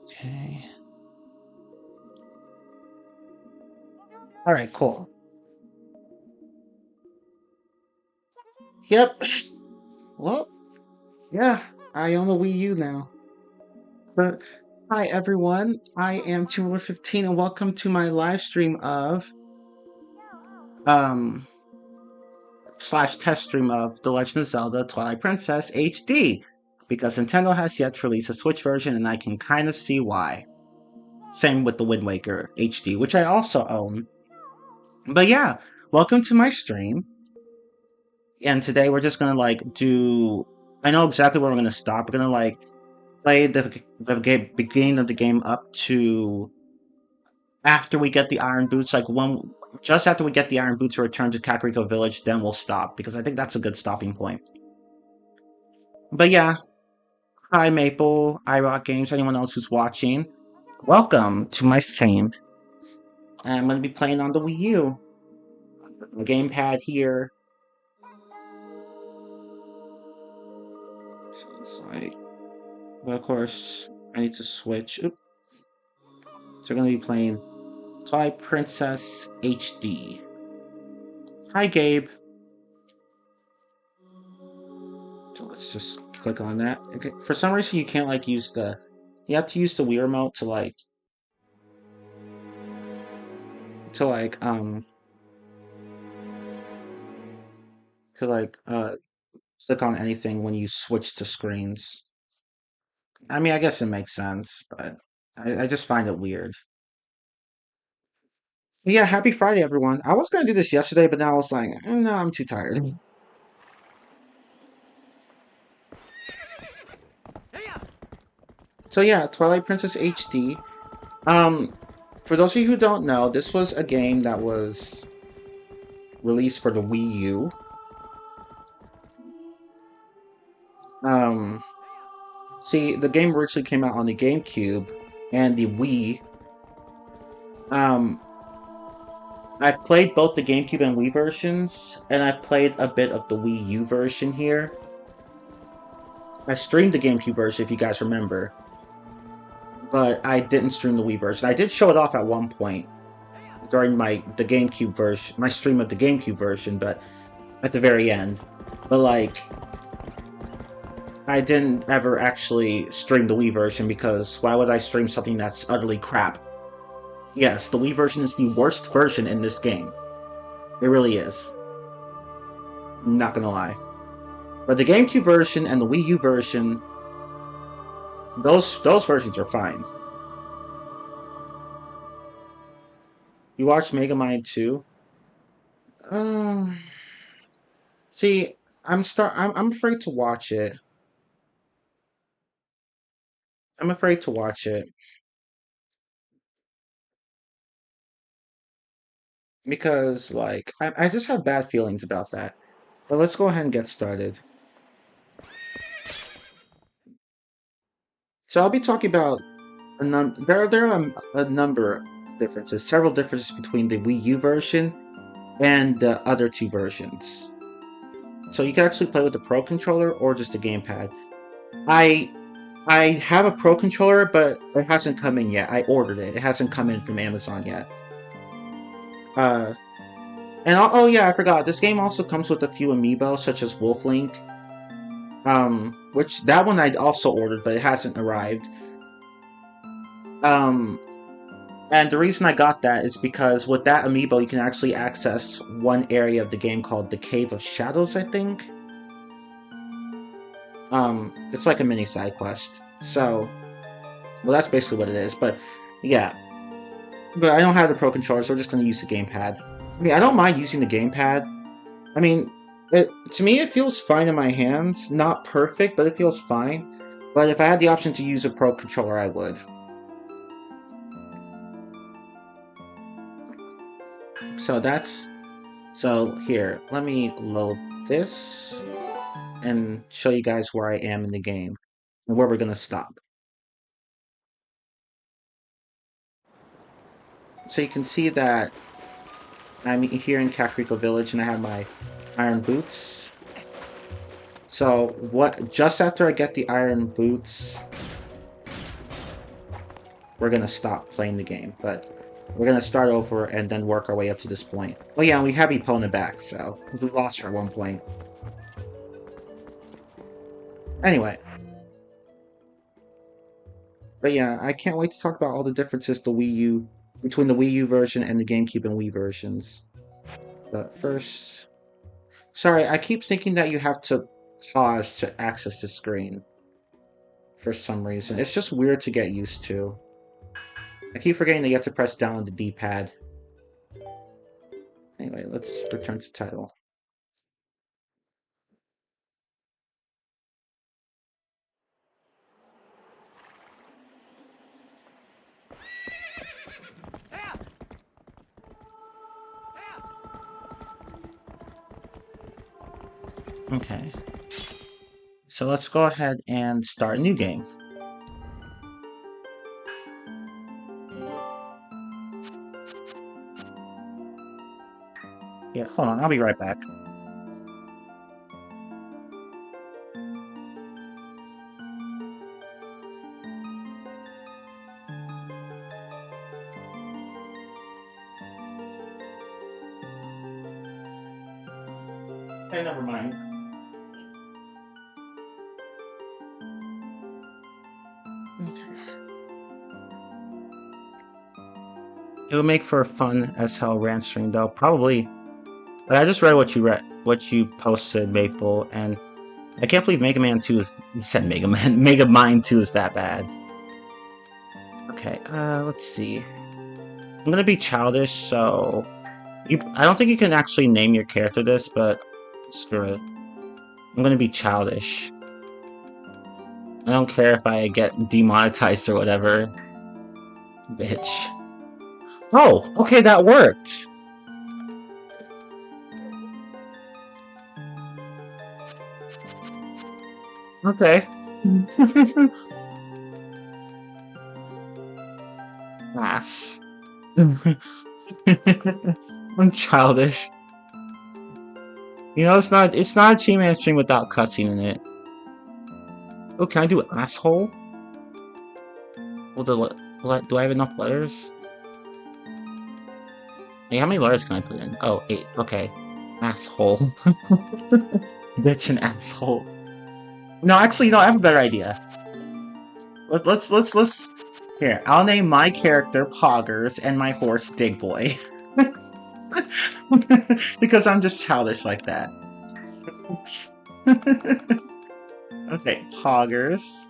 Okay. Alright, cool. Yep. Well, yeah, I own a Wii U now. But hi everyone, I am Timur15 and welcome to my live stream of um slash test stream of The Legend of Zelda Twilight Princess HD. Because Nintendo has yet to release a Switch version and I can kind of see why. Same with the Wind Waker HD, which I also own. But yeah, welcome to my stream. And today we're just gonna I know exactly where we're gonna stop. We're gonna play the beginning of the game up to after we get the Iron Boots, just after we get the Iron Boots, return to Kakariko Village, then we'll stop because I think that's a good stopping point. But yeah, hi Maple, iRock Games, anyone else who's watching, welcome to my stream. I'm gonna be playing on the Wii U, the gamepad here. So it's well, of course, I need to switch. Oop. So we're gonna be playing Twilight Princess HD. Hi Gabe. So let's just click on that. Okay. For some reason, you can't use you have to use the Wii remote to to like um to click on anything when you switch to screens. I mean, I guess it makes sense, but I just find it weird. But yeah, happy Friday, everyone. I was gonna do this yesterday, but now I was like, no, I'm too tired. So yeah, Twilight Princess HD. Um, for those of you who don't know, this was a game that was released for the Wii U. Um, See, the game originally came out on the GameCube and the Wii. Um, I've played both the GameCube and Wii versions, and I played a bit of the Wii U version here. I streamed the GameCube version, if you guys remember, but I didn't stream the Wii version. I did show it off at one point during the GameCube version, my stream of the GameCube version, but at the very end. But I didn't ever actually stream the Wii version because why would I stream something that's utterly crap? Yes, the Wii version is the worst version in this game. It really is. I'm not gonna lie. But the GameCube version and the Wii U version, those versions are fine. You watched Megamind 2? Um, see, I'm afraid to watch it. I'm afraid to watch it because I just have bad feelings about that. But let's go ahead and get started. So I'll be talking about there are a number of differences, several differences between the Wii U version and the other two versions. So you can actually play with the Pro controller or just the gamepad. I I have a Pro controller, but it hasn't come in yet. I ordered it. It hasn't come in from Amazon yet. Uh, oh yeah, I forgot. This game also comes with a few amiibo, such as Wolf Link. Which that one I also ordered, but it hasn't arrived. Um, and the reason I got that is because with that amiibo, you can actually access one area of the game called the Cave of Shadows, I think. It's like a mini side quest. So, well, that's basically what it is. But yeah, but I don't have the Pro controller, so we're just going to use the gamepad. I mean, I don't mind using the gamepad. I mean, to me, it feels fine in my hands. Not perfect, but it feels fine. But if I had the option to use a Pro controller, I would. So here, let me load this and show you guys where I am in the game and where we're going to stop. So you can see that I'm here in Kakariko Village and I have my iron boots. So just after I get the iron boots, we're gonna stop playing the game. But we're gonna start over and then work our way up to this point. Oh yeah, and we have Epona back, so we lost her at one point. Anyway. But yeah, I can't wait to talk about all the differences between the Wii U version and the GameCube and Wii versions. But first, sorry, I keep thinking that you have to pause to access the screen for some reason. It's just weird to get used to. I keep forgetting that you have to press down on the D-pad. Anyway, let's return to title. Okay. So let's go ahead and start a new game. Yeah, hold on, I'll be right back. Hey, never mind. It would make for a fun as hell rant stream, though. Probably. But I just read what you posted, Maple, and I can't believe Mega Man 2 is. You said Mega Man. Mega Mind 2 is that bad. Okay, let's see. I'm gonna be childish, so. I don't think you can actually name your character this, but screw it. I'm gonna be childish. I don't care if I get demonetized or whatever. Bitch. Oh, okay, that worked! Okay. Ass. I'm childish. You know, it's not a G-Man stream without cussing in it. Oh, can I do asshole? Well, do I have enough letters? Hey, how many letters can I put in? Oh, 8. Okay. Asshole. Bitch and asshole. No, actually, no, I have a better idea. Let's... Here, I'll name my character Poggers and my horse Dig Boy. Because I'm just childish like that. Okay, Poggers.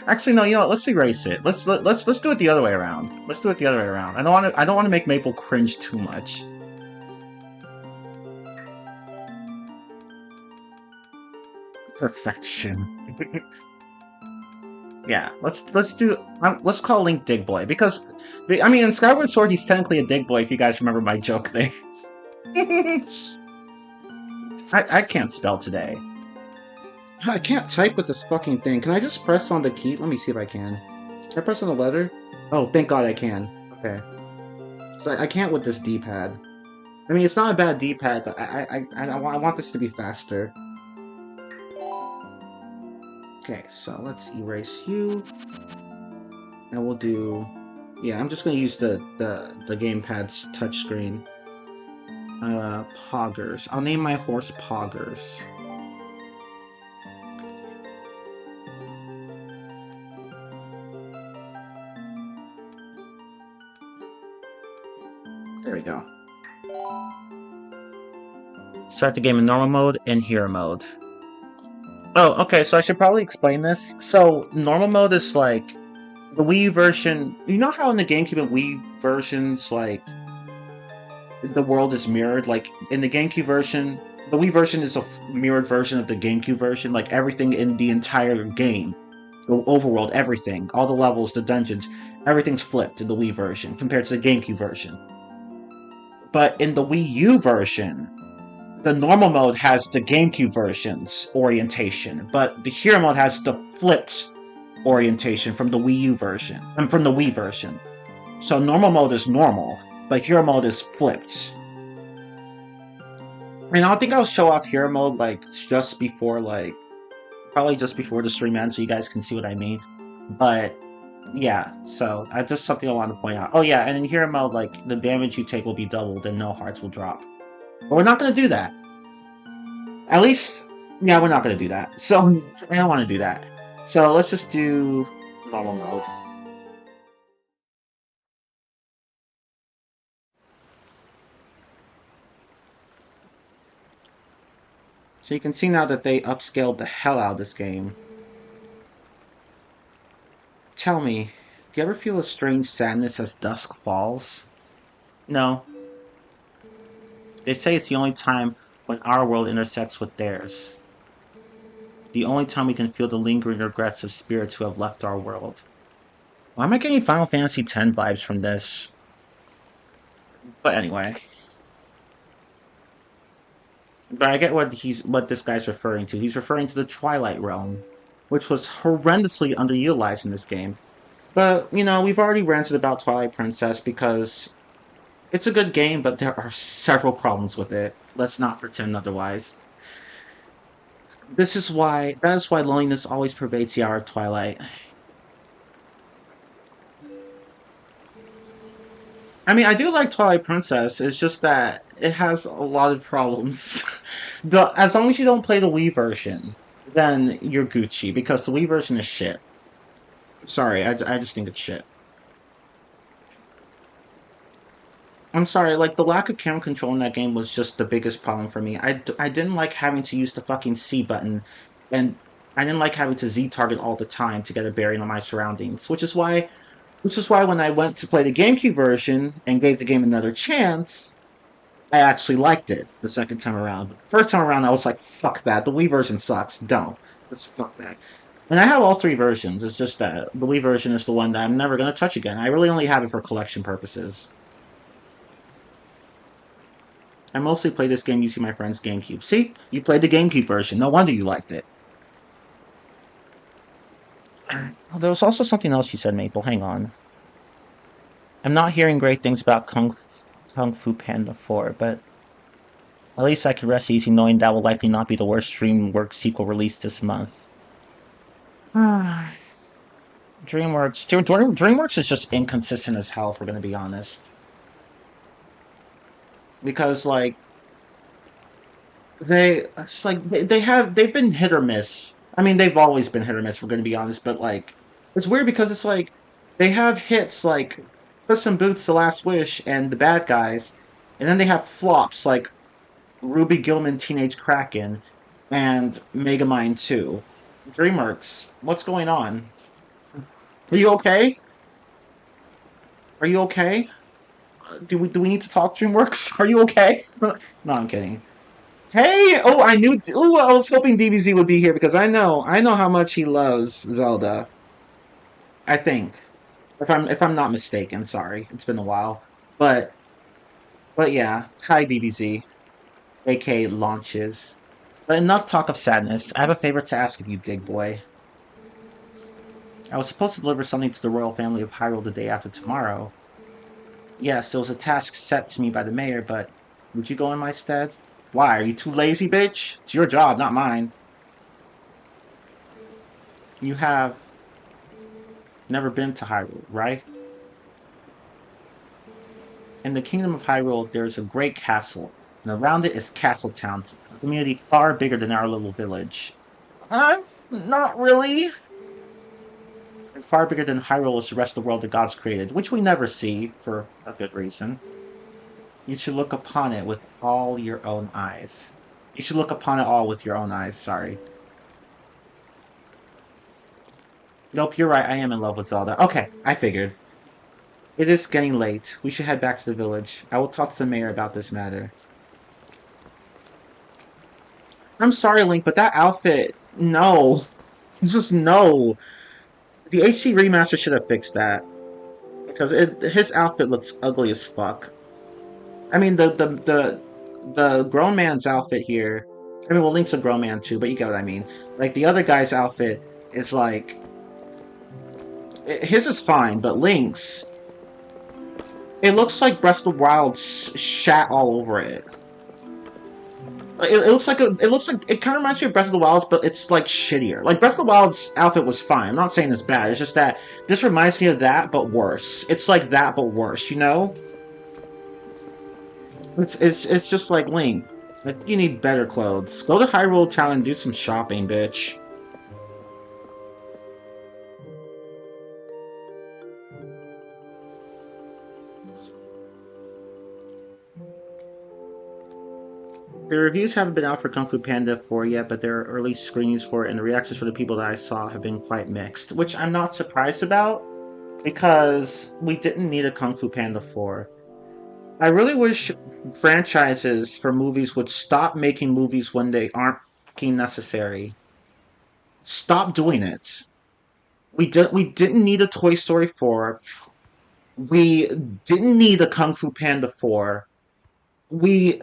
Actually, no. You know what? Let's erase it. Let's do it the other way around. Let's do it the other way around. I don't want to make Maple cringe too much. Perfection. Yeah, let's call Link Dig Boy because I mean in Skyward Sword he's technically a Dig Boy if you guys remember my joke thing. I can't spell today. I can't type with this fucking thing. Can I just press on the key? Let me see if I can. Can I press on the letter? Oh, thank God I can. Okay. So I can't with this D-pad. I mean, it's not a bad D-pad, but I want this to be faster. Okay, so let's erase you. And we'll do... Yeah, I'm just going to use the gamepad's touchscreen. Poggers. I'll name my horse Poggers. There we go. Start the game in normal mode and hero mode. Oh, okay, so I should probably explain this. So, normal mode is like the Wii version. You know how in the GameCube and Wii versions, like, the world is mirrored? Like, in the GameCube version, the Wii version is a mirrored version of the GameCube version. Like, everything in the entire game, the overworld, everything, all the levels, the dungeons, everything's flipped in the Wii version compared to the GameCube version. But in the Wii U version, the normal mode has the GameCube version's orientation, but the hero mode has the flipped orientation from the Wii U version, and from the Wii version. So normal mode is normal, but hero mode is flipped. And I think I'll show off hero mode like just before, like, probably just before the stream ends, so you guys can see what I mean. But Yeah, so just something I want to point out. Oh yeah, and in hero mode, like the damage you take will be doubled and no hearts will drop. But we're not gonna do that. At least, yeah, we're not gonna do that. So I don't want to do that. So let's just do normal mode. So you can see now that they upscaled the hell out of this game. Tell me, do you ever feel a strange sadness as dusk falls? No. They say it's the only time when our world intersects with theirs. The only time we can feel the lingering regrets of spirits who have left our world. Why am I getting Final Fantasy X vibes from this? But anyway. But I get what this guy's referring to. He's referring to the Twilight realm, which was horrendously underutilized in this game. But, you know, we've already ranted about Twilight Princess because it's a good game, but there are several problems with it. Let's not pretend otherwise. That is why loneliness always pervades the hour of Twilight. I mean, I do like Twilight Princess. It's just that it has a lot of problems. As long as you don't play the Wii version, then you're Gucci because the Wii version is shit. Sorry, I just think it's shit. I'm sorry, like the lack of camera control in that game was just the biggest problem for me. I didn't like having to use the fucking C button, and I didn't like having to Z target all the time to get a bearing on my surroundings, which is why when I went to play the GameCube version and gave the game another chance, I actually liked it the second time around. First time around, I was like, fuck that. The Wii version sucks. Don't. Just fuck that. And I have all three versions. It's just that the Wii version is the one that I'm never going to touch again. I really only have it for collection purposes. I mostly play this game using my friend's GameCube. See? You played the GameCube version. No wonder you liked it. Oh, there was also something else you said, Maple. Hang on. I'm not hearing great things about Kung Fu Panda 4, but at least I can rest easy knowing that will likely not be the worst DreamWorks sequel released this month. DreamWorks is just inconsistent as hell, if we're gonna be honest. Because like they've been hit or miss. I mean, they've always been hit or miss, if we're gonna be honest, but like it's weird because it's like they have hits like Puss in Boots, The Last Wish, and The Bad Guys, and then they have flops like Ruby Gilman Teenage Kraken and Megamind 2. DreamWorks, what's going on? Are you okay? Are you okay? Do we need to talk, DreamWorks? Are you okay? No, I'm kidding. Hey, oh, I knew. Oh, I was hoping DBZ would be here because I know how much he loves Zelda. I think, if I'm not mistaken. Sorry, it's been a while, but but yeah. Hi, DBZ, aka launches. But enough talk of sadness. I have a favor to ask of you, big boy. I was supposed to deliver something to the royal family of Hyrule the day after tomorrow. Yes, there was a task set to me by the mayor, but would you go in my stead? Why? Are you too lazy, bitch? It's your job, not mine. You have never been to Hyrule, right? In the Kingdom of Hyrule, there is a great castle, and around it is Castletown, a community far bigger than our little village. Not really. And far bigger than Hyrule is the rest of the world that God's created, which we never see, for a good reason. You should look upon it with all your own eyes. You should look upon it all with your own eyes, sorry. Nope, you're right, I am in love with Zelda. Okay, I figured. It is getting late. We should head back to the village. I will talk to the mayor about this matter. I'm sorry, Link, but that outfit, no. Just no. The HD remaster should have fixed that. Because his outfit looks ugly as fuck. I mean, the grown man's outfit here. I mean, well, Link's a grown man too, but you get what I mean. Like the other guy's outfit is like his is fine, but Link's, it looks like Breath of the Wild shat all over it. It looks like it kind of reminds me of Breath of the Wild, but it's like shittier. Like Breath of the Wild's outfit was fine. I'm not saying it's bad. It's just that this reminds me of that, but worse. It's like that, but worse. You know? It's just like Link. I think you need better clothes. Go to Hyrule Town and do some shopping, bitch. The reviews haven't been out for Kung Fu Panda 4 yet, but there are early screenings for it, and the reactions for the people that I saw have been quite mixed, which I'm not surprised about because we didn't need a Kung Fu Panda 4. I really wish franchises for movies would stop making movies when they aren't fucking necessary. Stop doing it. We didn't need a Toy Story 4. We didn't need a Kung Fu Panda 4. We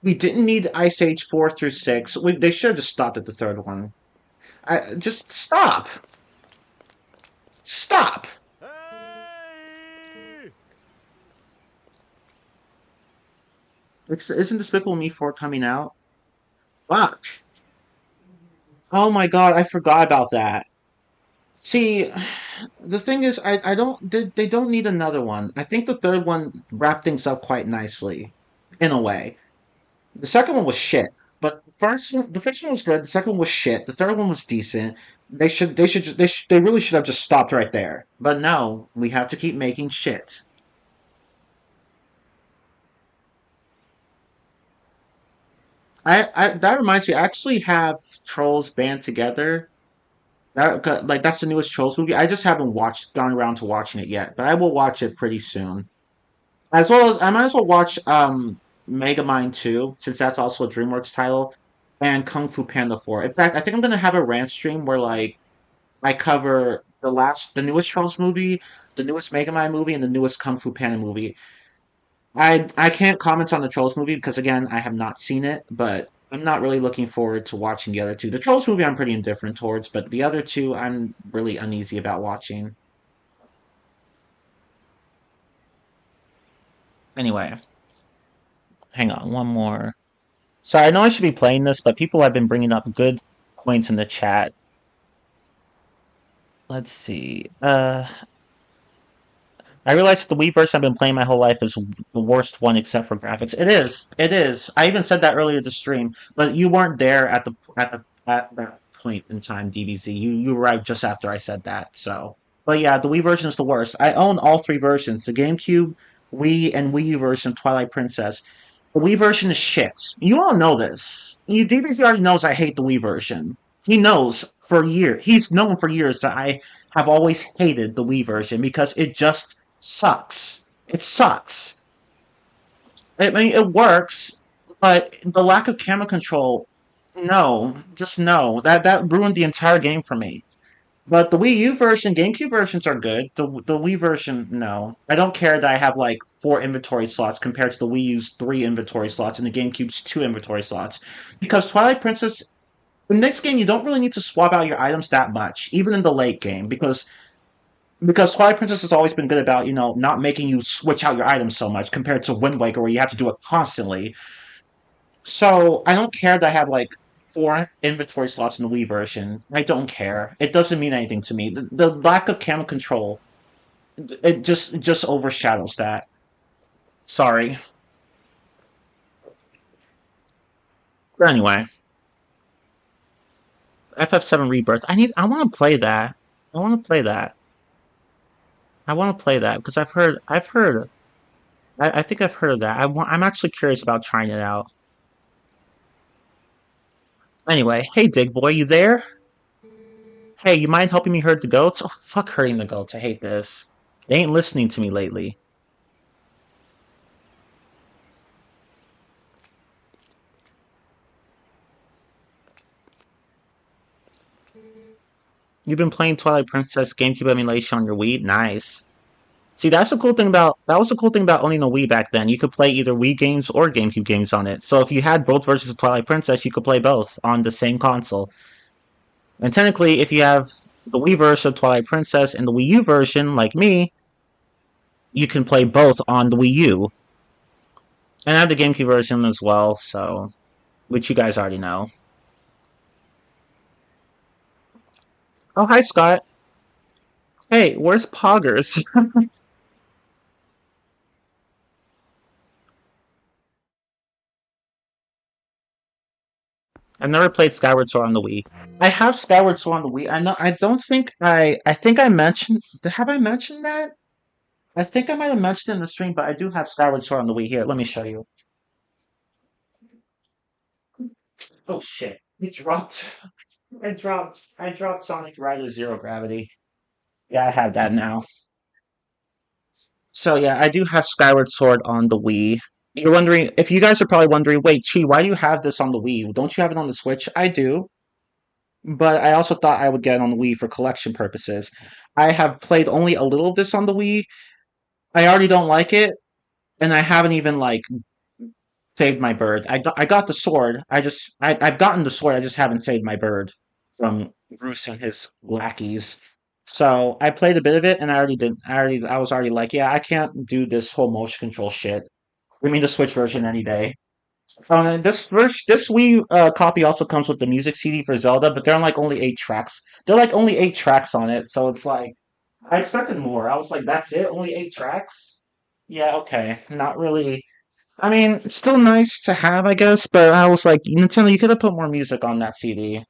we didn't need Ice Age 4 through 6. They should have just stopped at the third one. Just stop. Stop. Isn't Despicable Me 4 coming out? Fuck. Oh my god, I forgot about that. See, the thing is, I don't, they don't need another one. I think the third one wrapped things up quite nicely, in a way. The second one was shit, but the first one was good. The second one was shit. The third one was decent. They really should have just stopped right there. But no, we have to keep making shit. That reminds me, I actually have Trolls Band Together. That's the newest Trolls movie. I just haven't gone around to watching it yet, but I will watch it pretty soon. As well as I might as well watch Megamind 2, since that's also a DreamWorks title, and Kung Fu Panda 4. In fact, I think I'm gonna have a rant stream where like I cover the newest Trolls movie, the newest Megamind movie, and the newest Kung Fu Panda movie. I can't comment on the Trolls movie because again I have not seen it, but I'm not really looking forward to watching the other two. The Trolls movie I'm pretty indifferent towards, but the other two I'm really uneasy about watching. Anyway, hang on, one more. Sorry, I know I should be playing this, but people have been bringing up good points in the chat. Let's see. I realize that the Wii version I've been playing my whole life is the worst one except for graphics. It is. It is. I even said that earlier to stream, but you weren't there at that point in time, DBZ. You arrived just after I said that. So, but yeah, the Wii version is the worst. I own all three versions: the GameCube, Wii, and Wii U version, Twilight Princess. The Wii version is shit. You all know this. DBZ already knows I hate the Wii version. He knows for years. He's known for years that I have always hated the Wii version because it just sucks. It sucks. I mean, it works, but the lack of camera control, no, just no. That ruined the entire game for me. But the Wii U version, GameCube versions are good. The Wii version, no. I don't care that I have like 4 inventory slots compared to the Wii U's 3 inventory slots and the GameCube's 2 inventory slots. Because Twilight Princess, in this game, you don't really need to swap out your items that much, even in the late game, because Twilight Princess has always been good about, not making you switch out your items so much compared to Wind Waker where you have to do it constantly. So I don't care that I have like 4 inventory slots in the Wii version. I don't care. It doesn't mean anything to me. The lack of camera control, it just overshadows that. Sorry. But anyway, FF7 Rebirth. I want to play that. I want to play that. I want to play that because I think I've heard of that. I'm actually curious about trying it out. Anyway, hey Dig Boy, you there? Hey, you mind helping me herd the goats? Oh, fuck herding the goats. I hate this. They ain't listening to me lately. You've been playing Twilight Princess GameCube emulation on your Wii? Nice. See, that was the cool thing about owning a Wii back then. You could play either Wii games or GameCube games on it. So if you had both versions of Twilight Princess, you could play both on the same console. And technically, if you have the Wii version of Twilight Princess and the Wii U version, like me, you can play both on the Wii U. And I have the GameCube version as well, so which you guys already know. Oh, hi, Scott. Hey, where's Poggers? I've never played Skyward Sword on the Wii. I have Skyward Sword on the Wii. I know. I don't think I. I think I mentioned. Have I mentioned that? I think I might have mentioned it in the stream, but I do have Skyward Sword on the Wii. Here, let me show you. Oh shit! It dropped. It dropped. I dropped Sonic Rider Zero Gravity. Yeah, I have that now. So yeah, I do have Skyward Sword on the Wii. You're wondering if you guys are probably wondering, wait, Chi, why do you have this on the Wii? Don't you have it on the Switch? I do, but I also thought I would get it on the Wii for collection purposes. I have played only a little of this on the Wii. I already don't like it, and I haven't even like saved my bird. I got the sword. I've gotten the sword. I just haven't saved my bird from Bruce and his lackeys. So I played a bit of it, and I already did. I was already like, yeah, I can't do this whole motion control shit. Give me the Switch version any day. This Wii copy also comes with the music CD for Zelda, but they're on like only 8 tracks. They're like only 8 tracks on it, so it's like I expected more. I was like, that's it, only 8 tracks. Yeah, okay, not really. I mean, it's still nice to have, I guess, but I was like, Nintendo, you could have put more music on that CD.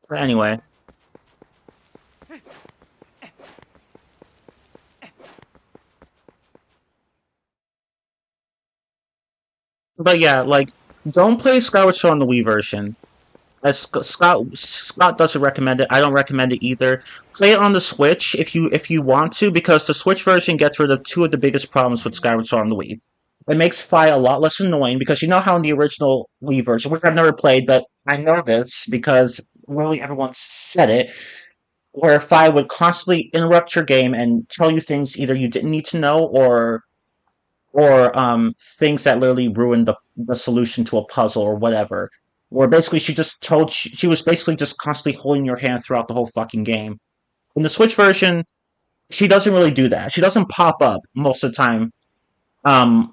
But anyway, but yeah, like, don't play Skyward Sword on the Wii version. As Scott doesn't recommend it. I don't recommend it either. Play it on the Switch if you want to, because the Switch version gets rid of two of the biggest problems with Skyward Sword on the Wii. It makes Fi a lot less annoying because you know how in the original Wii version, which I've never played, but I know this because really everyone said it, where Fi would constantly interrupt your game and tell you things either you didn't need to know or things that literally ruined the solution to a puzzle or whatever. Where basically she was basically just constantly holding your hand throughout the whole fucking game. In the Switch version, she doesn't really do that. She doesn't pop up most of the time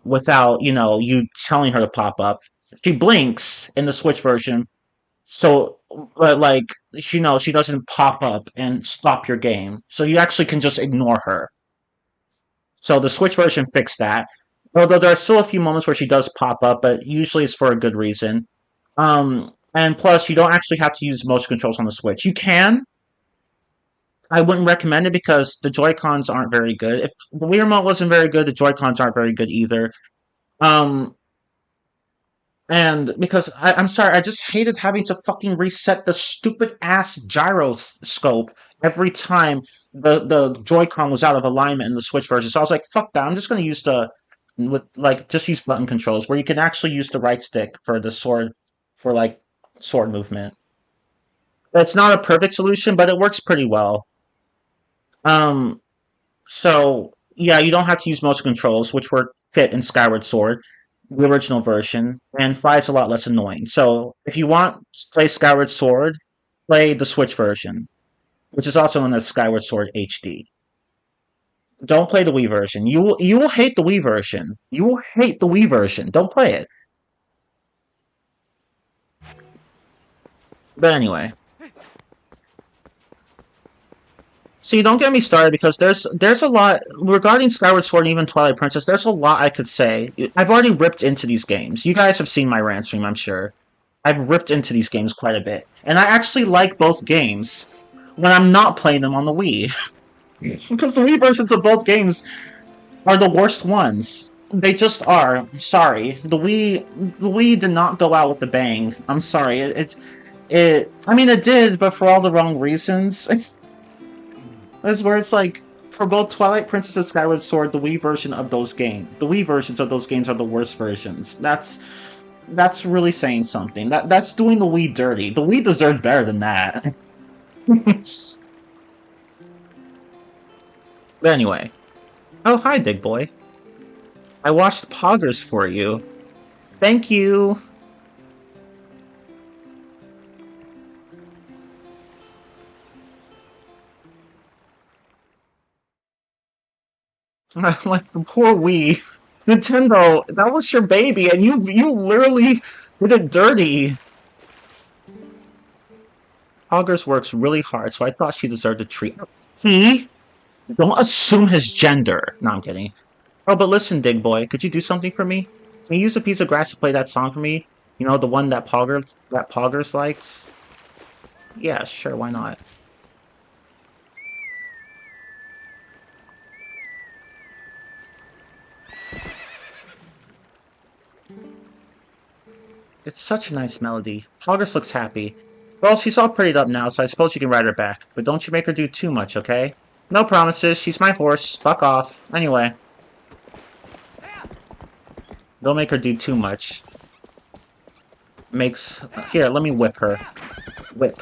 without, you telling her to pop up. She blinks in the Switch version, so but like she doesn't pop up and stop your game. So you actually can just ignore her. So the Switch version fixed that. Although there are still a few moments where she does pop up, but usually it's for a good reason. And plus, you don't actually have to use motion controls on the Switch. You can. I wouldn't recommend it because the Joy Cons aren't very good. If the Wii Remote wasn't very good, the Joy Cons aren't very good either. Um, and because I'm sorry, I just hated having to fucking reset the stupid ass gyroscope every time the Joy-Con was out of alignment in the Switch version. So I was like, fuck that. I'm just gonna use just use button controls where you can actually use the right stick for the sword for like sword movement. It's not a perfect solution, but it works pretty well. Um, So yeah, you don't have to use motion controls, which were fit in Skyward Sword, the original version, and Fi's a lot less annoying. So if you want to play Skyward Sword, play the Switch version, which is also known as Skyward Sword HD. Don't play the Wii version. You will hate the Wii version. You will hate the Wii version. Don't play it. But anyway, see, don't get me started because there's a lot regarding Skyward Sword and even Twilight Princess. There's a lot I could say. I've already ripped into these games. You guys have seen my rant stream, I'm sure. I've ripped into these games quite a bit, and I actually like both games when I'm not playing them on the Wii because the Wii versions of both games are the worst ones. They just are. I'm sorry. The Wii did not go out with the bang. I'm sorry. I mean, it did, but for all the wrong reasons. That's where it's like for both Twilight Princess and Skyward Sword, the Wii versions of those games are the worst versions. That's really saying something. That's doing the Wii dirty. The Wii deserved better than that. But anyway. Oh, hi, big boy. I watched Poggers for you. Thank you. Like the poor Wii. Nintendo, that was your baby, and you literally did it dirty. August works really hard, so I thought she deserved a treat. He? Don't assume his gender. No, I'm kidding. Oh, but listen, Dig Boy, could you do something for me? Can you use a piece of grass to play that song for me? You know, the one that Poggers likes? Yeah, sure, why not? It's such a nice melody. Poggers looks happy. Well, she's all prettied up now, so I suppose you can ride her back. But don't you make her do too much, okay? No promises, she's my horse. Fuck off. Anyway, don't make her do too much. Makes... Here, let me whip her. Whip.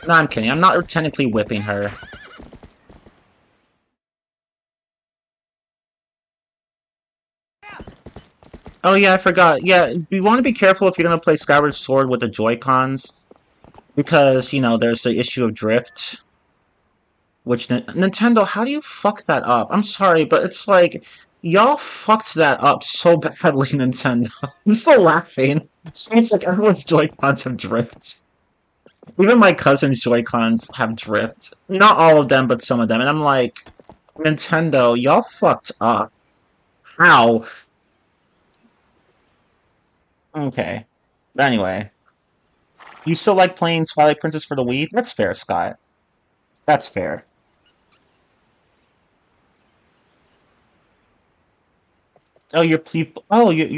No, I'm kidding. I'm not technically whipping her. Oh yeah, I forgot. Yeah, you want to be careful if you're gonna play Skyward Sword with the Joy-Cons. Because, you know, there's the issue of drift. Which, Nintendo, how do you fuck that up? I'm sorry, but it's like, y'all fucked that up so badly, Nintendo. I'm still laughing. It's like everyone's Joy-Cons have drift. Even my cousin's Joy-Cons have drift. Not all of them, but some of them. And I'm like, Nintendo, y'all fucked up. How? Okay. Anyway. You still like playing Twilight Princess for the Wii? That's fair, Scott. That's fair. Oh, you're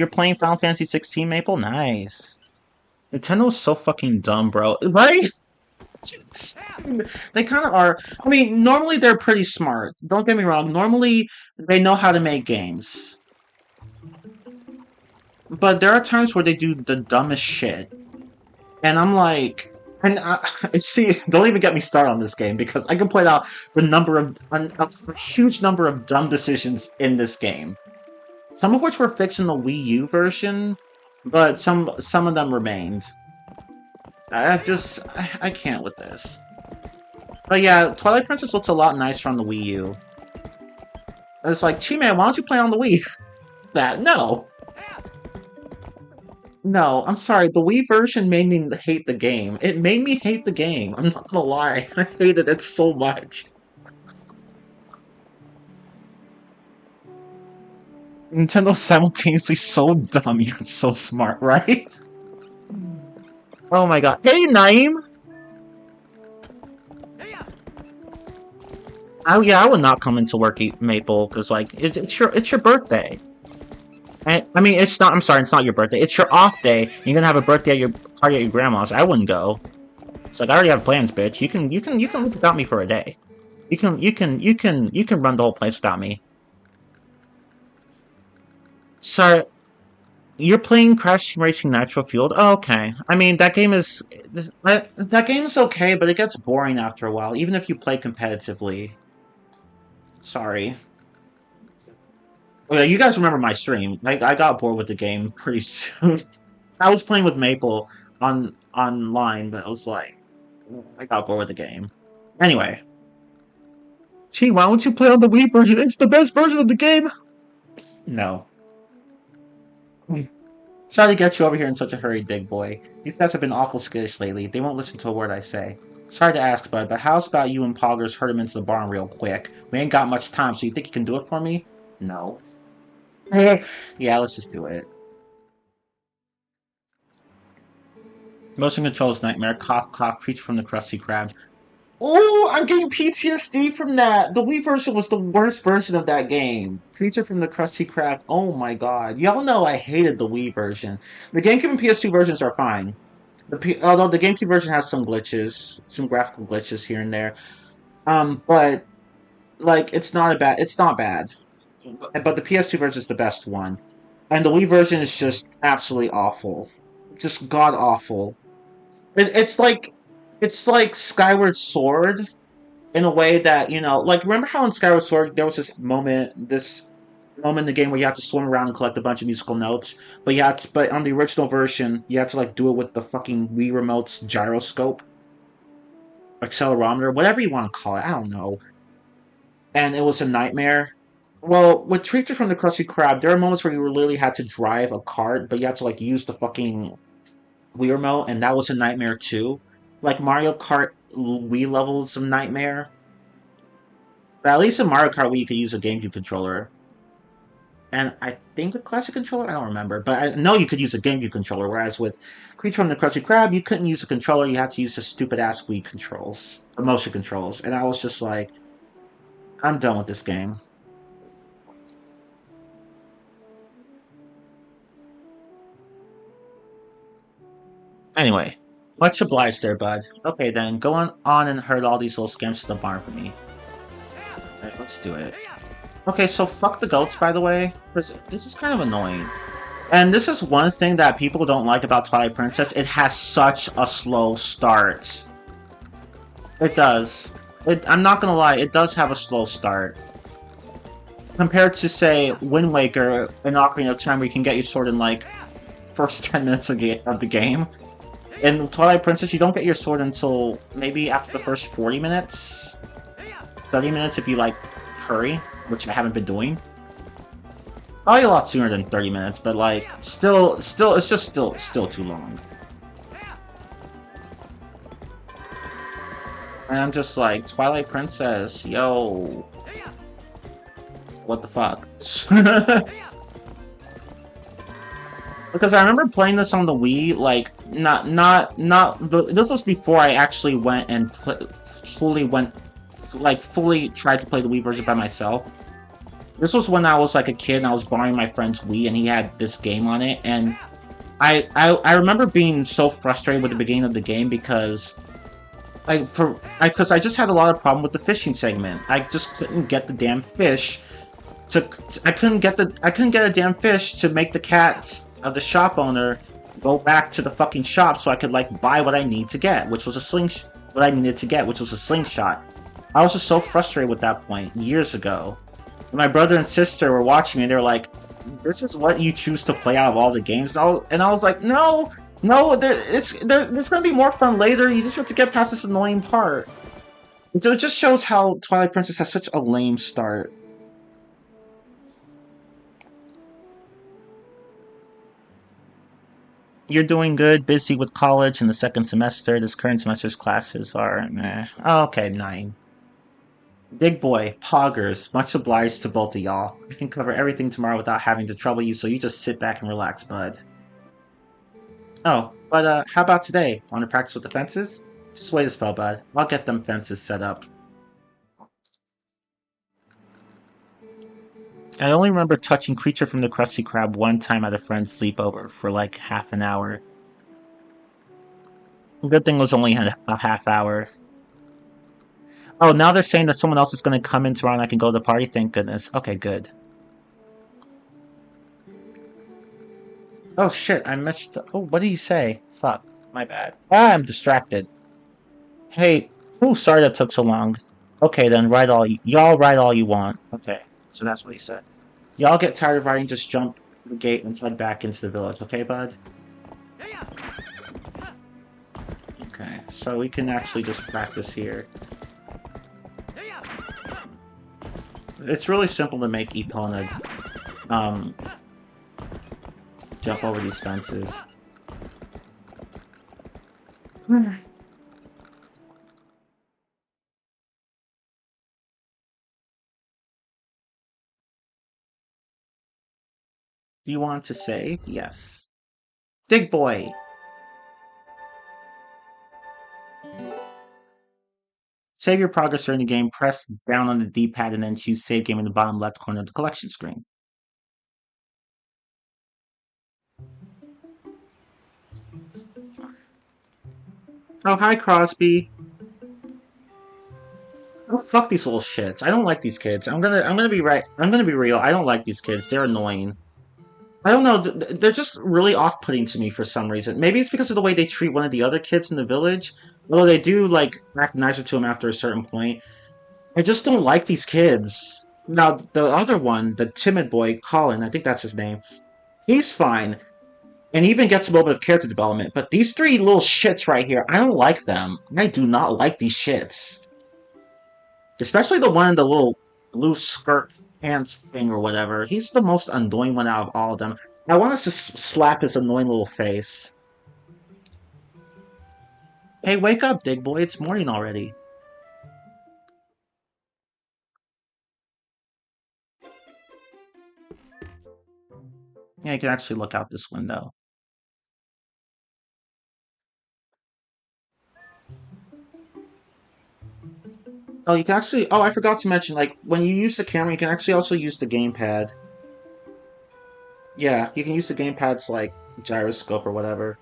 playing Final Fantasy 16, Maple? Nice. Nintendo's so fucking dumb, bro. Right? They kind of are. I mean, normally they're pretty smart. Don't get me wrong. Normally they know how to make games. But there are times where they do the dumbest shit. And I'm like, and see, don't even get me started on this game because I can point out a huge number of dumb decisions in this game. Some of which were fixed in the Wii U version, but some of them remained. I can't with this. But yeah, Twilight Princess looks a lot nicer on the Wii U. It's like, Chi-Man, why don't you play on the Wii? That, no. No, I'm sorry, the Wii version made me hate the game. It made me hate the game, I'm not gonna lie. I hated it so much. Nintendo's simultaneously so dumb yet so smart, right? Oh my god. Hey, Naeem! Oh yeah, I would not come into work, Maple, because like it's your birthday. And, I mean, it's not. I'm sorry, it's not your birthday. It's your off day. You're gonna have a birthday at your party at your grandma's. I wouldn't go. It's like I already have plans, bitch. You can live without me for a day. You can run the whole place without me. Sorry, you're playing Crash Team Racing Nitro Fueled. Oh, okay. I mean, that game is okay, but it gets boring after a while, even if you play competitively. Sorry. Well, yeah, you guys remember my stream. I got bored with the game pretty soon. I was playing with Maple online, but I was like, I got bored with the game. Anyway, T, why don't you play on the Wii version? It's the best version of the game. No. Sorry to get you over here in such a hurry, Big Boy. These guys have been awful skittish lately. They won't listen to a word I say. Sorry to ask, bud, but how's about you and Poggers herd him into the barn real quick? We ain't got much time, so you think you can do it for me? No. Yeah, let's just do it. Motion controls nightmare. Cough, cough. Creature from the Krusty Krab. Oh, I'm getting PTSD from that. The Wii version was the worst version of that game. Creature from the Krusty Krab. Oh my god. Y'all know I hated the Wii version. The GameCube and PS2 versions are fine. Although the GameCube version has some glitches, some graphical glitches here and there. But like it's not bad. But the PS2 version is the best one. And the Wii version is just absolutely awful. Just god awful. It's like Skyward Sword in a way that, like, remember how in Skyward Sword there was this moment in the game where you have to swim around and collect a bunch of musical notes, but on the original version you had to like do it with the fucking Wii remote's gyroscope, accelerometer, whatever you want to call it. I don't know. And it was a nightmare. Well, with Creature from the Krusty Krab, there are moments where you literally had to drive a cart, but you had to like use the fucking Wii remote, and that was a nightmare too. Like Mario Kart Wii levels of nightmare. But at least in Mario Kart Wii, you could use a GameCube controller. And I think a classic controller, I don't remember. But I know you could use a GameCube controller, whereas with Creature from the Krusty Krab, you couldn't use a controller, you had to use the stupid ass Wii controls, the motion controls. And I was just like, I'm done with this game. Anyway, much obliged there, bud. Okay then, go on and herd all these little scamps to the barn for me. Alright, let's do it. Okay, so fuck the goats, by the way, because this is kind of annoying. And this is one thing that people don't like about Twilight Princess. It has such a slow start. It does. I'm not gonna lie, it does have a slow start. Compared to, say, Wind Waker and Ocarina of Time, where you can get your sword in, like, first 10 minutes of the game. In Twilight Princess, you don't get your sword until maybe after the first 40 minutes? 30 minutes if you, like, hurry, which I haven't been doing. Probably a lot sooner than 30 minutes, but, like, still, it's just still too long. And I'm just like, Twilight Princess, yo. What the fuck? Because I remember playing this on the Wii, like, this was before I actually went and fully tried to play the Wii version by myself. This was when I was, like, a kid and I was borrowing my friend's Wii and he had this game on it, and I remember being so frustrated with the beginning of the game because I just had a lot of problem with the fishing segment. I just couldn't get the damn fish I couldn't get a damn fish to make the cat of the shop owner go back to the fucking shop so I could like buy what I need to get, which was what I needed to get, which was a slingshot. I was just so frustrated with that point years ago. My brother and sister were watching me and they were like, "This is what you choose to play out of all the games?" And I was like, "No, no, there's gonna be more fun later. You just have to get past this annoying part." It just shows how Twilight Princess has such a lame start. You're doing good, busy with college in the second semester. This current semester's classes are meh. Oh, okay, 9. Big boy, poggers, much obliged to both of y'all. I can cover everything tomorrow without having to trouble you, so you just sit back and relax, bud. Oh, but how about today? Want to practice with the fences? Just wait a spell, bud. I'll get them fences set up. I only remember touching Creature from the Krusty Krab one time at a friend's sleepover for like half an hour. Good thing it was only a half hour. Oh, now they're saying that someone else is going to come in tomorrow and I can go to the party? Thank goodness. Okay, good. Oh shit, I missed... Oh, what did he say? Fuck, my bad. Ah, I'm distracted. Hey, sorry that took so long. Okay then, y'all write all you want. Okay, so that's what he said. Y'all get tired of riding, just jump the gate and head back into the village, okay, bud? Okay, so we can actually just practice here. It's really simple to make Epona, jump over these fences. Do you want to save? Yes. Dig boy! Save your progress during the game, press down on the D-pad, and then choose Save Game in the bottom left corner of the collection screen. Oh, hi, Crosby. Oh, fuck these little shits. I don't like these kids. I'm gonna be right. I'm gonna be real. I don't like these kids. They're annoying. I don't know. They're just really off-putting to me for some reason. Maybe it's because of the way they treat one of the other kids in the village. Although they do, like, act nicer to him after a certain point. I just don't like these kids. Now, the other one, the timid boy, Colin, I think that's his name, he's fine. And he even gets a little bit of character development. But these three little shits right here, I don't like them. I do not like these shits. Especially the one in the little blue skirt Ants thing or whatever. He's the most annoying one out of all of them. I want us to slap his annoying little face. Hey, wake up, Dig Boy. It's morning already. Yeah, you can actually look out this window. Oh, you can actually. Oh, I forgot to mention, like, when you use the camera, you can actually also use the gamepad. Yeah, you can use the gamepad's, like, gyroscope or whatever.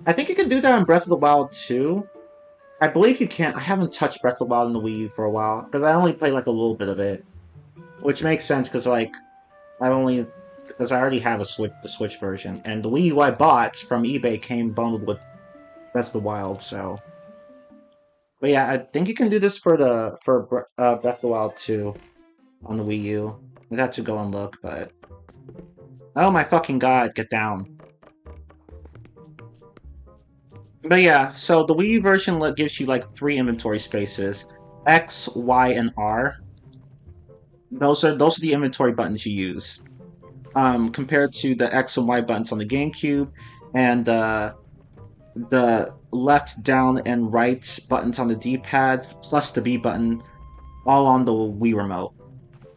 I think you can do that in Breath of the Wild too. I believe you can. I haven't touched Breath of the Wild in the Wii U for a while, because I only played, like, a little bit of it. Which makes sense, because, like, I've only. Because I already have the Switch version. And the Wii U I bought from eBay came bundled with Breath of the Wild, so. But yeah, I think you can do this for Breath of the Wild 2 on the Wii U. I'd have to go and look, but oh my fucking god, get down. But yeah, so the Wii U version gives you like three inventory spaces: X, Y, and R. Those are the inventory buttons you use. Compared to the X and Y buttons on the GameCube, and the left, down, and right buttons on the D-pad, plus the B button, all on the Wii remote.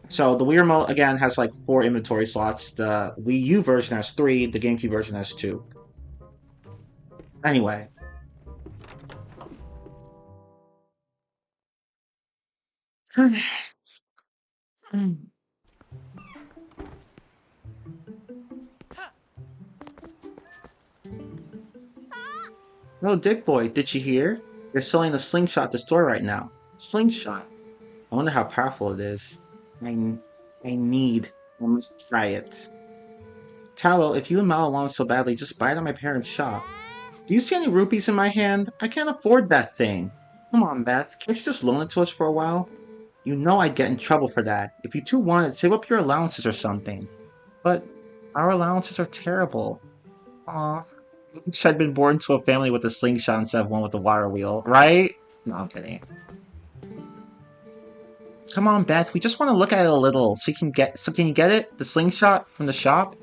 So the Wii remote again has like four inventory slots. The Wii U version has three. The GameCube version has two. Anyway. Oh, Dick Boy, did you hear? They're selling a slingshot at the store right now. Slingshot. I wonder how powerful it is. I, I need. I must try it. Tallow, if you and Mal want so badly, just buy it at my parents' shop. Do you see any rupees in my hand? I can't afford that thing. Come on, Beth. Can't you just loan it to us for a while? You know I'd get in trouble for that. If you two wanted, save up your allowances or something. But our allowances are terrible. Aw. I wish I'd been born to a family with a slingshot instead of one with a water wheel, right? No, I'm kidding. Come on, Beth. We just want to look at it a little. So can you get it? The slingshot from the shop?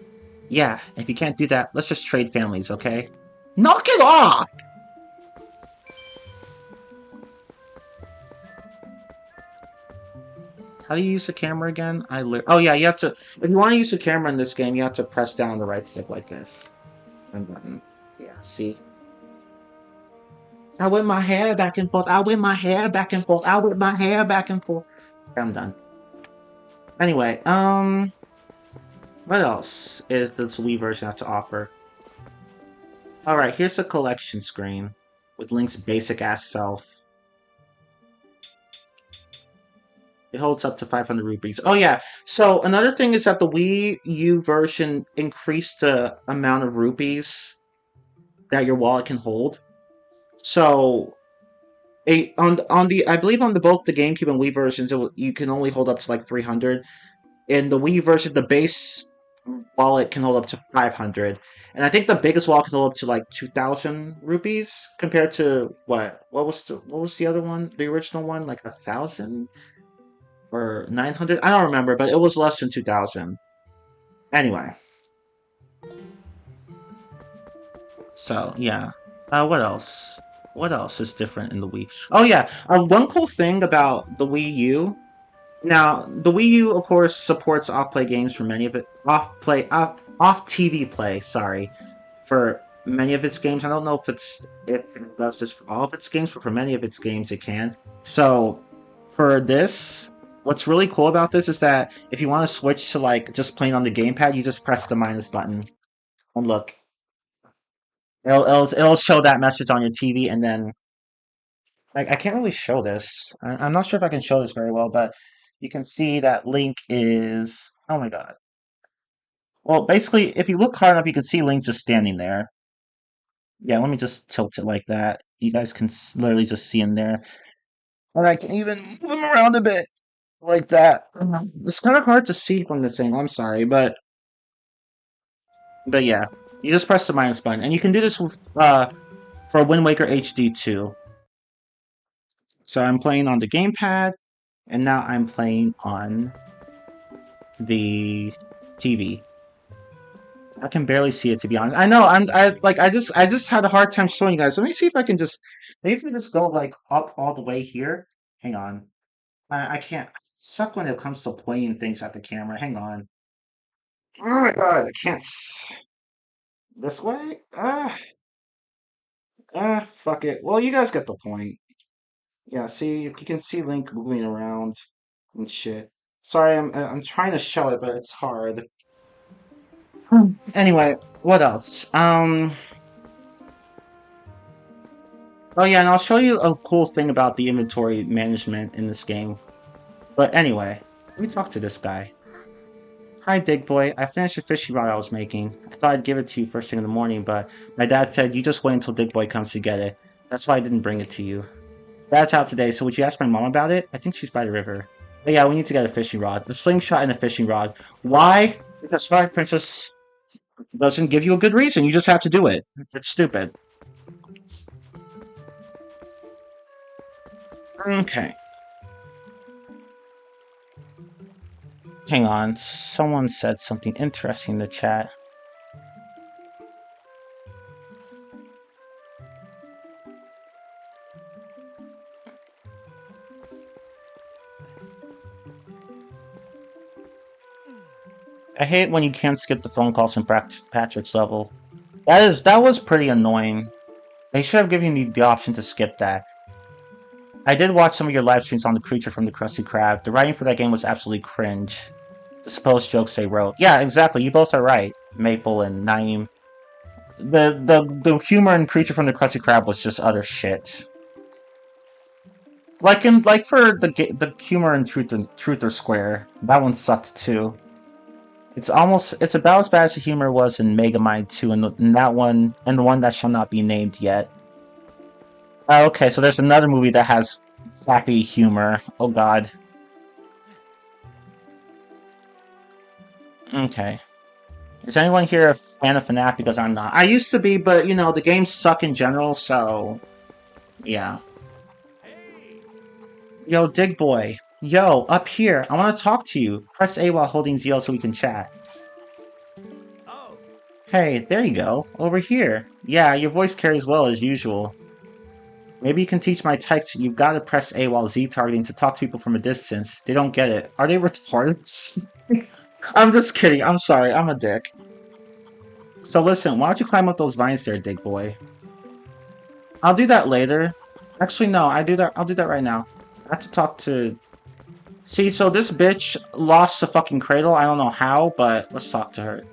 Yeah. If you can't do that, let's just trade families, okay? Knock it off! How do you use the camera again? Oh yeah, you have to. If you want to use the camera in this game, you have to press down the right stick like this. And button. Yeah. See. I whip my hair back and forth. I whip my hair back and forth. I whip my hair back and forth. Okay, I'm done. Anyway, what else is this Wii version have to offer? Alright, here's a collection screen with Link's basic ass self. It holds up to 500 rupees. Oh yeah, so another thing is that the Wii U version increased the amount of rupees that your wallet can hold. So on the I believe on the both the GameCube and Wii versions, you can only hold up to like 300. In the Wii version, the base wallet can hold up to 500, and I think the biggest wallet can hold up to like 2,000 rupees compared to what was the other one, the original one, like 1,000 or 900. I don't remember, but it was less than 2,000. Anyway, so yeah. What else? What else is different in the Wii? Oh yeah, one cool thing about the Wii U. Now, the Wii U, of course, supports off-play games for many of it. Off-TV play, sorry, for many of its games. I don't know if it does this for all of its games, but for many of its games, it can. So, for this, what's really cool about this is that if you want to switch to like just playing on the gamepad, you just press the minus button. And look, it'll show that message on your TV, and then like I can't really show this. I'm not sure if I can show this very well, but you can see that Link is. Oh my god. Well, basically, if you look hard enough, you can see Link just standing there. Yeah, let me just tilt it like that. You guys can literally just see him there, and I can even move him around a bit like that. It's kind of hard to see from this angle. I'm sorry, but yeah, you just press the minus button, and you can do this with for Wind Waker HD too. So I'm playing on the gamepad, and now I'm playing on the TV. I can barely see it, to be honest. I know. I just had a hard time showing you guys. Let me see if I can just maybe if we just go like up all the way here. Hang on. I can't. I suck when it comes to pointing things at the camera. Hang on. Oh my god, I can't. This way? Fuck it. Well, you guys get the point. Yeah, see, you can see Link moving around and shit. Sorry, I'm trying to show it, but it's hard. Anyway, what else? Oh yeah, and I'll show you a cool thing about the inventory management in this game. But anyway, let me talk to this guy. Hi, Dig Boy. I finished the fishing rod I was making. I thought I'd give it to you first thing in the morning, but my dad said you just wait until Dig Boy comes to get it. That's why I didn't bring it to you. Dad's out today, so would you ask my mom about it? I think she's by the river. But yeah, we need to get a fishing rod. The slingshot and a fishing rod. Why? Because Twilight Princess doesn't give you a good reason. You just have to do it. It's stupid. Okay. Hang on. Someone said something interesting in the chat. I hate when you can't skip the phone calls from Patrick's level. That was pretty annoying. They should have given you the option to skip that. I did watch some of your live streams on the creature from the Krusty Krab. The writing for that game was absolutely cringe. The supposed jokes they wrote. Yeah, exactly. You both are right, Maple and Naeem. The humor in Creature from the Krusty Krab was just utter shit. Like for the humor in Truth or Square, that one sucked too. It's about as bad as the humor was in Megamind 2 and that one and the one that shall not be named yet. Okay, so there's another movie that has sappy humor. Oh god. Okay. Is anyone here a fan of FNAF? Because I'm not. I used to be, but you know, the games suck in general, so yeah. Yo, Dig Boy. Yo, up here. I want to talk to you. Press A while holding ZL so we can chat. Hey, there you go. Over here. Yeah, your voice carries well as usual. Maybe you can teach my types. You've got to press A while Z targeting to talk to people from a distance. They don't get it. Are they retarded? I'm just kidding. I'm sorry. I'm a dick. So listen, why don't you climb up those vines there, Dig Boy? I'll do that later. Actually, no. I'll do that right now. I have to talk to... See, so this bitch lost the fucking cradle. I don't know how, but let's talk to her.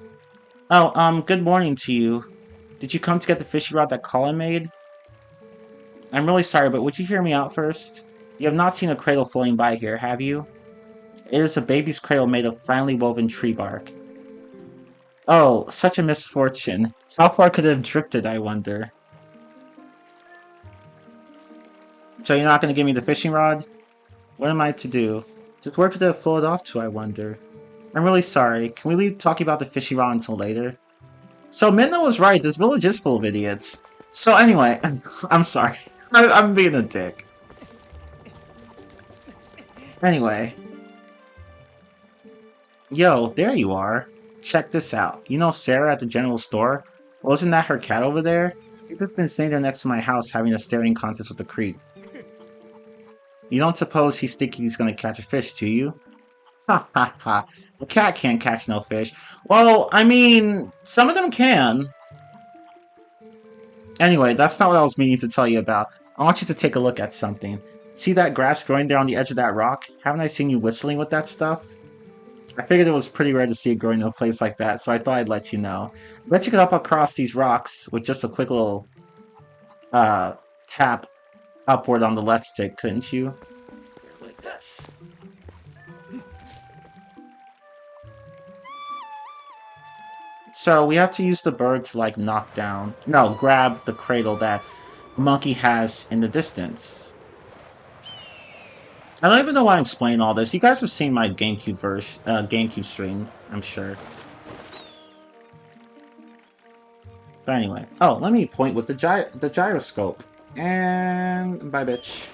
Oh, good morning to you. Did you come to get the fishing rod that Colin made? I'm really sorry, but would you hear me out first? You have not seen a cradle floating by here, have you? It is a baby's cradle made of finely woven tree bark. Oh, such a misfortune. How far could it have drifted, I wonder? So you're not going to give me the fishing rod? What am I to do? Just where could it have floated off to, I wonder? I'm really sorry. Can we leave talking about the fishing rod until later? So Minna was right. This village is full of idiots. So anyway, I'm sorry. I'm being a dick. Anyway. Yo, there you are. Check this out. You know Sarah at the general store? Wasn't that her cat over there? She's just been sitting there next to my house having a staring contest with the creep. You don't suppose he's thinking he's gonna catch a fish, do you? Ha ha ha. The cat can't catch no fish. Well, I mean, some of them can. Anyway, that's not what I was meaning to tell you about. I want you to take a look at something. See that grass growing there on the edge of that rock? Haven't I seen you whistling with that stuff? I figured it was pretty rare to see it growing in a place like that, so I thought I'd let you know. I bet you could hop across these rocks with just a quick little tap upward on the left stick, couldn't you? Like this. So we have to use the bird to like knock down, no, grab the cradle that Monkey has in the distance. I don't even know why I'm explaining all this. You guys have seen my GameCube GameCube stream, I'm sure. But anyway, oh, let me point with the gyroscope, and bye, bitch.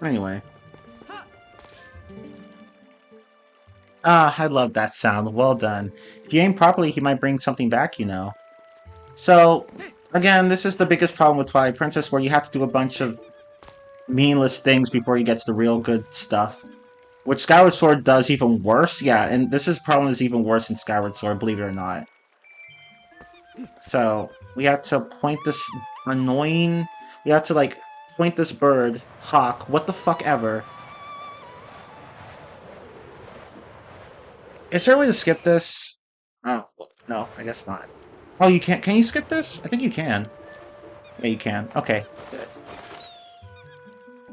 Anyway. Ah, I love that sound. Well done. If you aim properly, he might bring something back, you know. So, again, this is the biggest problem with Twilight Princess, where you have to do a bunch of meaningless things before you get to the real good stuff. Which Skyward Sword does even worse. Yeah, and this problem is even worse in Skyward Sword, believe it or not. So, we have to point this annoying... We have to, like, point this bird, hawk, what the fuck ever. Is there a way to skip this? Oh, no, I guess not. Oh, you can't. Can you skip this? I think you can. Yeah, you can. Okay, good.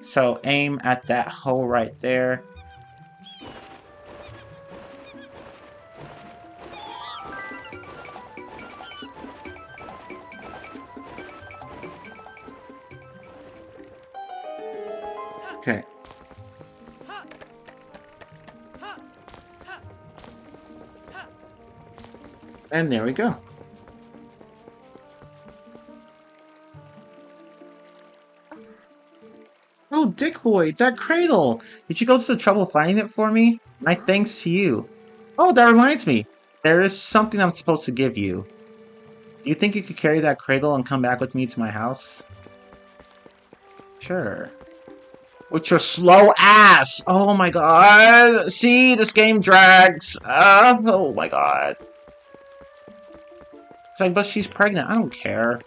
So aim at that hole right there. Okay. And there we go. Oh, Dick Boy, that cradle! Did you go to the trouble finding it for me? My thanks to you. Oh, that reminds me. There is something I'm supposed to give you. Do you think you could carry that cradle and come back with me to my house? Sure. With your slow ass! Oh my god! See, this game drags! Oh my god. It's like, but she's pregnant. I don't care.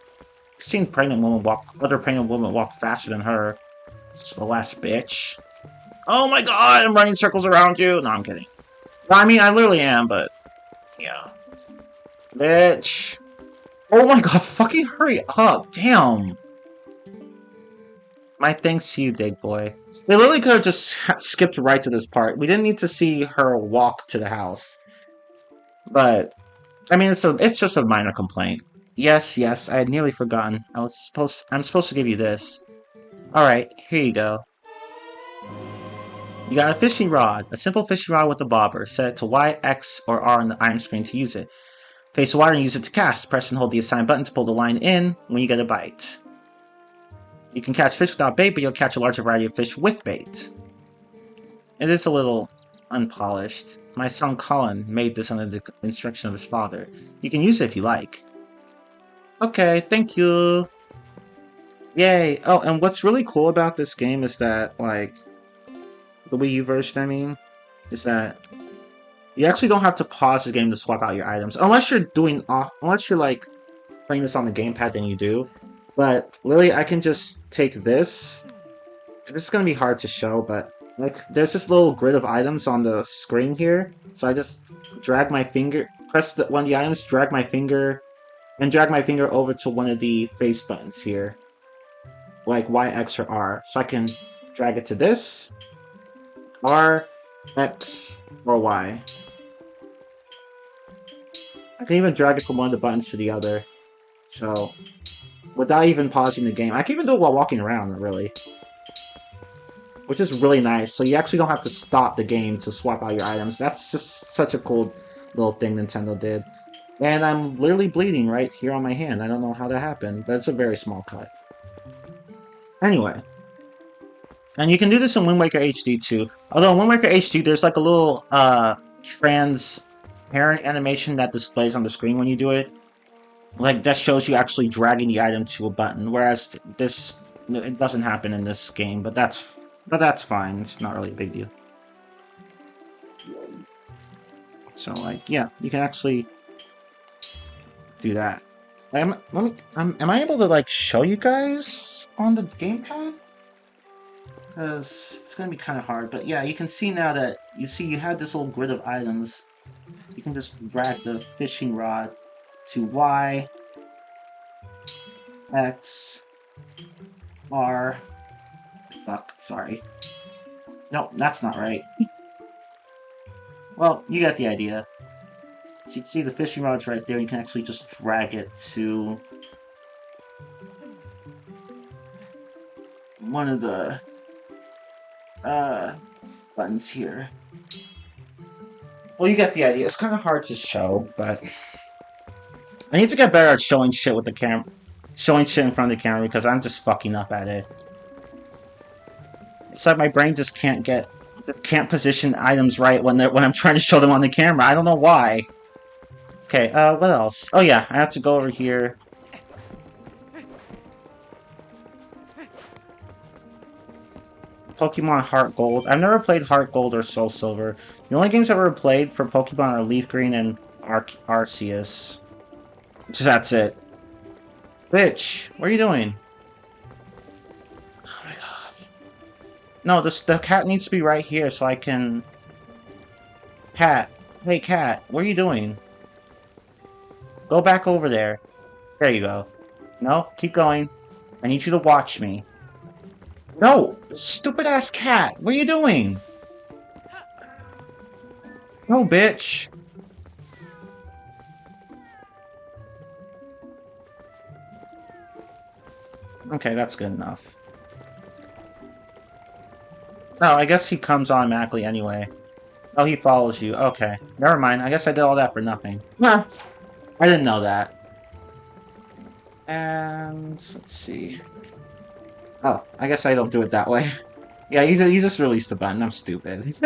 I've seen other pregnant women walk faster than her. Slow ass bitch. Oh my god, I'm running circles around you. No, I'm kidding. No, I mean, I literally am, but yeah. Bitch. Oh my god, fucking hurry up. Damn. My thanks to you, Dig Boy. They literally could have just skipped right to this part. We didn't need to see her walk to the house. But, I mean, it's just a minor complaint. Yes, I had nearly forgotten. I'm supposed to give you this. Alright, here you go. You got a fishing rod. A simple fishing rod with a bobber. Set it to Y, X, or R on the item screen to use it. Face the water and use it to cast. Press and hold the assigned button to pull the line in when you get a bite. You can catch fish without bait, but you'll catch a larger variety of fish with bait. It is a little unpolished. My son Colin made this under the instruction of his father. You can use it if you like. Okay, thank you. Yay. Oh, and what's really cool about this game is that, like, the Wii U version, I mean, is that you actually don't have to pause the game to swap out your items. Unless you're like, playing this on the gamepad, then you do. But, literally, I can just take this. This is gonna be hard to show, but, like, there's this little grid of items on the screen here. So I just drag my finger, press one of the items, drag my finger, and drag my finger over to one of the face buttons here. Like Y, X, or R. So I can drag it to this, R, X, or Y. I can even drag it from one of the buttons to the other. So, without even pausing the game. I can even do it while walking around, really. Which is really nice. So you actually don't have to stop the game to swap out your items. That's just such a cool little thing Nintendo did. And I'm literally bleeding right here on my hand. I don't know how that happened, but it's a very small cut. Anyway. And you can do this in Wind Waker HD too. Although in Wind Waker HD, there's like a little transparent animation that displays on the screen when you do it. Like, that shows you actually dragging the item to a button. Whereas this, it doesn't happen in this game, but that's fine. It's not really a big deal. So, like, yeah, you can actually do that. Am I able to, like, show you guys on the gamepad? Because it's going to be kind of hard. But yeah, you can see now that, you have this little grid of items. You can just drag the fishing rod to Y, X, R. Fuck, sorry. No, that's not right. Well, you got the idea. So you can see the fishing rod's right there. You can actually just drag it to one of the buttons here. Well, you get the idea. It's kind of hard to show, but I need to get better at showing shit with the camera, showing shit in front of the camera, because I'm just fucking up at it. It's like my brain just can't position items right when I'm trying to show them on the camera. I don't know why. Okay, what else? Oh yeah, I have to go over here. Pokemon Heart Gold. I've never played Heart Gold or Soul Silver. The only games I've ever played for Pokemon are Leaf Green and Arceus. So that's it. Bitch, what are you doing? Oh my god. No, the cat needs to be right here so I can... Cat. Hey, cat, what are you doing? Go back over there. There you go. No, keep going. I need you to watch me. No! Stupid ass cat! What are you doing? No, bitch! Okay, that's good enough. Oh, I guess he comes automatically anyway. Oh, he follows you. Okay. Never mind. I guess I did all that for nothing. Huh. I didn't know that. And... let's see. Oh, I guess I don't do it that way. Yeah, he just released the button. I'm stupid.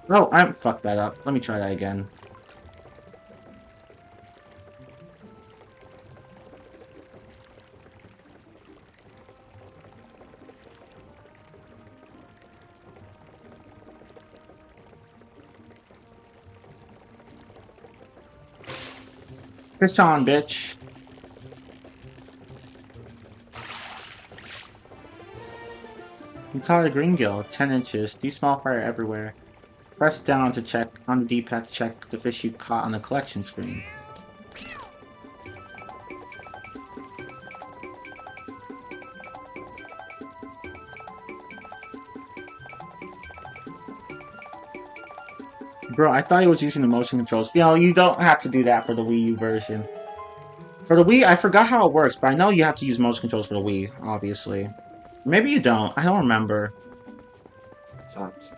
Oh, I fucked that up. Let me try that again. Piss on, bitch. You caught a green gill, 10 inches, these small fire everywhere. Press down to check on the D-pad to check the fish you caught on the collection screen. Bro, I thought he was using the motion controls. You know, you don't have to do that for the Wii U version. For the Wii, I forgot how it works, but I know you have to use motion controls for the Wii, obviously. Maybe you don't. I don't remember. Sucks.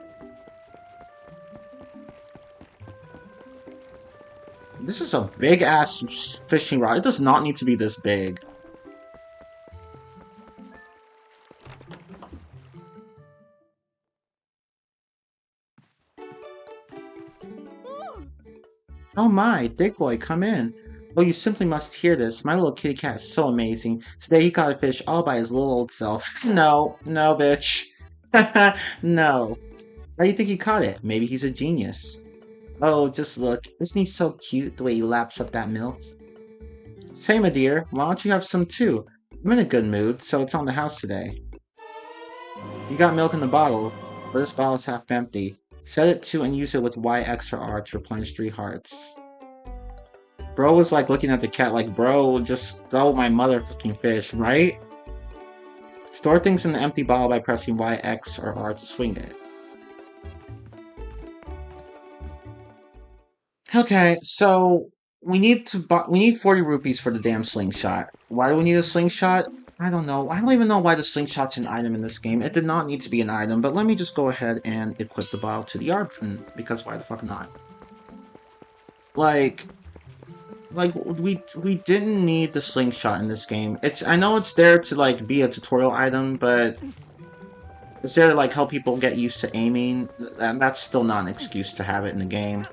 This is a big-ass fishing rod. It does not need to be this big. Oh my, big boy, come in. Oh, you simply must hear this. My little kitty cat is so amazing. Today he caught a fish all by his little old self. No, no, bitch. No. How do you think he caught it? Maybe he's a genius. Oh, just look. Isn't he so cute the way he laps up that milk? Say, my dear, why don't you have some too? I'm in a good mood, so it's on the house today. You got milk in the bottle, but this bottle is half empty. Set it to and use it with Y, X, or R to replenish 3 hearts. Bro was like looking at the cat like, bro, just stole my motherfucking fish, right? Store things in the empty bottle by pressing Y, X, or R to swing it. Okay, so we need 40 rupees for the damn slingshot. Why do we need a slingshot? I don't know. I don't even know why the slingshot's an item in this game. It did not need to be an item, but let me just go ahead and equip the bottle to the R button, because why the fuck not? Like we didn't need the slingshot in this game. I know it's there to like be a tutorial item, but it's there to like help people get used to aiming, and that's still not an excuse to have it in the game.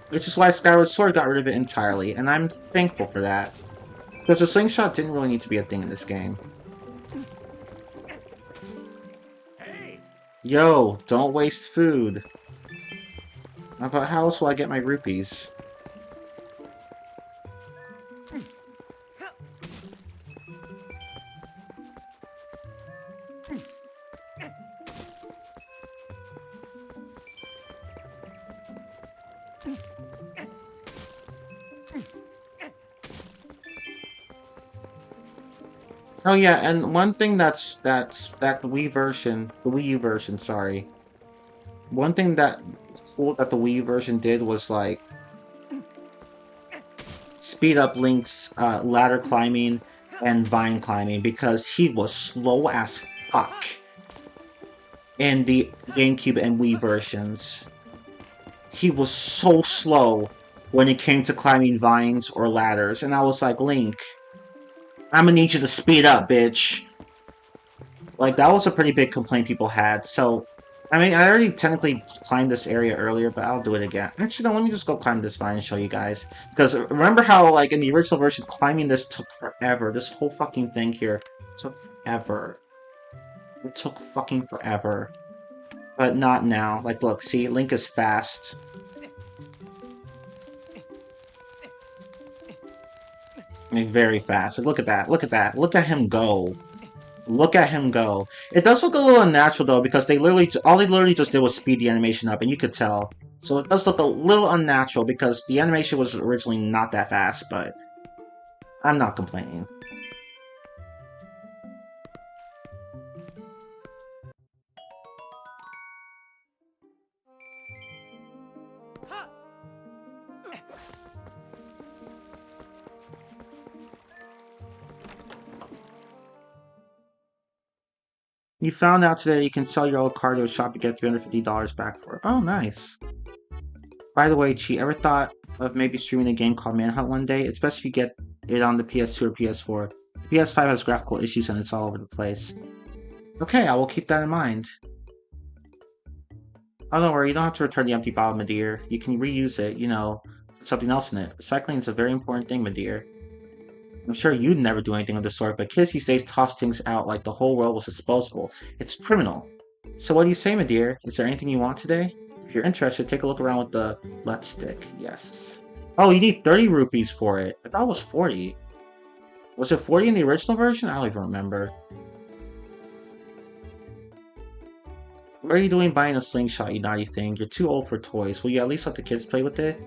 Which is why Skyward Sword got rid of it entirely, and I'm thankful for that. Because the slingshot didn't really need to be a thing in this game. Yo, don't waste food. But how else will I get my rupees? Oh yeah, and one thing that the Wii U version, sorry. One thing that cool that the Wii U version did was like speed up Link's ladder climbing and vine climbing because he was slow as fuck in the GameCube and Wii versions. He was so slow. when it came to climbing vines or ladders, and I was like, Link, I'm gonna need you to speed up, bitch. Like, that was a pretty big complaint people had, so... I mean, I already technically climbed this area earlier, but I'll do it again. Actually, no, let me just go climb this vine and show you guys. Because remember how, like, in the original version, climbing this took forever? This whole fucking thing here took forever. It took fucking forever. But not now. Like, look, see, Link is fast. I mean, very fast. Like, look at that. Look at that. Look at him go. Look at him go. It does look a little unnatural, though, because all they literally just did was speed the animation up, and you could tell. So it does look a little unnatural, because the animation was originally not that fast, but I'm not complaining. You found out today you can sell your old car to a shop and get $350 back for it. Oh, nice. By the way, Chi, ever thought of maybe streaming a game called Manhunt one day? It's best if you get it on the PS2 or PS4. The PS5 has graphical issues and it's all over the place. Okay, I will keep that in mind. Oh, don't worry, you don't have to return the empty bottle, my dear. You can reuse it, you know, put something else in it. Recycling is a very important thing, my dear. I'm sure you'd never do anything of the sort, but kids these days toss things out like the whole world was disposable. It's criminal. So what do you say, my dear? Is there anything you want today? If you're interested, take a look around with the Let's Stick. Yes. Oh, you need 30 rupees for it. I thought it was 40. Was it 40 in the original version? I don't even remember. What are you doing buying a slingshot, you naughty thing? You're too old for toys. Will you at least let the kids play with it?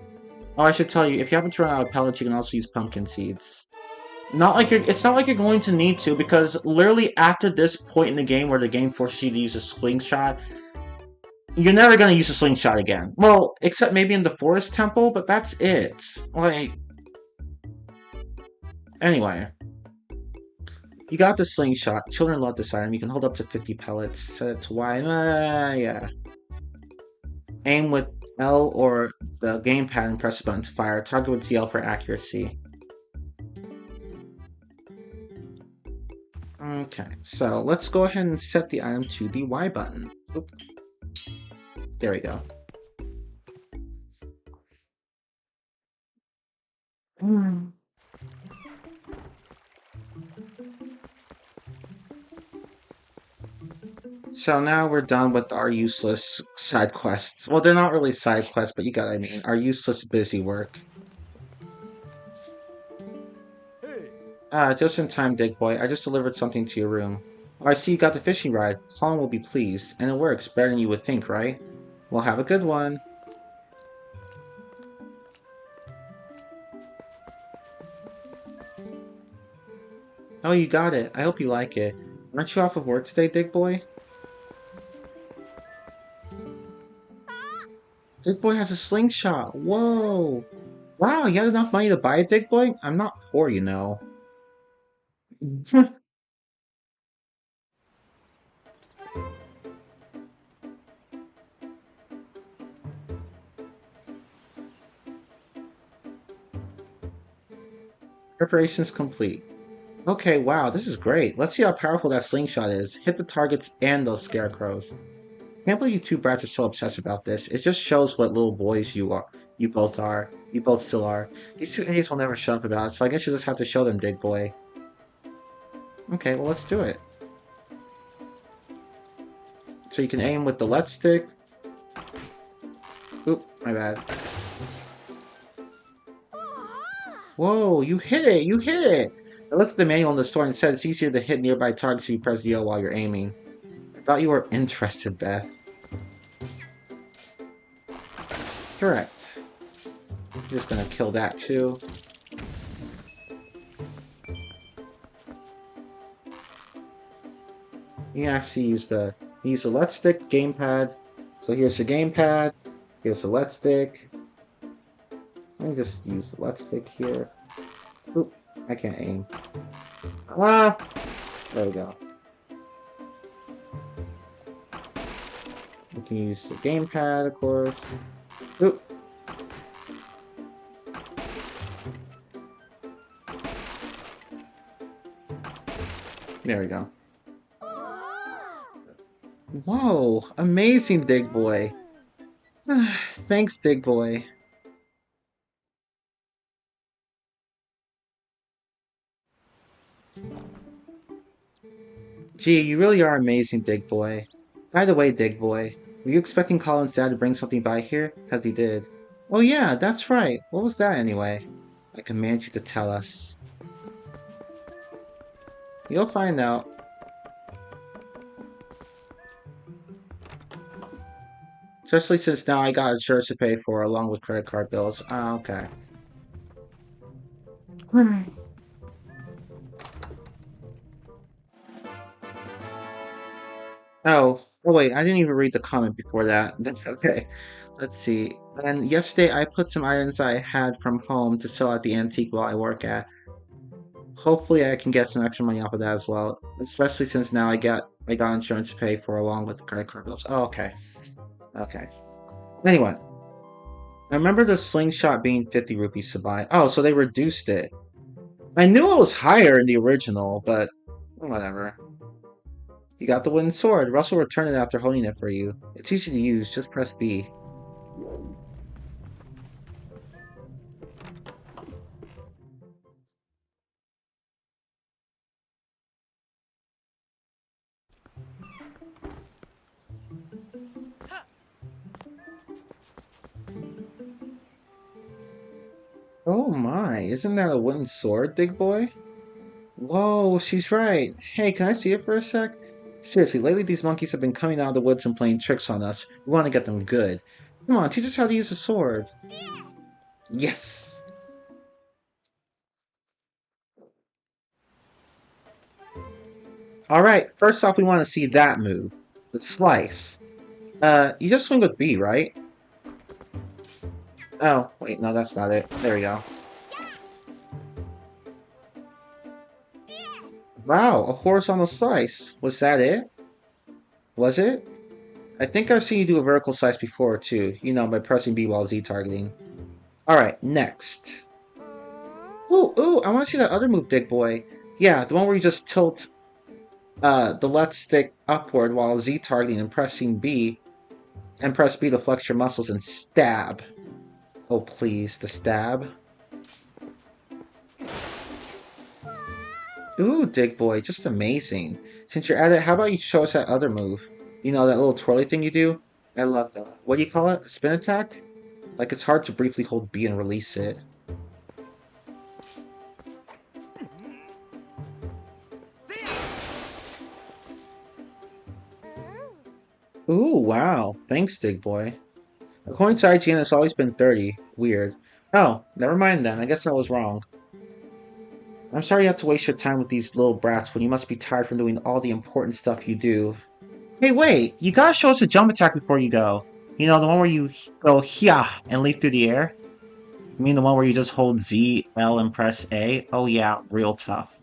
Oh, I should tell you, if you happen to run out of pellets, you can also use pumpkin seeds. It's not like you're going to need to, because literally after this point in the game where the game forces you to use a slingshot, you're never going to use a slingshot again. Well, except maybe in the Forest Temple, but that's it. Like... Anyway. You got the slingshot. Children love this item. You can hold up to 50 pellets. Set it to Y. Yeah. Aim with L or the gamepad and press a button to fire. Target with ZL for accuracy. Okay, so let's go ahead and set the item to the Y button. Oop. There we go. So now we're done with our useless side quests. Well, they're not really side quests, but you got what I mean. Our useless busy work. Just in time, Dick Boy. I just delivered something to your room. Oh, I see you got the fishing rod. Colin will be pleased. And it works better than you would think, right? Well, have a good one. Oh, you got it. I hope you like it. Aren't you off of work today, Dick Boy? Dick Boy has a slingshot. Whoa. Wow, you had enough money to buy a Dick Boy? I'm not poor, you know. Preparations complete. Okay, wow, this is great. Let's see how powerful that slingshot is. Hit the targets and those scarecrows. Can't believe you two brats are so obsessed about this. It just shows what little boys you are. You both are. You both still are. These two idiots will never shut up about it, so I guess you just have to show them, Dig Boy. Okay, well, let's do it. So you can aim with the left stick. Oop, my bad. Whoa, you hit it! You hit it! I looked at the manual in the store and it said it's easier to hit nearby targets if you press the O while you're aiming. I thought you were interested, Beth. Correct. I'm just gonna kill that too. You can actually use the left stick gamepad. So here's the gamepad. Here's the left stick. Let me just use the left stick here. Oop, I can't aim. Ah! There we go. You can use the gamepad, of course. Oop. There we go. Whoa, amazing, Dig Boy. Thanks, Dig Boy. Gee, you really are amazing, Dig Boy. By the way, Dig Boy, were you expecting Colin's dad to bring something by here? Because he did. Oh yeah, that's right. What was that anyway? I command you to tell us. You'll find out. Especially since now I got insurance to pay for along with credit card bills. Ah, okay. Oh wait, I didn't even read the comment before that. That's okay. Let's see. And yesterday I put some items I had from home to sell at the antique while I work at. Hopefully I can get some extra money off of that as well. Especially since now I got insurance to pay for along with the credit card bills. Oh, okay. Okay. Anyway, I remember the slingshot being 50 rupees to buy. Oh, so they reduced it. I knew it was higher in the original, but whatever. You got the wooden sword. Russell returned it after holding it for you. It's easy to use, just press B. Oh my, isn't that a wooden sword, Big Boy? Whoa, she's right. Hey, can I see it for a sec? Seriously, lately these monkeys have been coming out of the woods and playing tricks on us. We want to get them good. Come on, teach us how to use a sword. Yes! Alright, first off we want to see that move. The slice. You just swing with B, right? Oh, wait, no, that's not it. There we go. Wow, a horizontal slice. Was that it? Was it? I think I've seen you do a vertical slice before, too. You know, by pressing B while Z targeting. Alright, next. Ooh, I want to see that other move, Dick Boy. Yeah, the one where you just tilt the left stick upward while Z targeting and pressing B, and press B to flex your muscles and stab. Oh, please, the stab. Ooh, Dig Boy, just amazing. Since you're at it, how about you show us that other move? You know, that little twirly thing you do? I love that. What do you call it? A spin attack? Like, it's hard to briefly hold B and release it. Ooh, wow. Thanks, Dig Boy. According to IGN, it's always been 30. Weird. Oh, never mind then. I guess I was wrong. I'm sorry you have to waste your time with these little brats when you must be tired from doing all the important stuff you do. Hey, wait! You gotta show us a jump attack before you go. You know, the one where you go hya and leap through the air? You mean the one where you just hold Z, L, and press A? Oh yeah, real tough.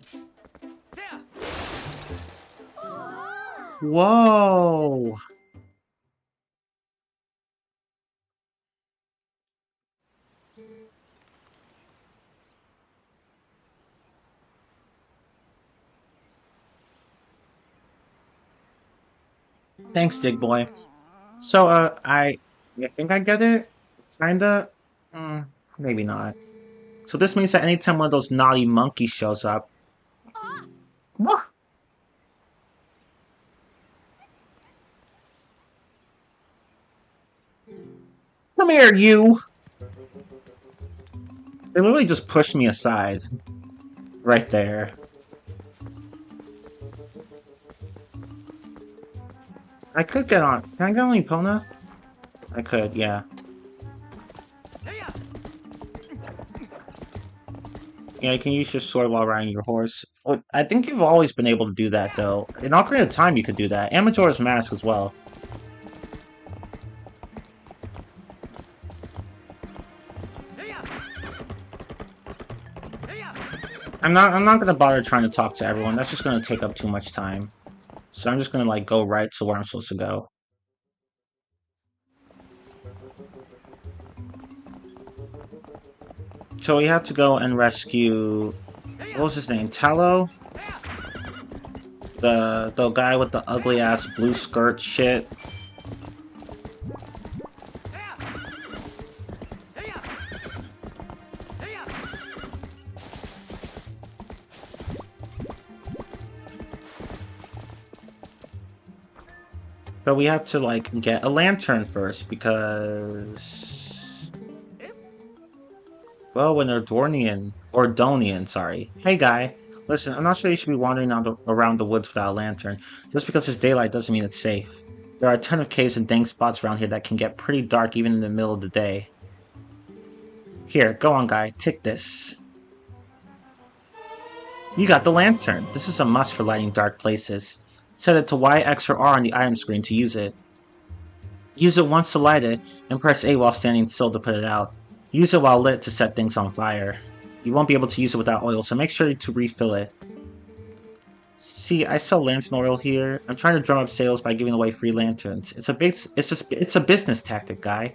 Whoa! Thanks, Dig Boy. So, I think I get it? Kinda? Maybe not. So this means that anytime one of those naughty monkeys shows up... What? Come here, you! They literally just pushed me aside. Right there. I could get on. Can I get on Epona? I could, yeah. Yeah, you can use your sword while riding your horse. I think you've always been able to do that, though. In Ocarina of Time, you could do that. And Majora's Mask as well. I'm not gonna bother trying to talk to everyone. That's just gonna take up too much time. So I'm just gonna, like, go right to where I'm supposed to go. So we have to go and rescue... What was his name? Tallow? The guy with the ugly ass blue skirt shit. But we have to, like, get a lantern first, because... Well, when Ordonian, sorry. Hey, guy. Listen, I'm not sure you should be wandering around the woods without a lantern. Just because it's daylight doesn't mean it's safe. There are a ton of caves and dank spots around here that can get pretty dark even in the middle of the day. Here, go on, guy. Take this. You got the lantern. This is a must for lighting dark places. Set it to Y, X, or R on the item screen to use it. Use it once to light it, and press A while standing still to put it out. Use it while lit to set things on fire. You won't be able to use it without oil, so make sure to refill it. See, I sell lantern oil here. I'm trying to drum up sales by giving away free lanterns. It's a business tactic, guy.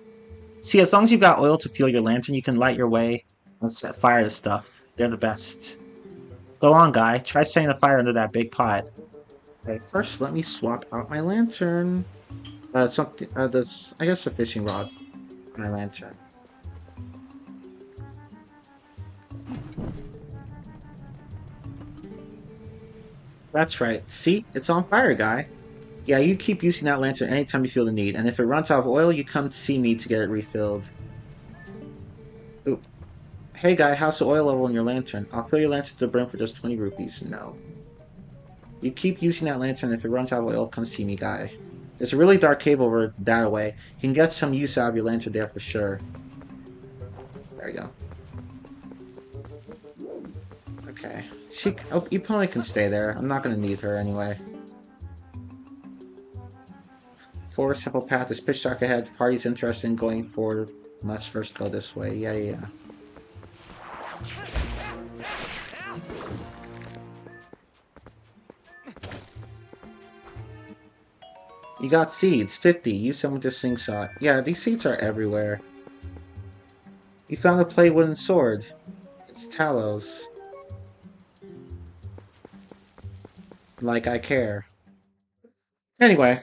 See, as long as you've got oil to fuel your lantern, you can light your way and set fire to stuff. They're the best. Go on, guy. Try setting a fire under that big pot. Okay, first let me swap out my lantern. Something, that's, I guess, a fishing rod for my lantern. That's right. See? It's on fire, guy. Yeah, you keep using that lantern anytime you feel the need, and if it runs out of oil, you come to see me to get it refilled. Ooh. Hey guy, how's the oil level in your lantern? I'll fill your lantern to the brim for just 20 rupees. No. You keep using that lantern, if it runs out of oil, come see me, guy. There's a really dark cave over that way. You can get some use out of your lantern there for sure. There you go. Okay. Your opponent can stay there. I'm not gonna need her anyway. Forest Temple Path is pitch dark ahead. Party's interested in going forward. Must first go this way. Yeah. You got seeds. 50. Use them with your slingshot. Yeah, these seeds are everywhere. You found a play wooden sword. It's Talos. Like I care. Anyway.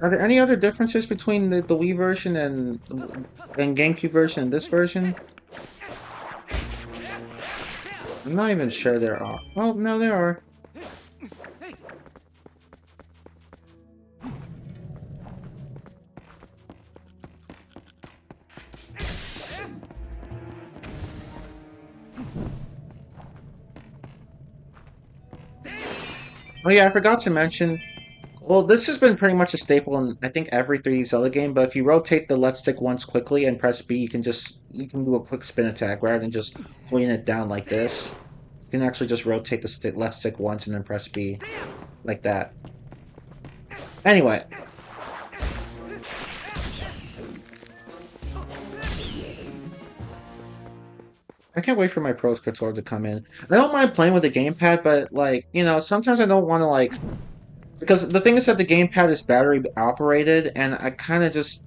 Are there any other differences between the Wii version and GameCube version and this version? I'm not even sure there are. Oh, no, there are. Oh yeah, I forgot to mention. Well, this has been pretty much a staple in, I think, every 3D Zelda game, but if you rotate the left stick once quickly and press B, you can do a quick spin attack rather than just holding it down like this. You can actually just rotate the left stick once and then press B. Like that. Anyway. I can't wait for my Pro Controller to come in. I don't mind playing with the gamepad, but, like, you know, sometimes I don't want to, like... Because the thing is that the gamepad is battery operated, and I kind of just...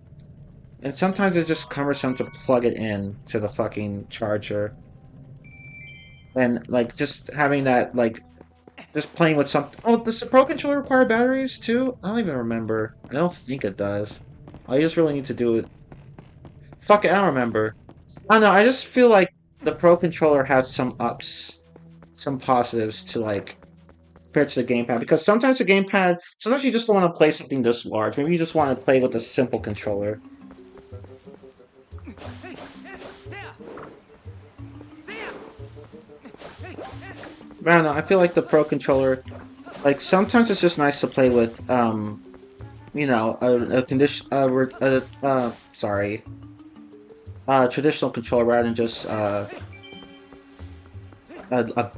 And sometimes it's just cumbersome to plug it in to the fucking charger. And, like, just having that, like... Just playing with some... Oh, does the Pro Controller require batteries, too? I don't even remember. I don't think it does. I just really need to do it... Fuck it, I don't remember. I don't know, I just feel like the Pro Controller has some ups. Some positives to, like... compared to the gamepad, because sometimes the gamepad, sometimes you just don't want to play something this large. Maybe you just want to play with a simple controller. But I don't know, I feel like the Pro Controller, like, sometimes it's just nice to play with, you know, traditional controller rather than just, a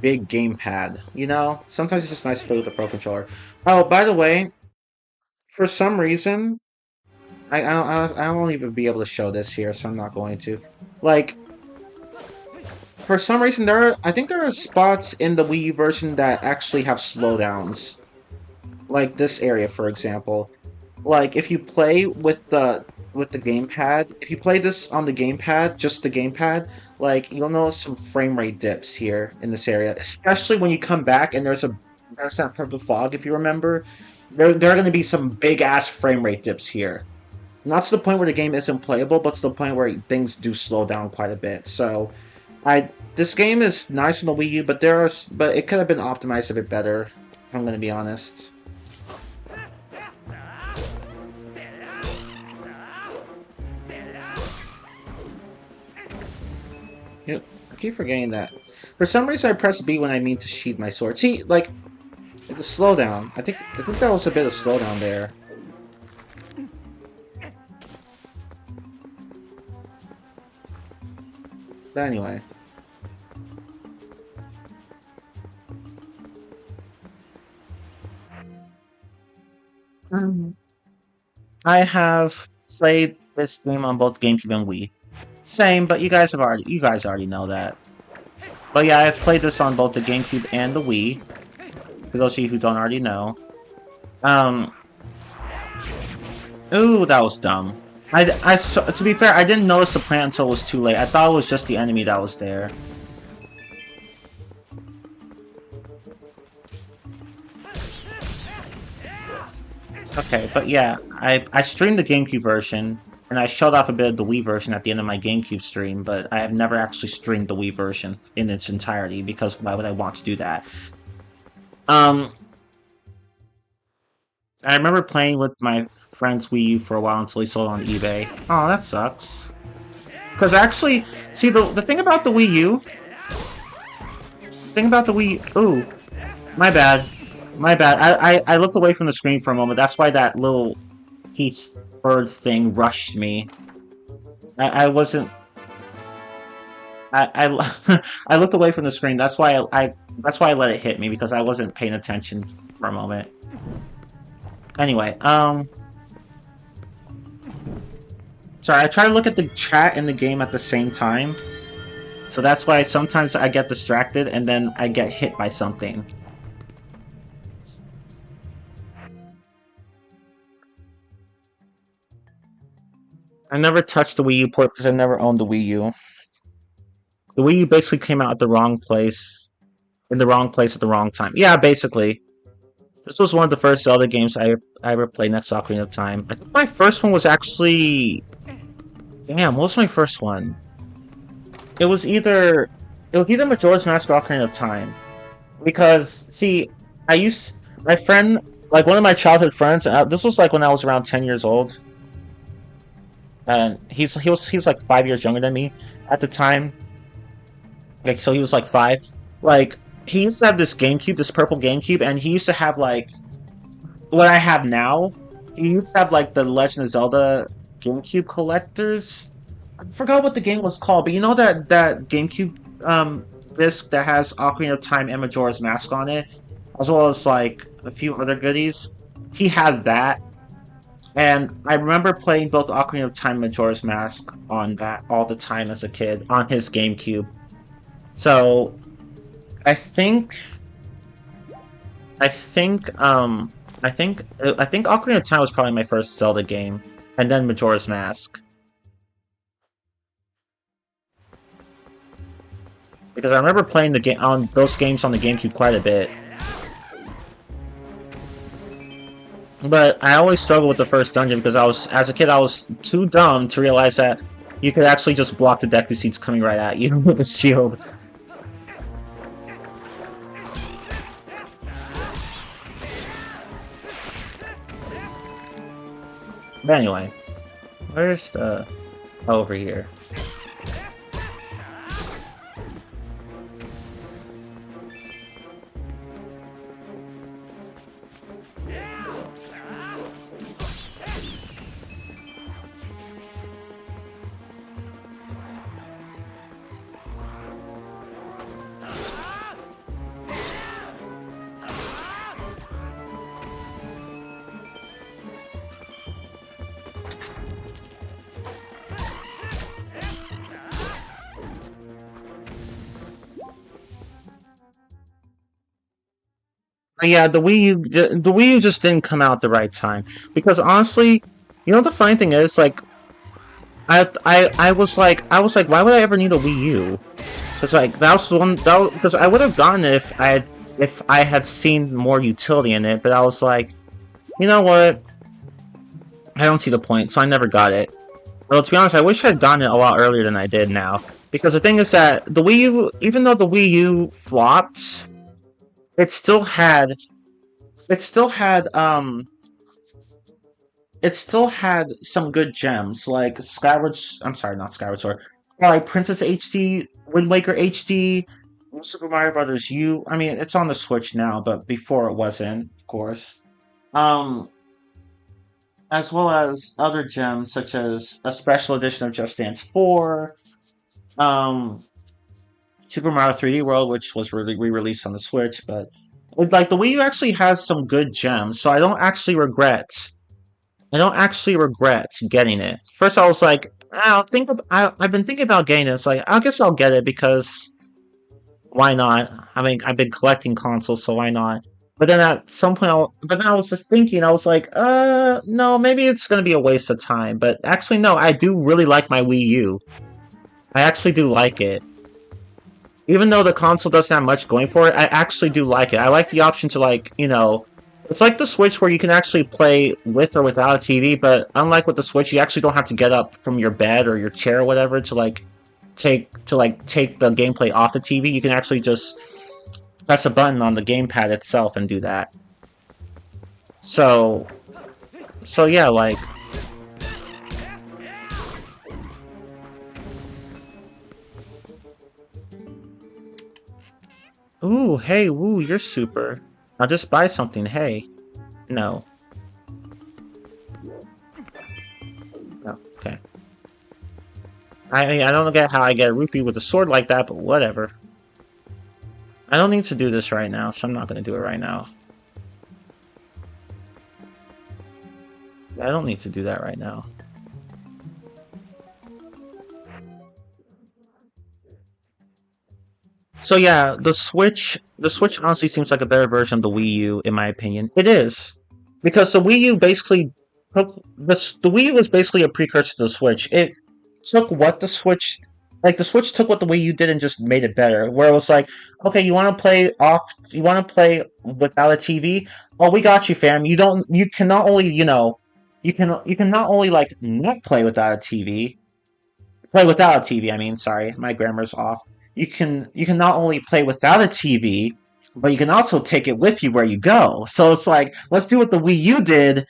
big gamepad, you know? Sometimes it's just nice to play with the Pro Controller. Oh, by the way, for some reason, I won't even be able to show this here, so I'm not going to. Like, for some reason, I think there are spots in the Wii U version that actually have slowdowns. Like this area, for example. like if you play with the gamepad, if you play this on the gamepad, just the gamepad, like you'll notice some frame rate dips here in this area, especially when you come back and there's that purple fog. If you remember, there are going to be some big ass frame rate dips here. Not to the point where the game isn't playable, but to the point where things do slow down quite a bit. So, this game is nice on the Wii U, but but it could have been optimized a bit better. If I'm going to be honest. You know, I keep forgetting that. For some reason, I press B when I mean to sheath my sword. See, like the slowdown. I think that was a bit of slowdown there. But anyway. I have played this game on both GameCube and Wii. Same, but you guys already know that. But yeah, I've played this on both the GameCube and the Wii. For those of you who don't already know. Ooh, that was dumb. To be fair, I didn't notice the plant until it was too late. I thought it was just the enemy that was there. Okay, but yeah, I streamed the GameCube version, and I showed off a bit of the Wii version at the end of my GameCube stream, but I have never actually streamed the Wii version in its entirety, because why would I want to do that? I remember playing with my friend's Wii U for a while until he sold it on eBay. Oh, that sucks. Because actually, see, the thing about the Wii U... Ooh, my bad. My bad. I looked away from the screen for a moment. That's why that little piece bird thing rushed me. I wasn't... I looked away from the screen. That's why that's why I let it hit me, because I wasn't paying attention for a moment. Anyway, sorry, I try to look at the chat and the game at the same time. So that's why sometimes I get distracted and then I get hit by something. I never touched the Wii U port because I never owned the Wii U. The Wii U basically came out at the wrong place, in the wrong place at the wrong time. Yeah, basically. This was one of the first Zelda games I ever played next to Ocarina of Time. I think my first one was actually... Damn, what was my first one? It was either Majora's Mask or Ocarina of Time. Because, see, my friend, like one of my childhood friends, this was like when I was around 10 years old. And he's like 5 years younger than me at the time. Like, so he was like 5. Like, he used to have this GameCube, this purple GameCube, and he used to have like what I have now. He used to have like the Legend of Zelda GameCube collectors. I forgot what the game was called, but you know that GameCube disc that has Ocarina of Time and Majora's Mask on it, as well as like a few other goodies. He had that. And I remember playing both Ocarina of Time and Majora's Mask on that all the time as a kid, on his GameCube. So, I think Ocarina of Time was probably my first Zelda game, and then Majora's Mask. Because I remember playing those games on the GameCube quite a bit. But I always struggled with the first dungeon because as a kid, I was too dumb to realize that you could actually just block the Deku Seeds coming right at you with a shield. But anyway, where's the... over here. Yeah, the Wii U just didn't come out at the right time. Because honestly, you know what the funny thing is, like, I was like, why would I ever need a Wii U? Because like that was the one that because I would have gotten it if I had seen more utility in it, but I was like, you know what? I don't see the point, so I never got it. Well, to be honest, I wish I had gotten it a lot earlier than I did now. Because the thing is that the Wii U, even though the Wii U flopped, it still had, it still had, um, it still had some good gems, like I'm sorry, not Skyward Sword, like Princess HD, Wind Waker HD, Super Mario Brothers U. I mean, it's on the Switch now, but before it wasn't, of course. Um, as well as other gems such as a special edition of Just Dance 4, um, Super Mario 3D World, which was re-released on the Switch, but like the Wii U actually has some good gems, so I don't actually regret getting it. First, I was like, I've been thinking about getting it. It's like, I guess I'll get it because why not? I mean, I've been collecting consoles, so why not? But then at some point, but then I was just thinking, I was like, no, maybe it's gonna be a waste of time. But actually, no, I do really like my Wii U. I actually do like it. Even though the console doesn't have much going for it, I actually do like it. I like the option to, like, you know, it's like the Switch where you can actually play with or without a TV, but unlike with the Switch, you actually don't have to get up from your bed or your chair or whatever to take the gameplay off the TV. You can actually just press a button on the gamepad itself and do that. So yeah, like, ooh, hey, woo, you're super. I'll just buy something, hey. No. No, okay. I don't get how I get a rupee with a sword like that, but whatever. I don't need to do this right now, so I'm not gonna do it right now. I don't need to do that right now. So yeah, the Switch honestly seems like a better version of the Wii U, in my opinion. It is. Because the Wii U basically the Wii U was basically a precursor to the Switch. It took what the Switch like the Switch took what the Wii U did and just made it better. Where it was like, okay, you wanna play without a TV? Oh, we got you, fam. You can not only, you can not only like not play without a TV, play without a TV, I mean, sorry, my grammar's off. You can not only play without a TV, but you can also take it with you where you go. So it's like, let's do what the Wii U did,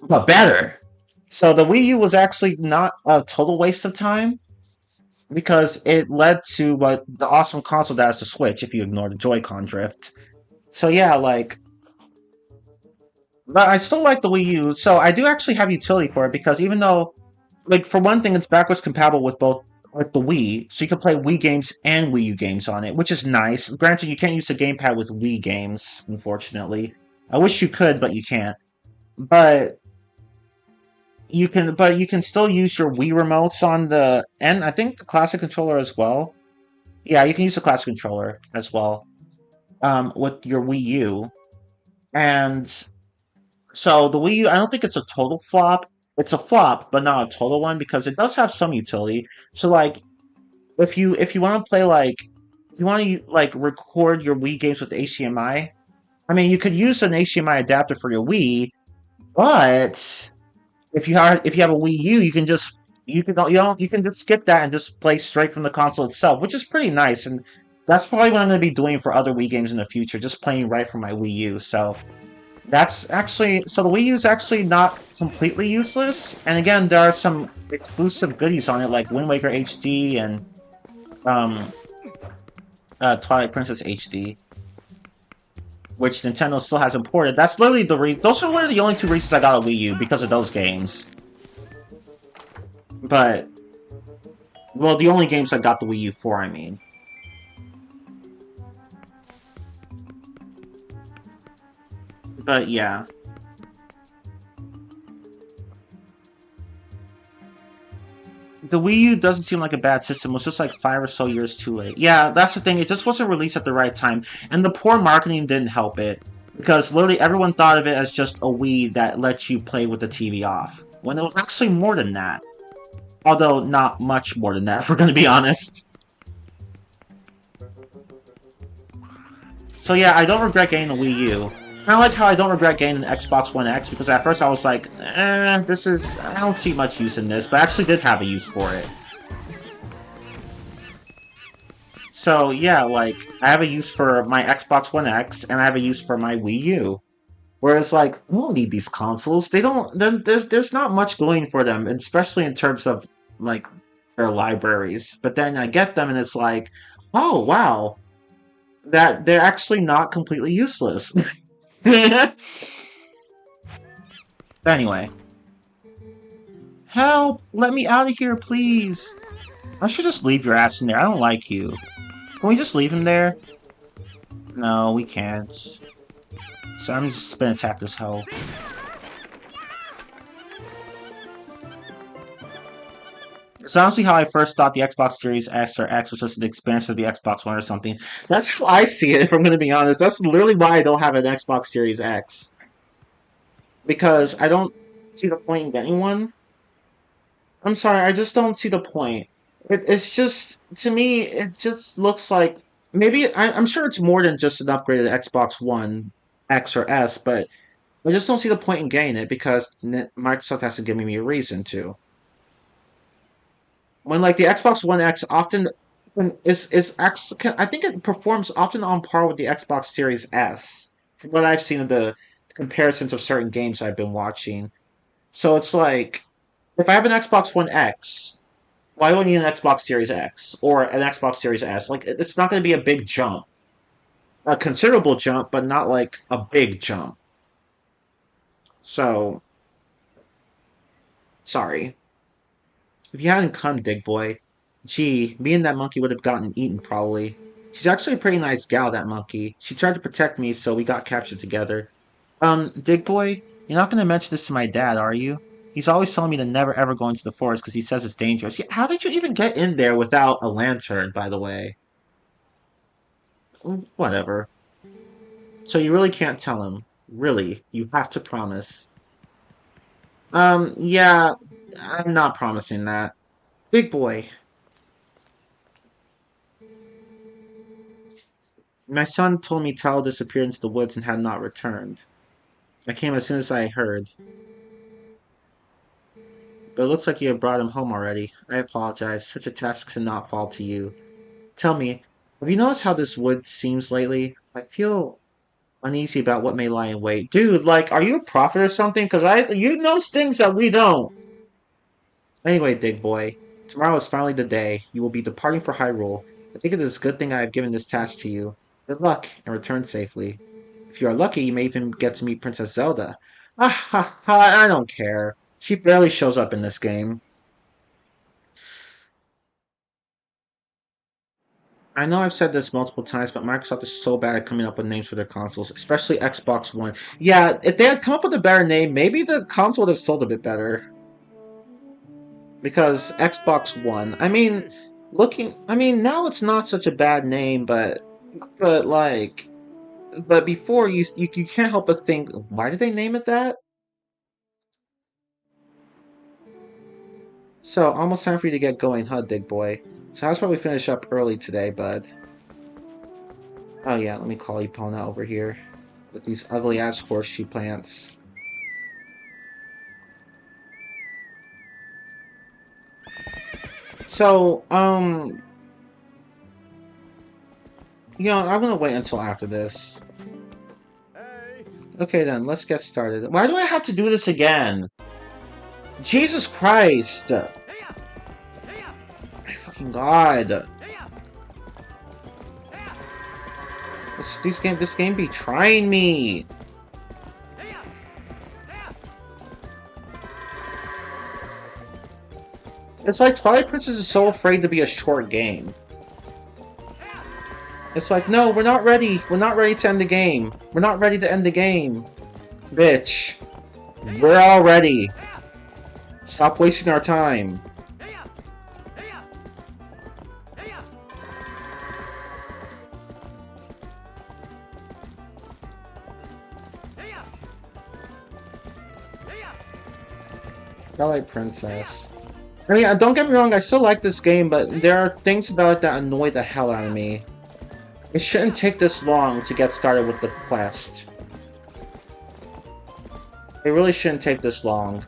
but better. So the Wii U was actually not a total waste of time because it led to what the awesome console that is the Switch if you ignore the Joy-Con drift. So yeah, like, but I still like the Wii U. So I do actually have utility for it because even though, like, for one thing, it's backwards compatible with both, with the Wii, so you can play Wii games and Wii U games on it, which is nice. Granted, you can't use the gamepad with Wii games, unfortunately. I wish you could, but you can't. But but you can still use your Wii remotes on the, and I think the classic controller as well. Yeah, you can use the classic controller as well, with your Wii U. And so the Wii U, I don't think it's a total flop. It's a flop, but not a total one because it does have some utility. So like, if you want to play like, if you want to like record your Wii games with HDMI, I mean, you could use an HDMI adapter for your Wii, but if you have a Wii U, you can just you can just skip that and just play straight from the console itself, which is pretty nice. And that's probably what I'm going to be doing for other Wii games in the future, just playing right from my Wii U. So that's actually, so the Wii U is actually not completely useless. And again, there are some exclusive goodies on it, like Wind Waker HD and um, Twilight Princess HD, which Nintendo still has imported. That's literally those are literally the only two reasons I got a Wii U, because of those games. But, well, the only games I got the Wii U for, I mean. But yeah. The Wii U doesn't seem like a bad system. It was just like 5 or so years too late. Yeah, that's the thing. It just wasn't released at the right time. And the poor marketing didn't help it. Because literally everyone thought of it as just a Wii that lets you play with the TV off, when it was actually more than that. Although not much more than that, if we're gonna be honest. So yeah, I don't regret getting the Wii U. Kind of like how I don't regret getting an Xbox One X, because at first I was like, I don't see much use in this, but I actually did have a use for it. So yeah, like, I have a use for my Xbox One X, and I have a use for my Wii U. Whereas, like, we don't need these consoles. They don't. There's not much going for them, especially in terms of like their libraries. But then I get them, and it's like, oh wow, that they're actually not completely useless. Anyway, help! Let me out of here, please. I should just leave your ass in there. I don't like you. Can we just leave him there? No, we can't. So I'm just gonna attack this hoe. It's honestly how I first thought the Xbox Series X or X was just an expansion of the Xbox One or something. That's how I see it, if I'm gonna be honest. That's literally why I don't have an Xbox Series X. Because I don't see the point in getting one. I'm sorry, I just don't see the point. It's just, to me, it just looks like, maybe, I'm sure it's more than just an upgraded Xbox One X or S, but I just don't see the point in getting it because Microsoft has to give me a reason to. When like the Xbox One X often is actually, I think it performs often on par with the Xbox Series S, from what I've seen of the comparisons of certain games I've been watching. So it's like, if I have an Xbox One X, why would I need an Xbox Series X or an Xbox Series S? Like, it's not going to be a big jump, a considerable jump, but not like a big jump. So, sorry. If you hadn't come, Dig Boy, gee, me and that monkey would have gotten eaten probably. She's actually a pretty nice gal, that monkey. She tried to protect me, so we got captured together. Dig Boy, you're not gonna mention this to my dad, are you? He's always telling me to never ever go into the forest because he says it's dangerous. Yeah, how did you even get in there without a lantern, by the way? Whatever. So you really can't tell him. Really, you have to promise. Yeah, I'm not promising that. Big Boy, my son told me Tal disappeared into the woods and had not returned. I came as soon as I heard, but it looks like you have brought him home already. I apologize. Such a task cannot fall to you. Tell me, have you noticed how this wood seems lately? I feel uneasy about what may lie in wait. Dude, like, are you a prophet or something? Because you know things that we don't. Anyway, Dig Boy, tomorrow is finally the day. You will be departing for Hyrule. I think it is a good thing I have given this task to you. Good luck, and return safely. If you are lucky, you may even get to meet Princess Zelda. Ah ha ha, I don't care. She barely shows up in this game. I know I've said this multiple times, but Microsoft is so bad at coming up with names for their consoles, especially Xbox One. Yeah, if they had come up with a better name, maybe the console would have sold a bit better. Because Xbox One, I mean, now it's not such a bad name, but like, but before you can't help but think, why did they name it that? So, almost time for you to get going, huh, Big Boy? So how's about we finish up early today, bud? Oh yeah, let me call Epona over here. With these ugly-ass horseshoe plants. So, I'm gonna wait until after this. Okay then, let's get started. Why do I have to do this again? Jesus Christ! My fucking god. This game be trying me! It's like Twilight Princess is so afraid to be a short game. It's like, no, we're not ready. We're not ready to end the game. We're not ready to end the game. Bitch. We're all ready. Stop wasting our time. Twilight Princess. I mean, don't get me wrong, I still like this game, but there are things about it that annoy the hell out of me. It shouldn't take this long to get started with the quest. It really shouldn't take this long.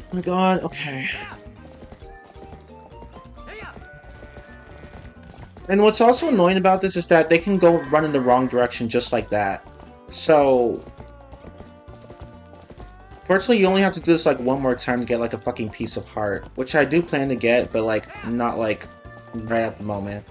Oh my god, okay. And what's also annoying about this is that they can go run in the wrong direction just like that. So, fortunately, you only have to do this like one more time to get like a fucking piece of heart, which I do plan to get, but like not like right at the moment.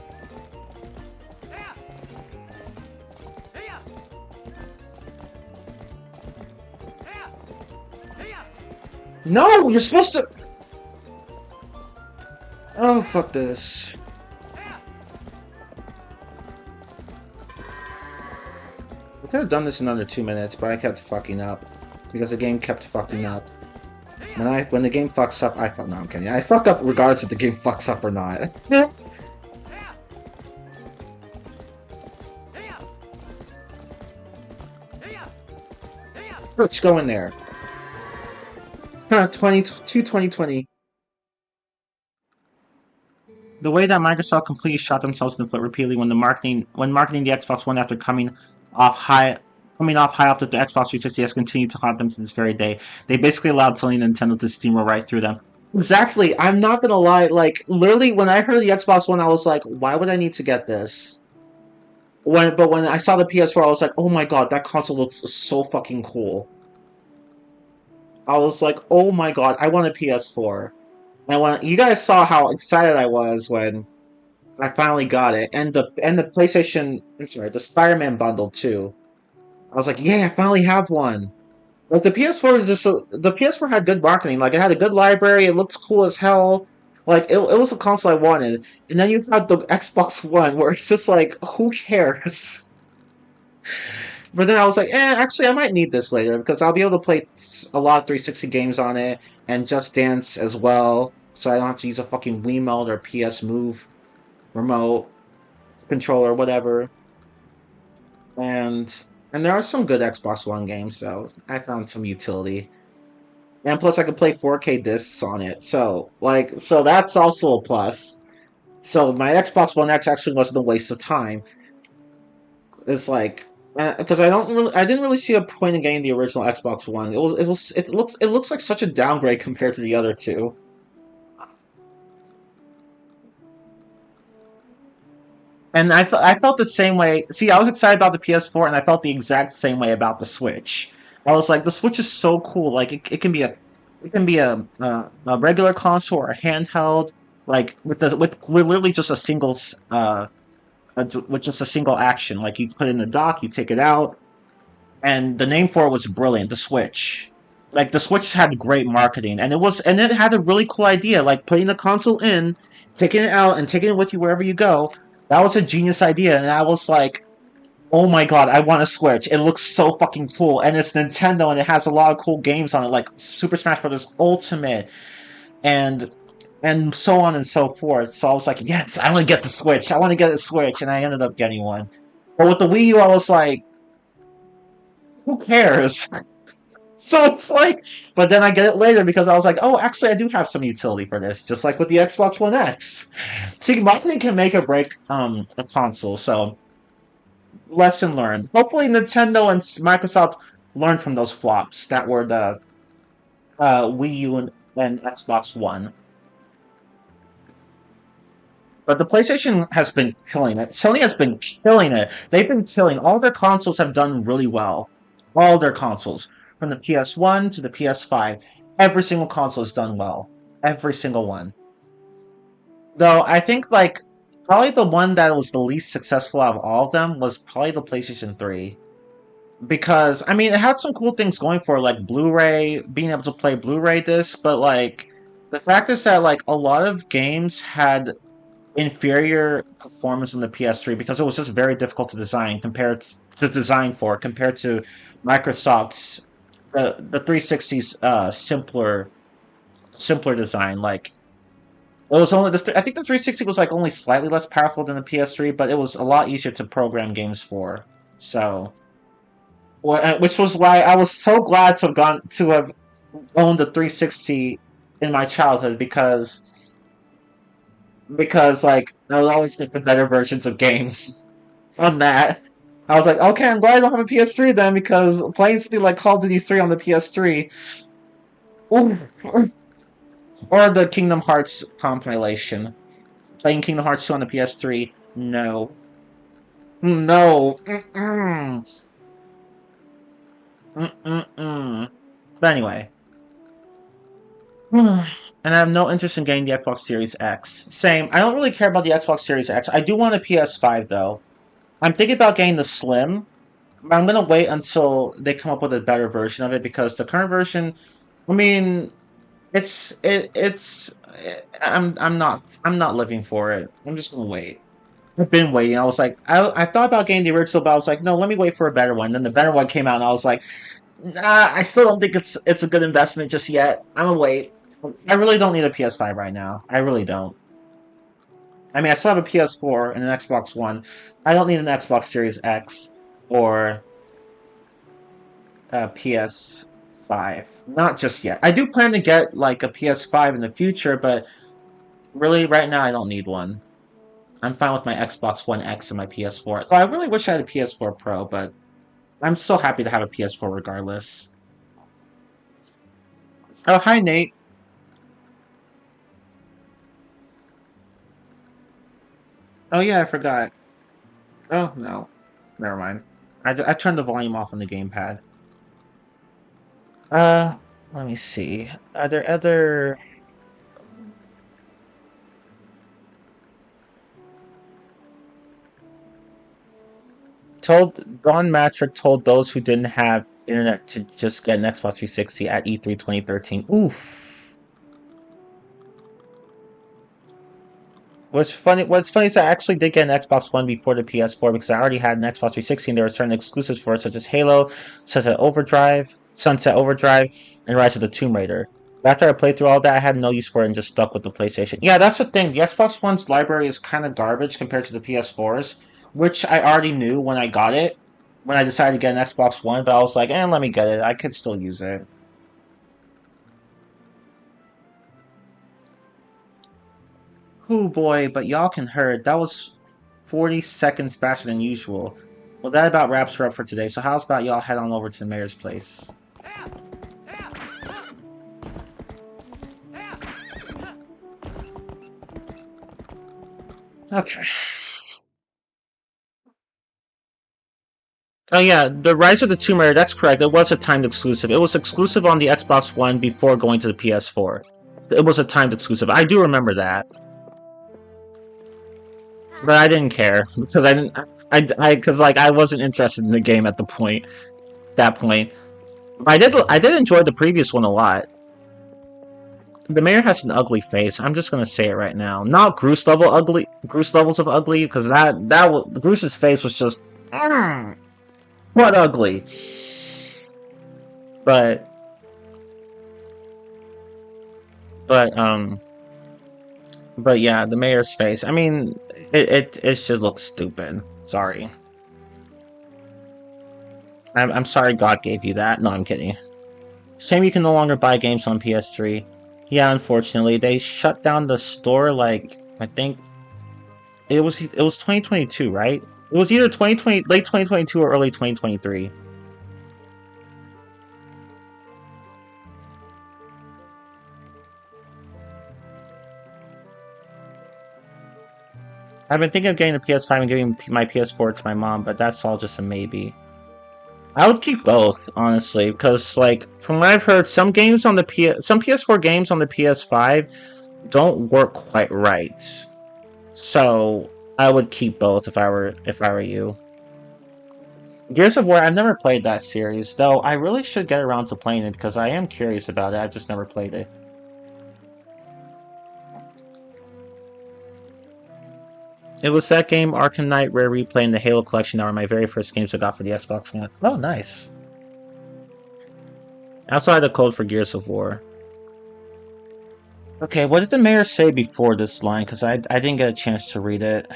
No, you're supposed to. Oh, fuck this. I could have done this in under 2 minutes, but I kept fucking up because the game kept fucking up. When the game fucks up, I fuck. No, I'm kidding. I fuck up regardless if the game fucks up or not. Let's go in there. 2020. The way that Microsoft completely shot themselves in the foot repeatedly when marketing the Xbox One after coming off high after the Xbox 360 has continued to haunt them to this very day. They basically allowed Sony and Nintendo to steamroll right through them. Exactly. I'm not gonna lie. Like literally, when I heard the Xbox One, I was like, "Why would I need to get this?" But when I saw the PS4, I was like, "Oh my god, that console looks so fucking cool." I was like, "Oh my god, I want a PS4." And when you guys saw how excited I was when I finally got it, and the PlayStation, I'm sorry, the Spider-Man bundle too. I was like, "Yeah, I finally have one." Like the PS4 is just the PS4 had good marketing. Like it had a good library. It looked cool as hell. Like it was a console I wanted. And then you have the Xbox One, where it's just like, who cares? But then I was like, actually, I might need this later because I'll be able to play a lot of 360 games on it and Just Dance as well. So I don't have to use a fucking Wiimote or PS Move remote controller, whatever. And and there are some good Xbox One games, so I found some utility. And plus, I could play 4K discs on it, so that's also a plus. So my Xbox One X actually wasn't a waste of time. It's like because I didn't really see a point in getting the original Xbox One. It looks like such a downgrade compared to the other two. And I felt the same way. See, I was excited about the PS4, and I felt the exact same way about the Switch. I was like, the Switch is so cool. Like, it can be a regular console or a handheld. Like with literally just a with just a single action. Like you put it in the dock, you take it out, and the name for it was brilliant. The Switch. Like the Switch had great marketing, and it had a really cool idea. Like putting the console in, taking it out, and taking it with you wherever you go. That was a genius idea, and I was like, "Oh my god, I want a Switch! It looks so fucking cool, and it's Nintendo, and it has a lot of cool games on it, like Super Smash Bros. Ultimate, and so on and so forth." So I was like, "Yes, I want to get the Switch! I want to get a Switch!" And I ended up getting one. But with the Wii U, I was like, "Who cares?" So it's like, but then I get it later because I was like, "Oh, actually, I do have some utility for this," just like with the Xbox One X. See, marketing can make or break a console. So lesson learned. Hopefully, Nintendo and Microsoft learned from those flops that were the Wii U and Xbox One. But the PlayStation has been killing it. Sony has been killing it. They've been killing. All their consoles have done really well. All their consoles, from the PS1 to the PS5, every single console has done well. Every single one. Though I think like probably the one that was the least successful out of all of them was probably the PlayStation 3. Because I mean it had some cool things going for it, like Blu-ray, being able to play Blu-ray discs, but like the fact is that like a lot of games had inferior performance on the PS3 because it was just very difficult to design for compared to Microsoft's the 360's simpler design. Like it was only I think the 360 was like only slightly less powerful than the PS3, but it was a lot easier to program games for. So, which was why I was so glad to have owned the 360 in my childhood because like I would always get the better versions of games on that. I was like, okay, I'm glad I don't have a PS3 then because playing something like Call of Duty 3 on the PS3, ooh, or the Kingdom Hearts compilation, playing Kingdom Hearts 2 on the PS3, no, no, mm-mm. But anyway, and I have no interest in getting the Xbox Series X. Same. I don't really care about the Xbox Series X. I do want a PS5 though. I'm thinking about getting the Slim. I'm gonna wait until they come up with a better version of it because the current version, I mean, I'm not living for it. I'm just gonna wait. I've been waiting. I was like, I thought about getting the original, but I was like, no, let me wait for a better one. Then the better one came out, and I was like, nah, I still don't think it's a good investment just yet. I'm gonna wait. I really don't need a PS5 right now. I really don't. I mean, I still have a PS4 and an Xbox One. I don't need an Xbox Series X or a PS5. Not just yet. I do plan to get like a PS5 in the future, but really right now I don't need one. I'm fine with my Xbox One X and my PS4. So I really wish I had a PS4 Pro, but I'm so happy to have a PS4 regardless. Oh, hi Nate. Oh yeah, I forgot. Oh no, never mind. I turned the volume off on the gamepad. Uh, Let me see. Are there other told Don Matrick told those who didn't have internet to just get an Xbox 360 at E3 2013. Oof. What's funny is I actually did get an Xbox One before the PS4 because I already had an Xbox 360 and there were certain exclusives for it, such as Halo, Sunset Overdrive, and Rise of the Tomb Raider. But after I played through all that, I had no use for it and just stuck with the PlayStation. Yeah, that's the thing. The Xbox One's library is kind of garbage compared to the PS4's, which I already knew when I got it, when I decided to get an Xbox One, but I was like, let me get it. I could still use it. Whoo boy, but y'all can herd. That was 40 seconds faster than usual. Well, that about wraps her up for today, so how's about y'all head on over to the mayor's place? Okay. Oh yeah, the Rise of the Tomb Raider, that's correct. It was a timed exclusive. It was exclusive on the Xbox One before going to the PS4. It was a timed exclusive. I do remember that. But I didn't care because I didn't because like I wasn't interested in the game at that point. I did enjoy the previous one a lot. The mayor has an ugly face. I'm just gonna say it right now. Not Goose levels of ugly, because Goose's face was just what ugly. But but but yeah, the mayor's face. I mean, it just looks stupid. Sorry. I'm sorry God gave you that. No, I'm kidding. Shame you can no longer buy games on PS3. Yeah, unfortunately, they shut down the store like I think it was 2022, right? It was either 2020 late 2022 or early 2023. I've been thinking of getting a PS5 and giving my PS4 to my mom, but that's all just a maybe. I would keep both, honestly, because like from what I've heard, some PS4 games on the PS5 don't work quite right. So I would keep both if I were you. Gears of War, I've never played that series, though I really should get around to playing it because I am curious about it. I've just never played it. It was that game, Arkham Knight Rare Replay, and the Halo Collection that were my very first games I got for the Xbox One. Oh, nice. Outside the code for Gears of War. Okay, what did the mayor say before this line? Because I didn't get a chance to read it.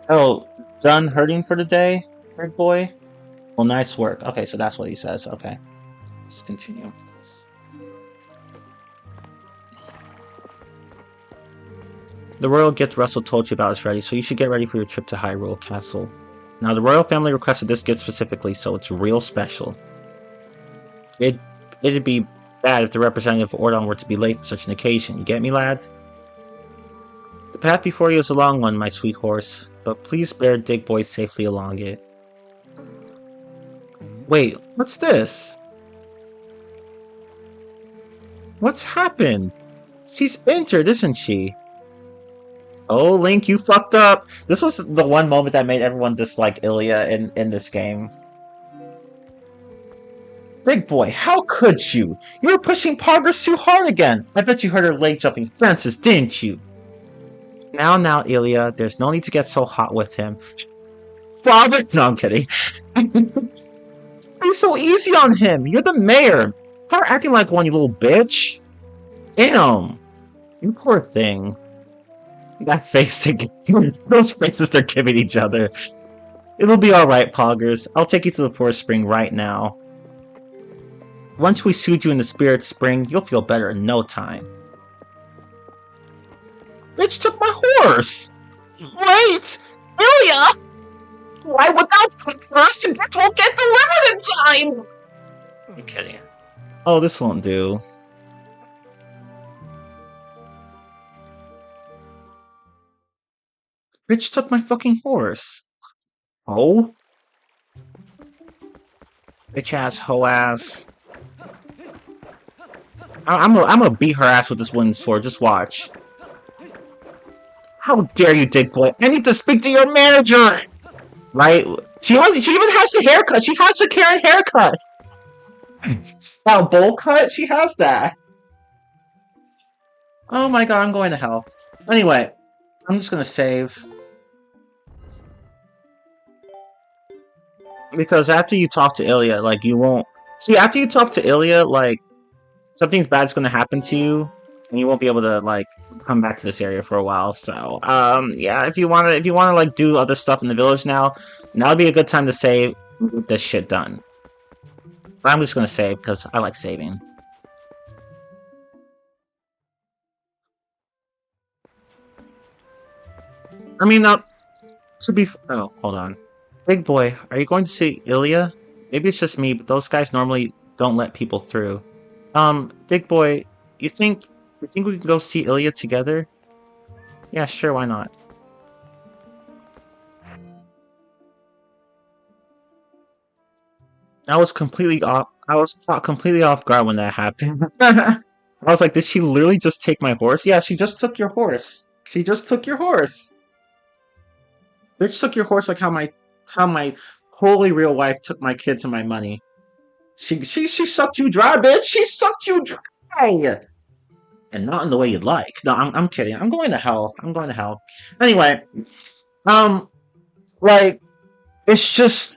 Oh, done hurting for the day, big boy? Well, nice work. Okay, so that's what he says. Okay. Let's continue. The royal gift Russell told you about is ready, so you should get ready for your trip to Hyrule Castle. Now, the royal family requested this gift specifically, so it's real special. It'd be bad if the representative of Ordon were to be late for such an occasion. You get me, lad? The path before you is a long one, my sweet horse, but please bear Dig Boy safely along it. Wait, what's this? What's happened? She's injured, isn't she? Oh, Link, you fucked up! This was the one moment that made everyone dislike Ilya in this game. Big boy, how could you? You were pushing progress too hard again! I bet you heard her leg jumping fences, didn't you? Now, Ilya, there's no need to get so hot with him. Father! No, I'm kidding. Be so easy on him! You're the mayor! Start acting like one, you little bitch! Damn! You poor thing. That face those faces they're giving each other. It'll be alright, Poggers. I'll take you to the forest spring right now. Once we soothe you in the spirit spring, you'll feel better in no time. Bitch took my horse! Wait! Ilya! Why without first and it won't get delivered in time? I'm kidding. Oh, this won't do. Bitch took my fucking horse. Oh? Bitch ass, hoe ass. I'm gonna beat her ass with this wooden sword, just watch. How dare you, Dick Boy? I need to speak to your manager! Right? She even has a haircut! She has a Karen haircut! That bowl cut? She has that! Oh my god, I'm going to hell. Anyway, I'm just gonna save. Because after you talk to Ilya, like, you won't... See, after you talk to Ilya, like, something bad's gonna happen to you, and you won't be able to, like, come back to this area for a while, so, yeah, if you wanna, like, do other stuff in the village now would be a good time to save, get this shit done. But I'm just gonna save, because I like saving. I mean, to be... Oh, hold on. Big boy, are you going to see Ilya? Maybe it's just me, but those guys normally don't let people through. Big boy, you think we can go see Ilya together? Yeah, sure, why not? I was caught completely off guard when that happened. I was like, did she literally just take my horse? Yeah, she just took your horse. She just took your horse. Bitch took your horse like how my holy real wife took my kids and my money. She sucked you dry, bitch. She sucked you dry. And not in the way you'd like. No, I'm kidding. I'm going to hell. I'm going to hell. Anyway, like, it's just...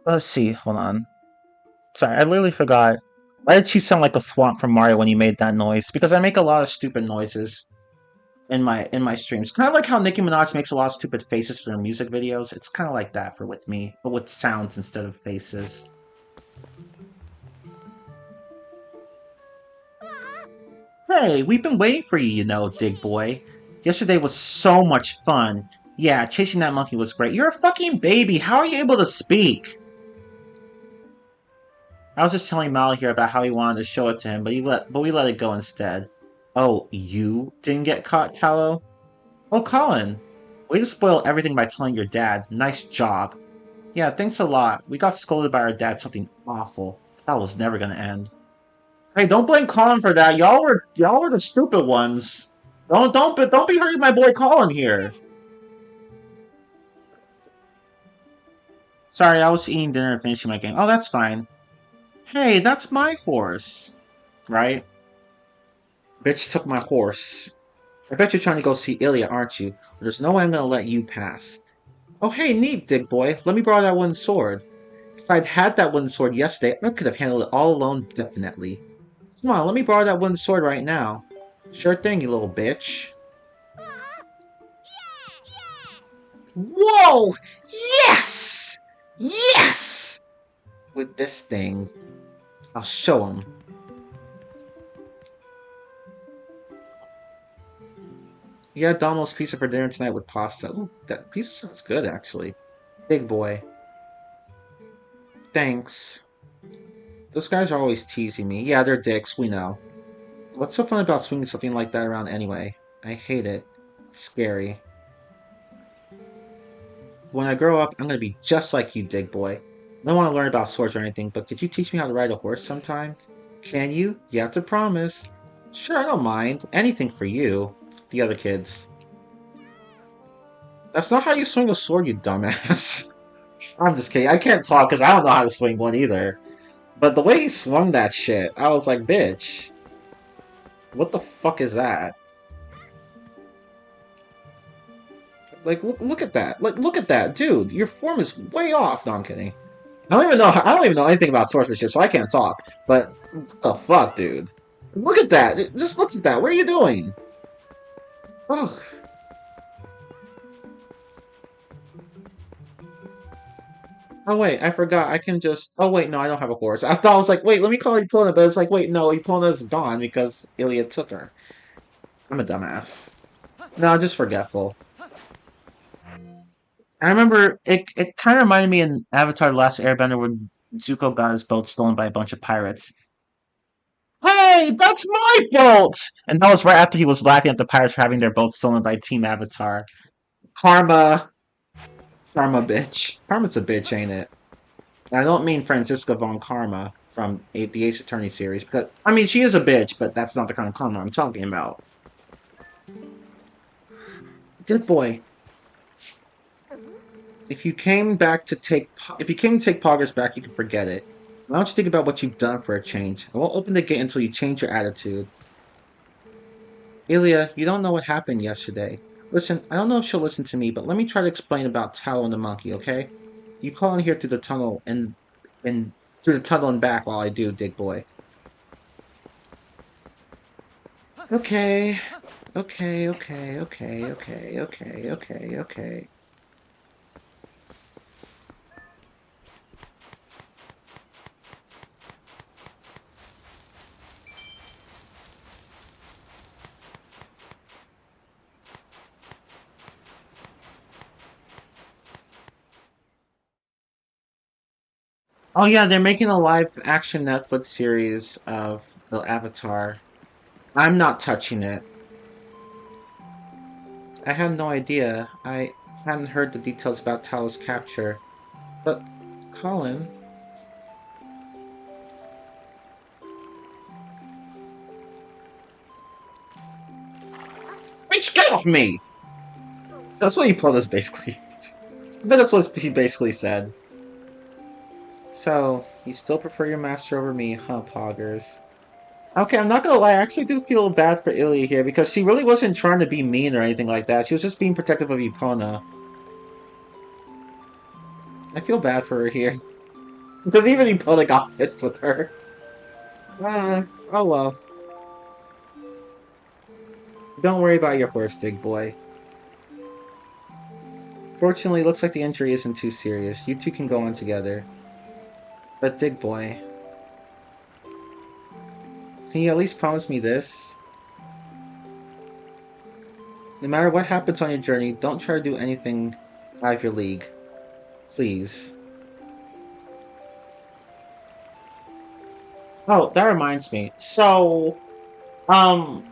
Let's see, hold on. Sorry, I literally forgot. Why did you sound like a swamp from Mario when you made that noise? Because I make a lot of stupid noises in my streams. Kind of like how Nicki Minaj makes a lot of stupid faces for her music videos. It's kind of like that with me, but with sounds instead of faces. Hey, we've been waiting for you, you know, Dig Boy. Yesterday was so much fun. Yeah, chasing that monkey was great. You're a fucking baby. How are you able to speak? I was just telling Mal here about how he wanted to show it to him, but we let it go instead. Oh, you didn't get caught, Tallow? Oh, Colin. Way to spoil everything by telling your dad. Nice job. Yeah, thanks a lot. We got scolded by our dad something awful. That was never gonna end. Hey, don't blame Colin for that. Y'all were the stupid ones. Don't be hurting my boy Colin here. Sorry, I was eating dinner and finishing my game. Oh, that's fine. Hey, that's my horse. Right? Bitch took my horse. I bet you're trying to go see Ilya, aren't you? There's no way I'm gonna let you pass. Oh, hey, neat, Dick Boy. Let me borrow that wooden sword. If I'd had that wooden sword yesterday, I could have handled it all alone, definitely. Come on, let me borrow that wooden sword right now. Sure thing, you little bitch. Whoa! Yes! Yes! With this thing, I'll show him. Yeah, Domino's pizza for dinner tonight with pasta. Ooh, that pizza sounds good, actually. Big boy. Thanks. Those guys are always teasing me. Yeah, they're dicks, we know. What's so fun about swinging something like that around anyway? I hate it. It's scary. When I grow up, I'm gonna be just like you, Dig Boy. I don't want to learn about swords or anything, but could you teach me how to ride a horse sometime? Can you? You have to promise. Sure, I don't mind. Anything for you. The other kids. That's not how you swing a sword, you dumbass. I'm just kidding. I can't talk because I don't know how to swing one either. But the way he swung that shit, I was like, bitch. What the fuck is that? Like, look at that. Like, look at that, dude. Your form is way off. No, I'm kidding. I don't even know anything about swordsmanship, so I can't talk. But what the fuck, dude? Look at that. Just look at that. What are you doing? Ugh. Oh wait, I forgot. I can just. Oh wait, no, I don't have a horse. I thought I was like, wait, let me call Epona, but it's like, wait, no, Epona's gone because Ilya took her. I'm a dumbass. No, I'm just forgetful. I remember it kind of reminded me in Avatar: The Last Airbender where Zuko got his boat stolen by a bunch of pirates. Hey, that's my boat! And that was right after he was laughing at the pirates for having their boat stolen by Team Avatar. Karma. Karma, bitch. Karma's a bitch, ain't it? I don't mean Franziska von Karma from the Ace Attorney series, because, I mean, she is a bitch, but that's not the kind of karma I'm talking about. Good boy. If you came to take Poggers back, you can forget it. Why don't you think about what you've done for a change? I won't open the gate until you change your attitude. Ilya, you don't know what happened yesterday. Listen, I don't know if she'll listen to me, but let me try to explain about Tallow and the monkey, okay? You call in here through the tunnel and through the tunnel and back while I do, Dig Boy. Okay. Okay. Oh yeah, they're making a live action Netflix series of the Avatar. I'm not touching it. I had no idea. I hadn't heard the details about Tal's capture. But, Colin... Bitch, get off me! That's what Epona's basically... But that's what he basically said. So, you still prefer your master over me, huh, Poggers? Okay, I'm not gonna lie, I actually do feel bad for Ilya here, because she really wasn't trying to be mean or anything like that. She was just being protective of Epona. I feel bad for her here. Because even Epona got pissed with her. Oh well. Don't worry about your horse, Dig Boy. Fortunately, it looks like the injury isn't too serious. You two can go on together. But Dig Boy, can you at least promise me this? No matter what happens on your journey, don't try to do anything out of your league. Please. Oh, that reminds me. So, um,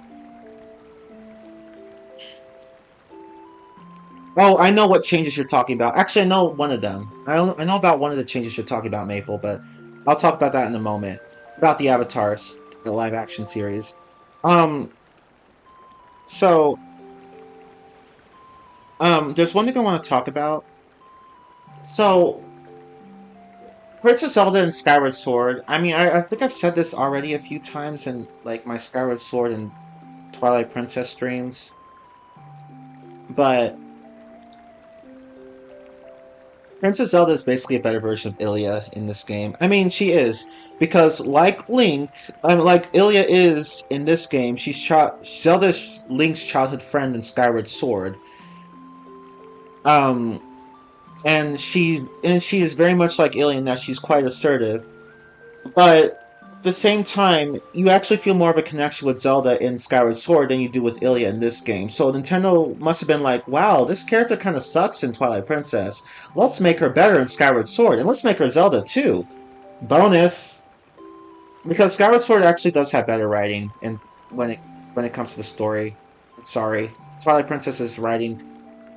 oh, I know what changes you're talking about. Actually, I know one of them. I know about one of the changes you're talking about, Maple, but I'll talk about that in a moment. About the Avatars, the live action series. Um, so, there's one thing I want to talk about. So, Princess Zelda and Skyward Sword. I mean, I think I've said this already a few times in like my Skyward Sword and Twilight Princess streams, but Princess Zelda is basically a better version of Ilia in this game. I mean, she is because like Link, like Ilia is in this game. Zelda's Link's childhood friend in Skyward Sword. Um, and she is very much like Ilia in that she's quite assertive. But at the same time, you actually feel more of a connection with Zelda in Skyward Sword than you do with Ilia in this game. So Nintendo must have been like, wow, this character kind of sucks in Twilight Princess. Let's make her better in Skyward Sword, and let's make her Zelda too. Bonus, because Skyward Sword actually does have better writing, and when it comes to the story, sorry, Twilight Princess's writing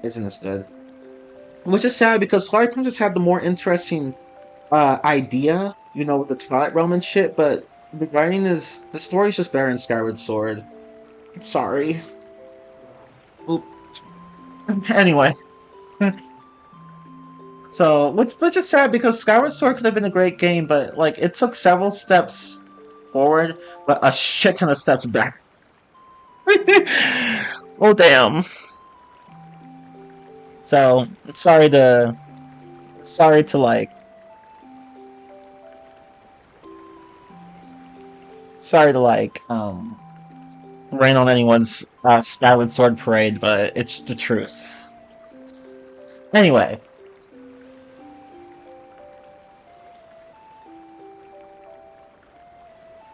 isn't as good. Which is sad because Twilight Princess had the more interesting idea, with the Twilight Realm and shit, but the story's just better in Skyward Sword. Sorry. Oop. Anyway. So, which is sad because Skyward Sword could have been a great game, but like it took several steps forward, but a shit ton of steps back. Oh damn. So, sorry to like rain on anyone's Skyward Sword parade, but it's the truth. Anyway,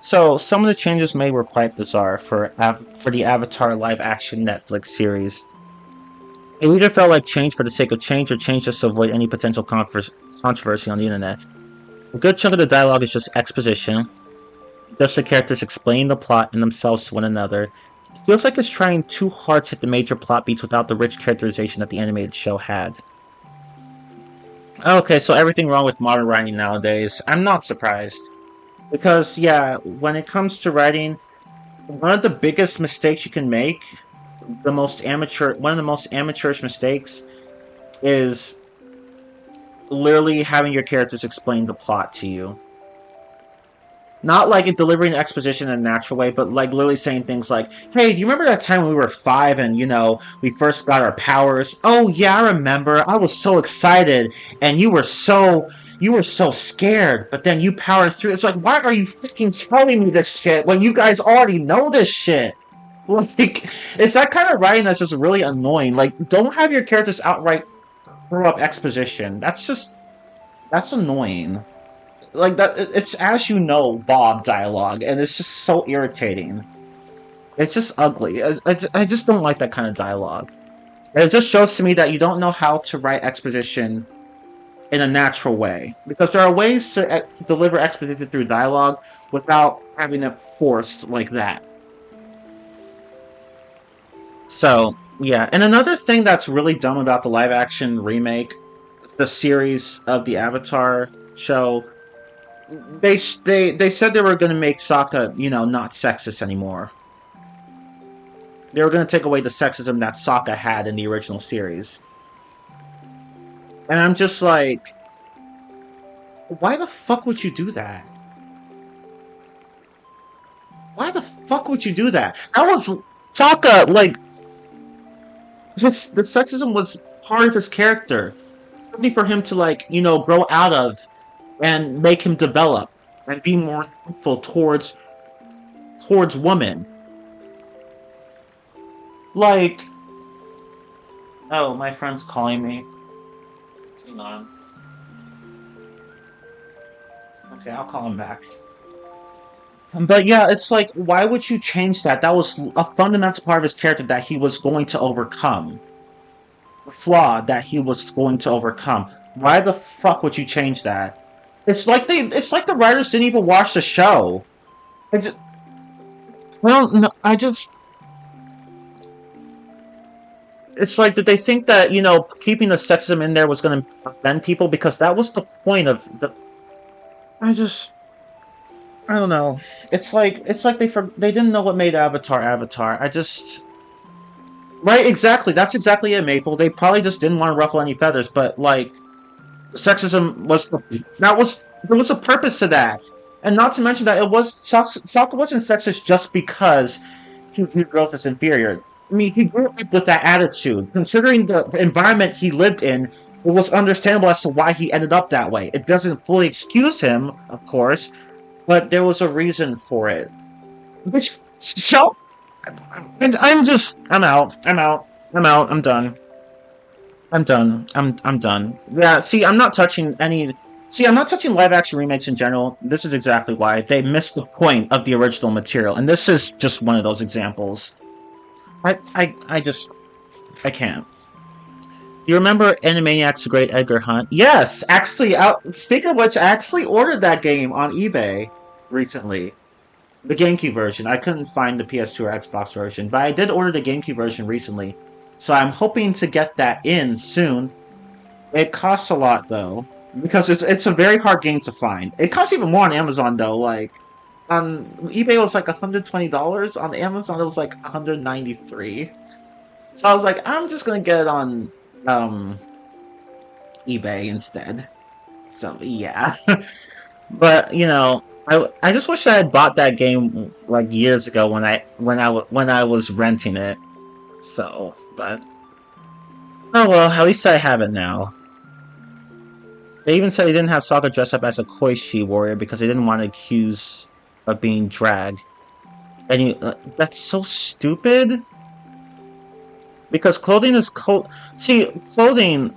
so some of the changes made were quite bizarre for the Avatar live-action Netflix series. It either felt like change for the sake of change or change just to avoid any potential controversy on the internet. A good chunk of the dialogue is just exposition, just the characters explaining the plot and themselves to one another. It feels like it's trying too hard to hit the major plot beats without the rich characterization that the animated show had. Okay, so everything wrong with modern writing nowadays. I'm not surprised. Because, yeah, when it comes to writing, one of the biggest mistakes you can make, one of the most amateurish mistakes, is literally having your characters explain the plot to you. Not like delivering exposition in a natural way, but like literally saying things like, hey, do you remember that time when we were 5 and, we first got our powers? Oh, yeah, I remember. I was so excited, and you were so scared, but then you powered through. It's like, why are you fucking telling me this shit when you guys already know this shit? Like, it's that kind of writing that's just really annoying. Like, don't have your characters outright throw up exposition. That's annoying. Like that, it's as you know, Bob dialogue, and it's just so irritating. It's just ugly. I just don't like that kind of dialogue. And it just shows to me that you don't know how to write exposition in a natural way, because there are ways to deliver exposition through dialogue without having it forced like that. So yeah, and another thing that's really dumb about the live action remake, the series of the Avatar show, they said they were going to make Sokka, not sexist anymore. They were going to take away the sexism that Sokka had in the original series. And I'm just like, why the fuck would you do that? Why the fuck would you do that? That was Sokka, like, the sexism was part of his character. Something for him to, like, grow out of and make him develop and be more thankful towards women. Like, oh, my friend's calling me. Hang on. Okay, I'll call him back. But yeah, it's like, why would you change that? That was a fundamental part of his character that he was going to overcome. The flaw that he was going to overcome. Why the fuck would you change that? It's like the writers didn't even watch the show. It's like, did they think that, keeping the sexism in there was going to offend people? Because that was the point of the... I don't know. It's like they didn't know what made Avatar Avatar. Right, exactly. That's exactly it, Maple. They probably just didn't want to ruffle any feathers, but, like, sexism was There was a purpose to that. And not to mention that Sokka wasn't sexist just because he viewed girls as inferior. I mean, he grew up with that attitude. Considering the environment he lived in, it was understandable as to why he ended up that way. It doesn't fully excuse him, of course, but there was a reason for it. Which show? And I'm out. I'm done. I'm done. Yeah, see, I'm not touching any. See, I'm not touching live action remakes in general. This is exactly why. They missed the point of the original material, and this is just one of those examples. I can't. You remember Animaniacs: Great Edgar Hunt? Yes, actually, speaking of which, I actually ordered that game on eBay recently. The GameCube version. I couldn't find the PS2 or Xbox version, but I did order the GameCube version recently. So I'm hoping to get that in soon. It costs a lot though, because it's a very hard game to find. It costs even more on Amazon though. Like on eBay it was like $120. On Amazon it was like $193. So I was like, I'm just gonna get it on eBay instead. So yeah. But you know, I just wish I had bought that game like years ago when I was renting it. So, but oh well, at least I have it now. They even said they didn't have Sokka dress up as a Koishi warrior because they didn't want to accuse of being drag. And that's so stupid. Because clothing is See, clothing,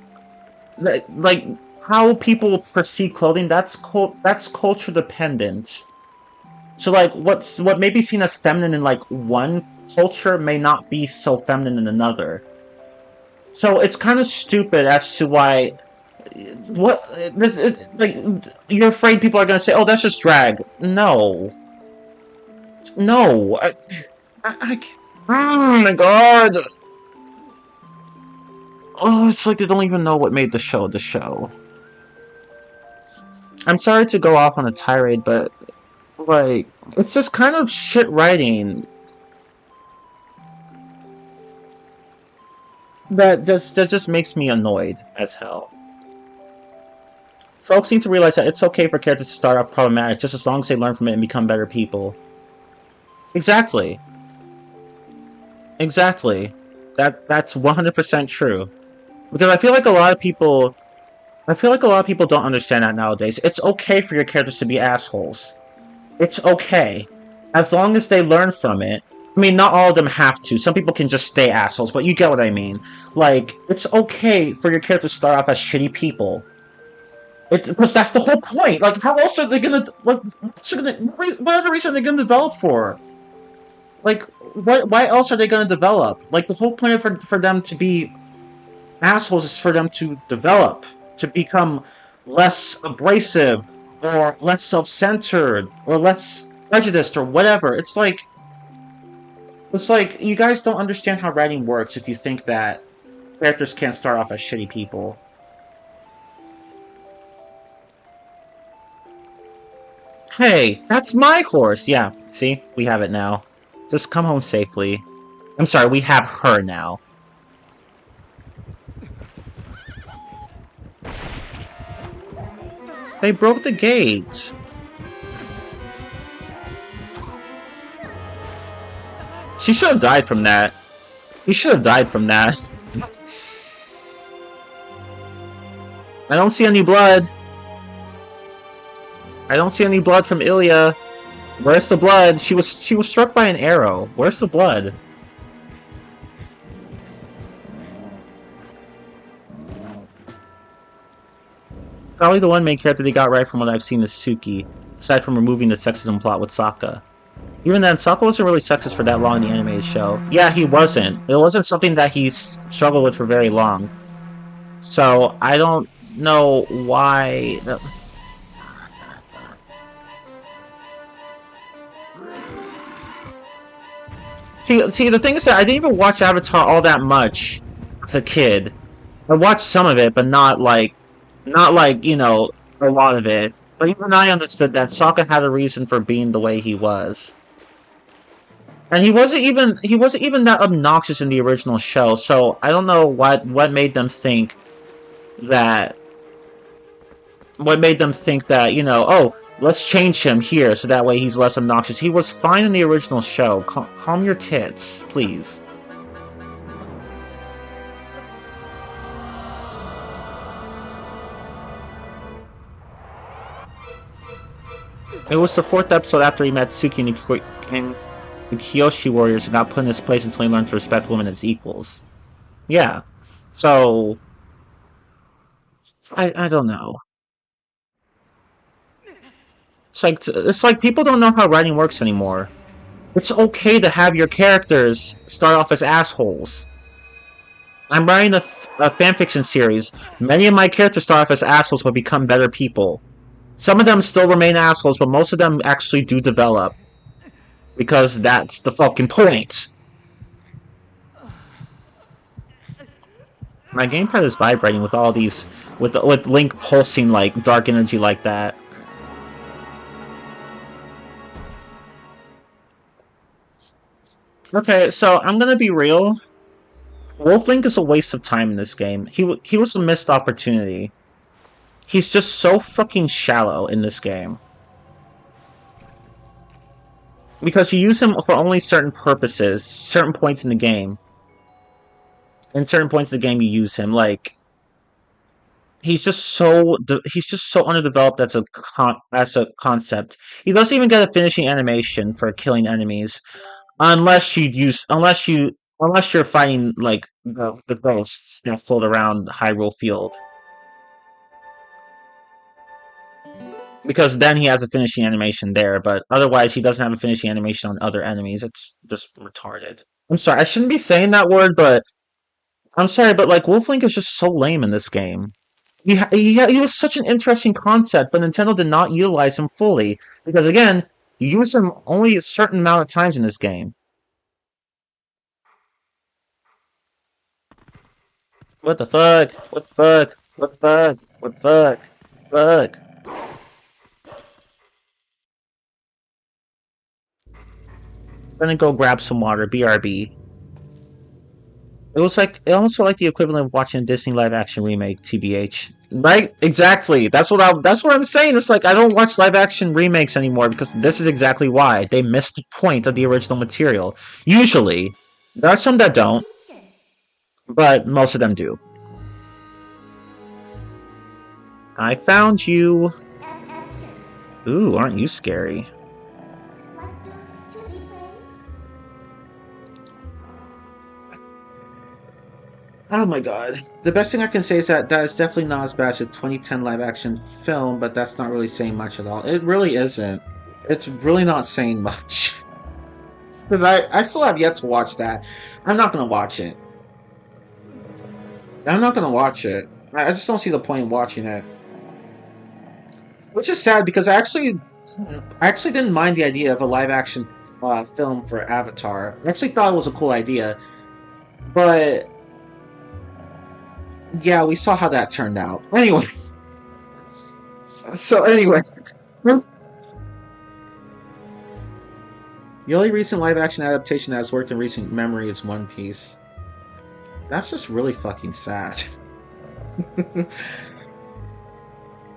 like how people perceive clothing, that's culture dependent. So like what may be seen as feminine in like one culture may not be so feminine in another. So it's kind of stupid as to why like you're afraid people are gonna say, "Oh, that's just drag." No, no. Oh my god. Oh, it's like they don't even know what made the show the show. I'm sorry to go off on a tirade, but like it's just kind of shit writing that just makes me annoyed as hell. Folks need to realize that it's okay for characters to start off problematic just as long as they learn from it and become better people. Exactly. Exactly. That's 100% true. Because I feel like a lot of people don't understand that nowadays. It's okay for your characters to be assholes. It's okay. As long as they learn from it. I mean, not all of them have to. Some people can just stay assholes, but you get what I mean. Like, it's okay for your characters to start off as shitty people. Because that's the whole point. Like, how else are they gonna... Like, what other reason are they gonna develop for? Like, why else are they gonna develop? Like, the whole point for them to be assholes is for them to develop. To become less abrasive, or less self-centered, or less prejudiced, or whatever. It's like, you guys don't understand how writing works if you think that characters can't start off as shitty people. Hey, that's my horse! Yeah, see? We have it now. Just come home safely. I'm sorry, we have her now. They broke the gate! She should have died from that. He should have died from that. I don't see any blood. I don't see any blood from Ilya. Where's the blood? She was struck by an arrow. Where's the blood? Probably the one main character they got right from what I've seen is Suki, aside from removing the sexism plot with Sokka. Even then, Sokka wasn't really sexist for that long in the animated show. Yeah, he wasn't. It wasn't something that he struggled with for very long. So, I don't know why... See, the thing is that I didn't even watch Avatar all that much as a kid. I watched some of it, but not like, you know, a lot of it. But even I understood that Sokka had a reason for being the way he was. And he wasn't even that obnoxious in the original show, so I don't know what made them think that what made them think that, oh, let's change him here so that way he's less obnoxious. He was fine in the original show. Calm your tits, please. It was the fourth episode after he met Suki and the Kyoshi warriors and got put in his place until he learned to respect women as equals. Yeah. So, I don't know. It's like people don't know how writing works anymore. It's okay to have your characters start off as assholes. I'm writing a fanfiction series. Many of my characters start off as assholes but become better people. Some of them still remain assholes, but most of them actually do develop. Because that's the fucking point. My gamepad is vibrating with all these, with Link pulsing like dark energy like that. Okay, so I'm gonna be real. Wolf Link is a waste of time in this game. He was a missed opportunity. He's just so fucking shallow in this game. Because you use him for only certain purposes, certain points in the game. In certain points of the game, you use him. Like he's just so underdeveloped as a concept. He doesn't even get a finishing animation for killing enemies, unless you're fighting like the ghosts that float around Hyrule Field. Because then he has a finishing animation there, but otherwise he doesn't have a finishing animation on other enemies. It's just retarded. I'm sorry, I shouldn't be saying that word, but I'm sorry, but like Wolflink is just so lame in this game. He was such an interesting concept, but Nintendo did not utilize him fully because again, you use him only a certain amount of times in this game. What the fuck? What the fuck? What the fuck? What the fuck? Fuck. I'm gonna go grab some water. BRB. It also like the equivalent of watching a Disney live action remake, TBH. Right? Exactly. That's what I'm saying. It's like I don't watch live action remakes anymore because this is exactly why. They missed the point of the original material. Usually. There are some that don't, but most of them do. I found you. Ooh, aren't you scary? Oh my god. The best thing I can say is that is definitely not as bad as a 2010 live action film, but that's not really saying much at all. It really isn't. It's really not saying much. Because I still have yet to watch that. I'm not going to watch it. I'm not going to watch it. I just don't see the point in watching it. Which is sad because I actually didn't mind the idea of a live action film for Avatar. I actually thought it was a cool idea. But yeah, we saw how that turned out. Anyway. So anyway. The only recent live action adaptation that has worked in recent memory is One Piece. That's just really fucking sad.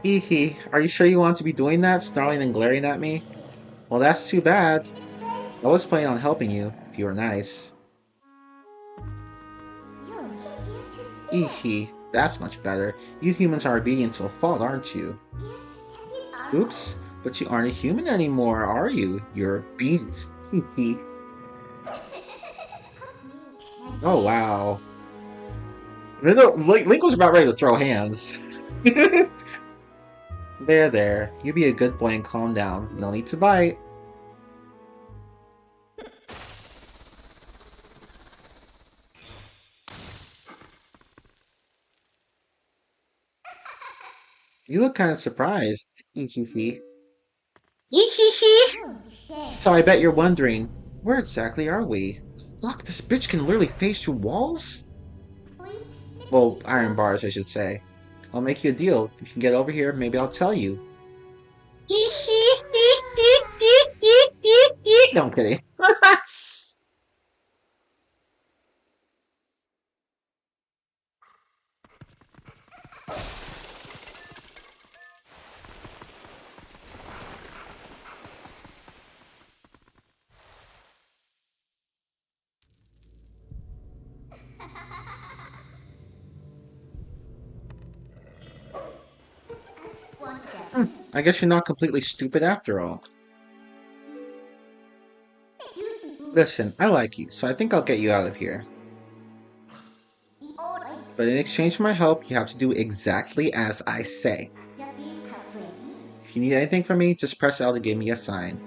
Hee are you sure you want to be doing that? Snarling and glaring at me? Well, that's too bad. I was planning on helping you, if you were nice. That's much better. You humans are obedient to a fault, aren't you? Oops, but you aren't a human anymore, are you? You're a beast. Oh, wow. Link was about ready to throw hands. There. You be a good boy and calm down. No need to bite. You look kind of surprised. So I bet you're wondering, where exactly are we? Fuck, this bitch can literally phase through walls? Well, iron bars, I should say. I'll make you a deal. If you can get over here, maybe I'll tell you. No, I'm kidding. I guess you're not completely stupid after all. Listen, I like you, so I think I'll get you out of here. But in exchange for my help, you have to do exactly as I say. If you need anything from me, just press L to give me a sign.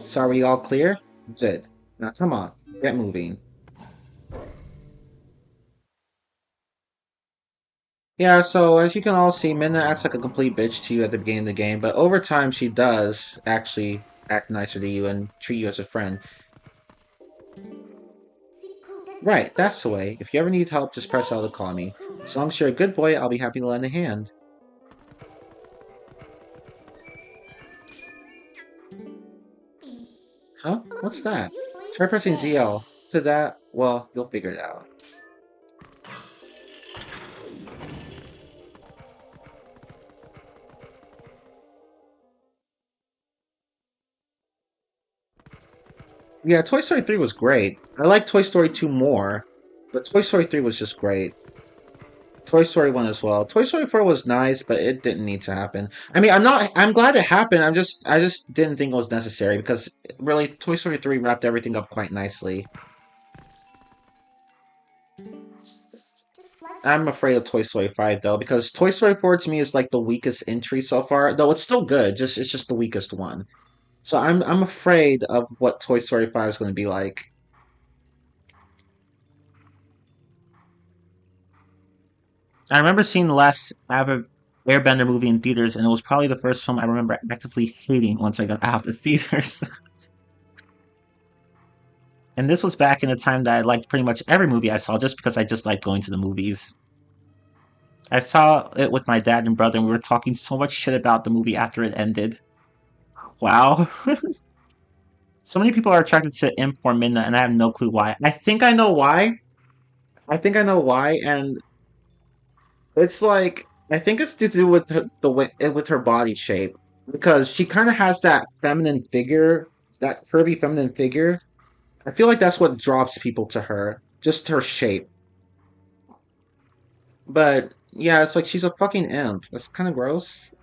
So are we all clear? Good. Now come on, get moving. Yeah, so as you can all see, Minna acts like a complete bitch to you at the beginning of the game, but over time she does actually act nicer to you and treat you as a friend. Right, that's the way. If you ever need help, just press L to call me. As long as you're a good boy, I'll be happy to lend a hand. Huh? What's that? Try pressing ZL. To that, well, you'll figure it out. Yeah, Toy Story 3 was great. I like Toy Story 2 more, but Toy Story 3 was just great. Toy Story 1 as well. Toy Story 4 was nice, but it didn't need to happen. I mean, I'm glad it happened. I just didn't think it was necessary because really Toy Story 3 wrapped everything up quite nicely. I'm afraid of Toy Story 5 though, because Toy Story 4 to me is like the weakest entry so far, though it's still good, just it's just the weakest one. So I'm afraid of what Toy Story 5 is going to be like. I remember seeing the last Airbender movie in theaters, and it was probably the first film I remember actively hating once I got out of the theaters. And this was back in the time that I liked pretty much every movie I saw just because I just liked going to the movies. I saw it with my dad and brother, and we were talking so much shit about the movie after it ended. Wow. So many people are attracted to Imp for Midna, and I have no clue why. I think I know why. I think I know why, and it's like I think it's to do with the way with her body shape because she kind of has that feminine figure, that curvy feminine figure. I feel like that's what draws people to her, just her shape. But yeah, it's like she's a fucking imp. That's kind of gross.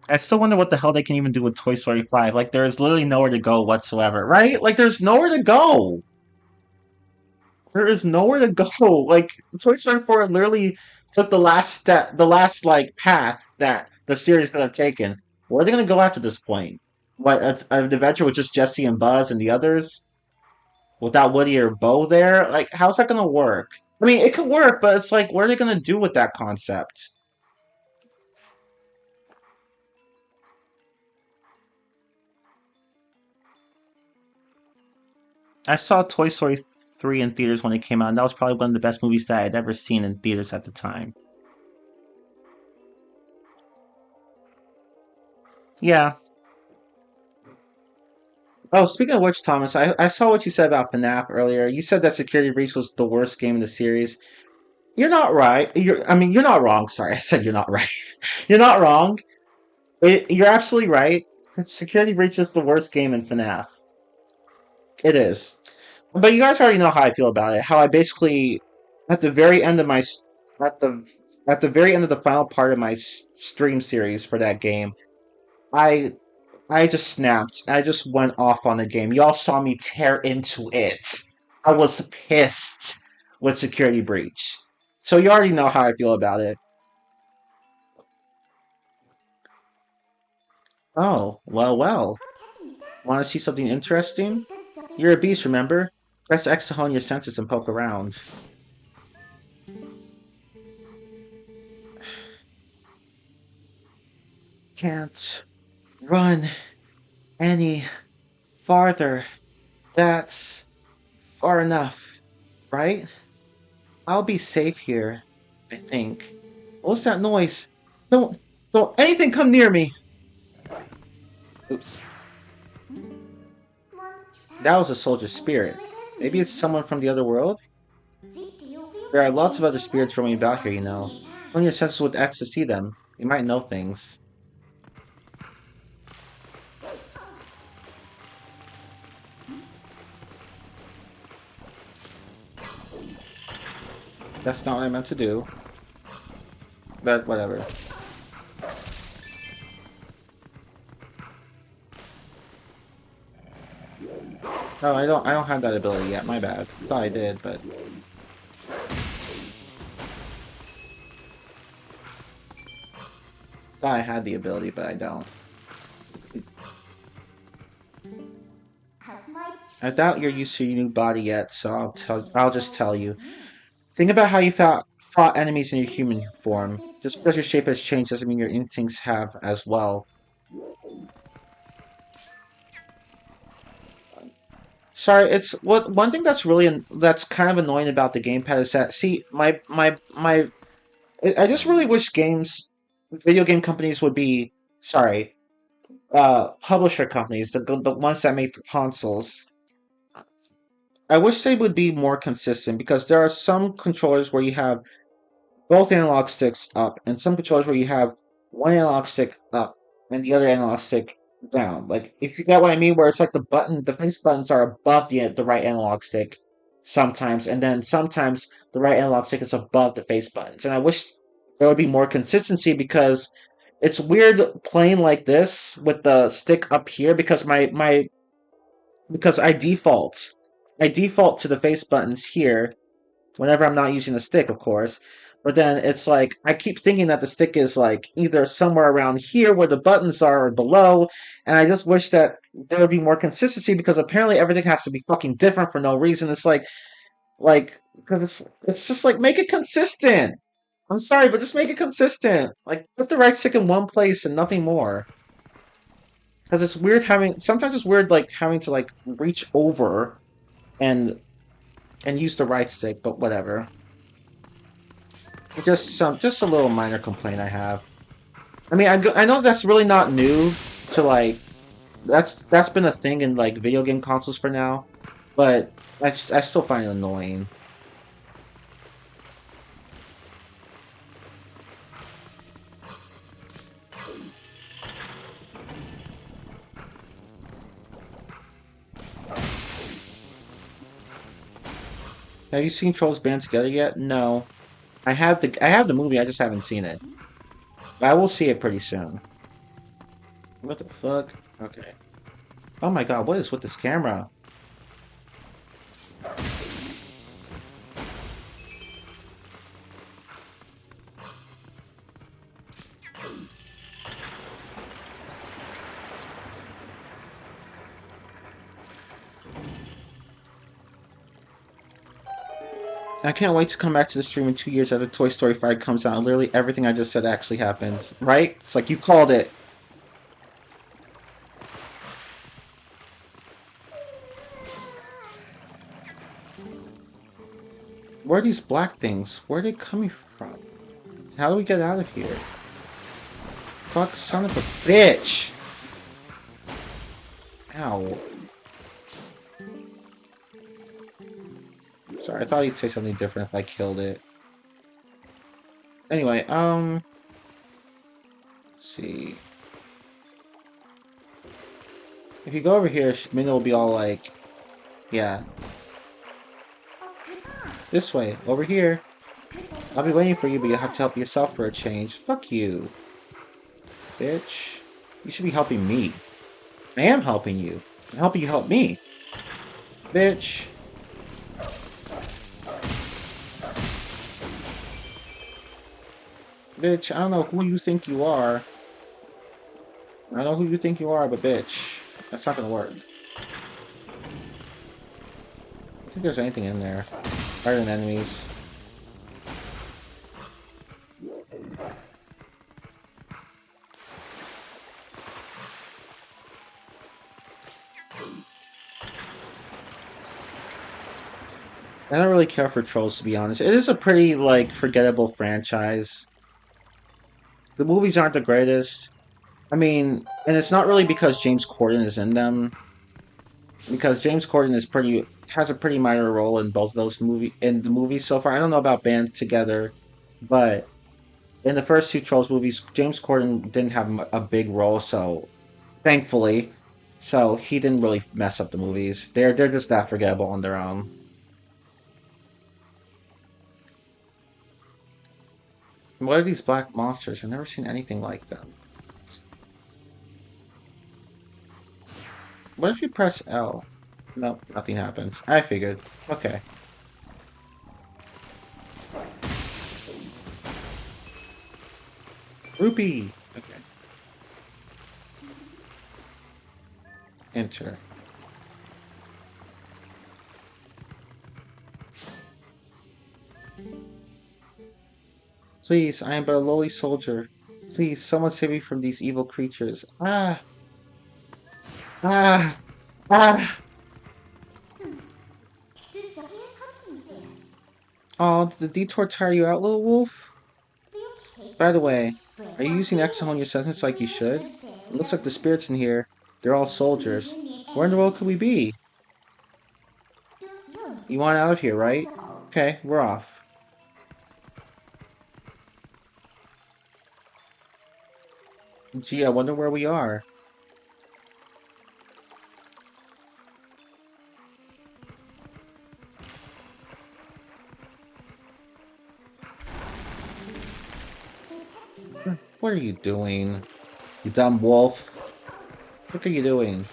I still wonder what the hell they can even do with Toy Story 5. Like, there is literally nowhere to go whatsoever, right? Like, there's nowhere to go. There is nowhere to go. Like, Toy Story 4 literally took the last step, the last, like, path that the series could have taken. Where are they going to go after this point? What, an adventure with just Jesse and Buzz and the others? Without Woody or Bo there? Like, how's that going to work? I mean, it could work, but it's like, what are they going to do with that concept? I saw Toy Story 3 in theaters when it came out, and that was probably one of the best movies that I had ever seen in theaters at the time. Yeah. Oh, speaking of which, Thomas, I saw what you said about FNAF earlier. You said that Security Breach was the worst game in the series. You're not right. I mean, you're not wrong. Sorry, I said you're not right. You're not wrong. You're absolutely right. Security Breach is the worst game in FNAF. It is. But you guys already know how I feel about it. How I basically, at the very end of my, at the, at the very end of the final part of my stream series for that game, I I just snapped. I just went off on the game. Y'all saw me tear into it. I was pissed with Security Breach. So you already know how I feel about it. Oh, well, well. Want to see something interesting? You're a beast, remember? Press X to hone your senses and poke around. Can't run any farther. That's far enough, right? I'll be safe here, I think. What's that noise? Don't, don't anything come near me! Oops. That was a soldier's spirit. Maybe it's someone from the other world? There are lots of other spirits roaming about here, you know. Fill your senses with X to see them. You might know things. That's not what I meant to do. But whatever. Oh, I don't have that ability yet. My bad. Thought I did, but thought I had the ability, but I don't. I doubt you're used to your new body yet, so I'll just tell you. Think about how you fought enemies in your human form. Just because your shape has changed doesn't mean your instincts have as well. Sorry, it's what one thing that's that's kind of annoying about the gamepad is that see my I just really wish video game companies would be sorry, publisher companies, the ones that make the consoles. I wish they would be more consistent because there are some controllers where you have both analog sticks up, and some controllers where you have one analog stick up and the other analog stick down. Like, if you get what I mean, where it's like the face buttons are above the right analog stick sometimes, and then sometimes the right analog stick is above the face buttons. And I wish there would be more consistency because it's weird playing like this with the stick up here because because I default to the face buttons here whenever I'm not using the stick, of course. But then it's like I keep thinking that the stick is like either somewhere around here where the buttons are or below, and I just wish that there would be more consistency because apparently everything has to be fucking different for no reason. It's like because it's just like make it consistent. I'm sorry, but just make it consistent. Like put the right stick in one place and nothing more. Because it's weird having sometimes it's weird like having to like reach over and use the right stick, but whatever. Just a little minor complaint I have. I mean, I know that's really not new to like that's been a thing in like video game consoles for now, but I still find it annoying. Have you seen Trolls Band Together yet? No. I have the movie, I just haven't seen it. But I will see it pretty soon. What the fuck? Okay. Oh my god, what is with this camera? I can't wait to come back to the stream in 2 years after Toy Story 5 comes out and literally everything I just said actually happens. Right? It's like you called it. Where are these black things? Where are they coming from? How do we get out of here? Fuck, son of a bitch! Ow. Sorry, I thought he'd say something different if I killed it. Anyway, let's see. If you go over here, Minna will be all like, yeah. This way, over here. I'll be waiting for you, but you'll have to help yourself for a change. Fuck you. Bitch. You should be helping me. I am helping you. I'm helping you help me. Bitch. Bitch, I don't know who you think you are. I don't know who you think you are, but bitch. That's not gonna work. I don't think there's anything in there. Other than enemies. I don't really care for Trolls, to be honest. It is a pretty, like, forgettable franchise. The movies aren't the greatest. I mean, and it's not really because James Corden is in them. Because James Corden has a pretty minor role in both of those in the movies so far. I don't know about Band Together, but in the first two Trolls movies, James Corden didn't have a big role, so thankfully, so he didn't really mess up the movies. They're just that forgettable on their own. What are these black monsters? I've never seen anything like them. What if you press L? Nope, nothing happens. I figured. Okay. Rupee! Okay. Enter. Please, I am but a lowly soldier. Please, someone save me from these evil creatures. Ah! Ah! Ah! Oh, did the detour tire you out, little wolf? By the way, are you using Exo on your sentence like you should? It looks like the spirits in here, they're all soldiers. Where in the world could we be? You want out of here, right? Okay, we're off. Gee, I wonder where we are. What are you doing? You dumb wolf. What are you doing?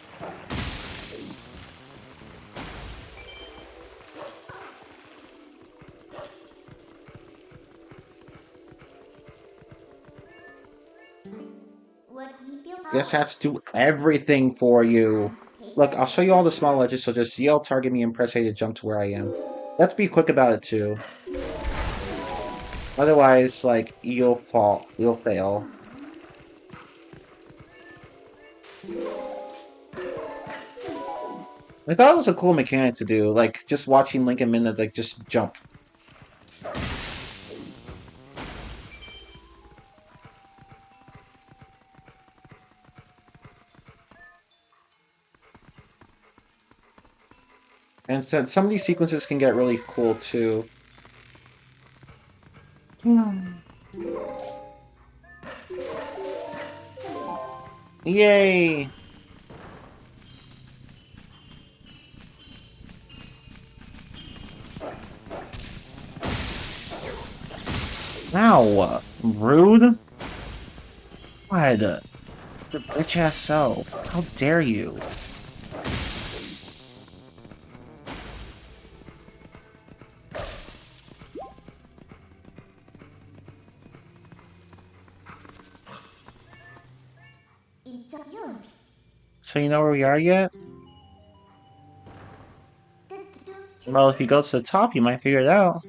Guess I have to do everything for you. Look, I'll show you all the small ledges, so just yell, target me, and press A to jump to where I am. Let's be quick about it, too. Otherwise, like, you'll fall. You'll fail. I thought it was a cool mechanic to do, like, just watching Link and Minna, like, just jump. And so some of these sequences can get really cool, too. Yay! Ow! Rude? What? Your bitch ass self. How dare you? So you know where we are yet? Well, if you go to the top, you might figure it out.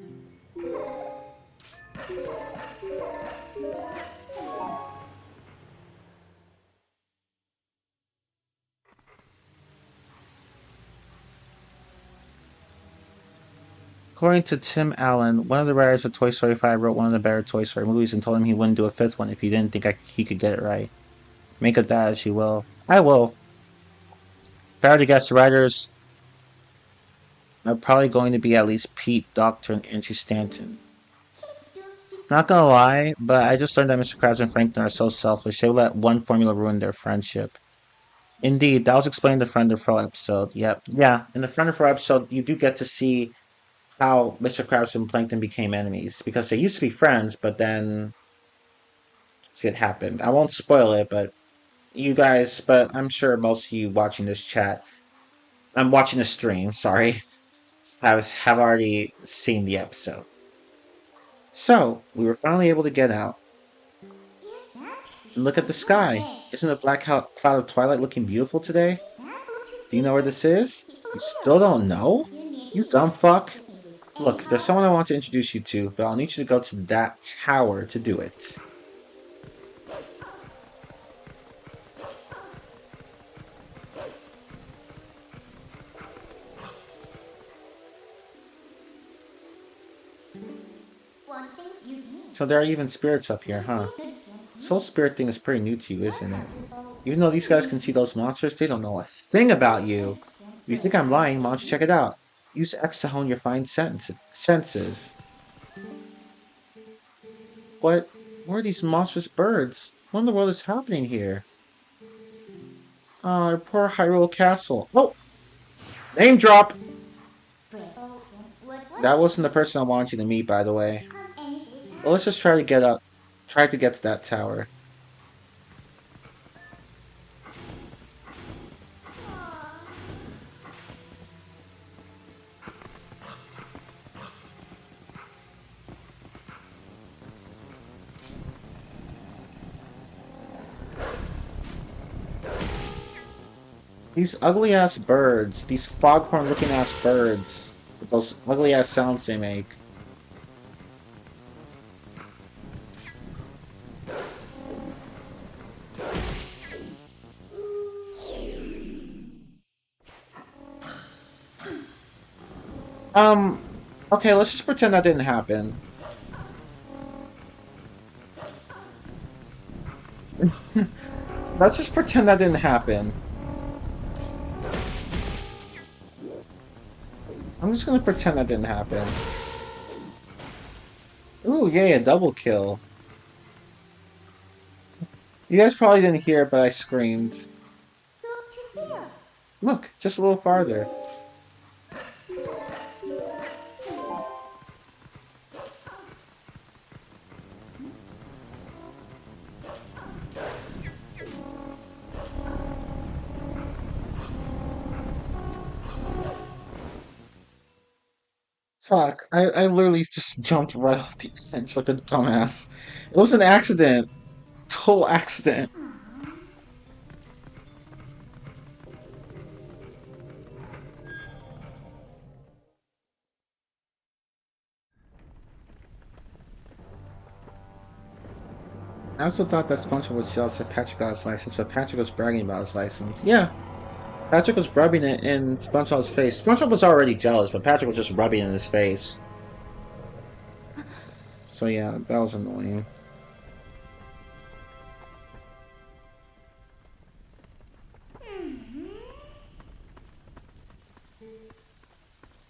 According to Tim Allen, one of the writers of Toy Story 5 wrote one of the better Toy Story movies and told him he wouldn't do a fifth one if he didn't think he could get it right. Make of that as you will. I will. If I were to guess, the writers are probably going to be at least Pete, Doctor, and Andrew Stanton. Not gonna lie, but I just learned that Mr. Krabs and Franklin are so selfish. They let one formula ruin their friendship. Indeed, that was explained in the Friend of Fro episode. Yep. Yeah, in the Friend of Fro episode, you do get to see how Mr. Krabs and Plankton became enemies. Because they used to be friends, but then shit happened. I won't spoil it, but you guys, but I'm sure most of you watching this chat, I'm watching the stream, sorry, have already seen the episode. So, we were finally able to get out. And look at the sky. Isn't the black cloud of Twilight looking beautiful today? Do you know where this is? You still don't know? You dumb fuck. Look, there's someone I want to introduce you to, but I'll need you to go to that tower to do it. So there are even spirits up here, huh? This whole spirit thing is pretty new to you, isn't it? Even though these guys can see those monsters, they don't know a thing about you. If you think I'm lying, why don't you check it out? Use X to hone your fine senses. What? What are these monstrous birds? What in the world is happening here? Oh, poor Hyrule Castle. Oh! Name drop! That wasn't the person I wanted you to meet, by the way. Well, let's just try to get up. Try to get to that tower. These ugly ass birds. These foghorn looking ass birds. With those ugly ass sounds they make. Um, okay, let's just pretend that didn't happen. Let's just pretend that didn't happen. I'm just gonna pretend that didn't happen. Ooh, yay, a double kill. You guys probably didn't hear it, but I screamed. Look, just a little farther. Fuck, I literally just jumped right off the edge like a dumbass. It was an accident. Total accident. I also thought that SpongeBob was jealous that Patrick got his license, but Patrick was bragging about his license. Yeah, Patrick was rubbing it in SpongeBob's face. SpongeBob was already jealous, but Patrick was just rubbing it in his face. So yeah, that was annoying.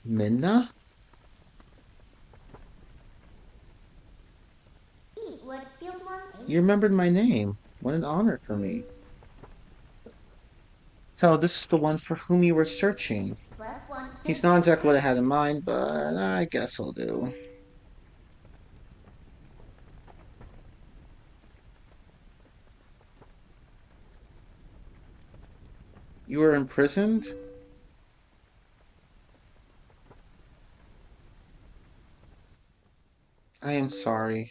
Minna? You remembered my name. What an honor for me. So this is the one for whom you were searching. He's not exactly what I had in mind, but I guess he'll do. You were imprisoned? I am sorry.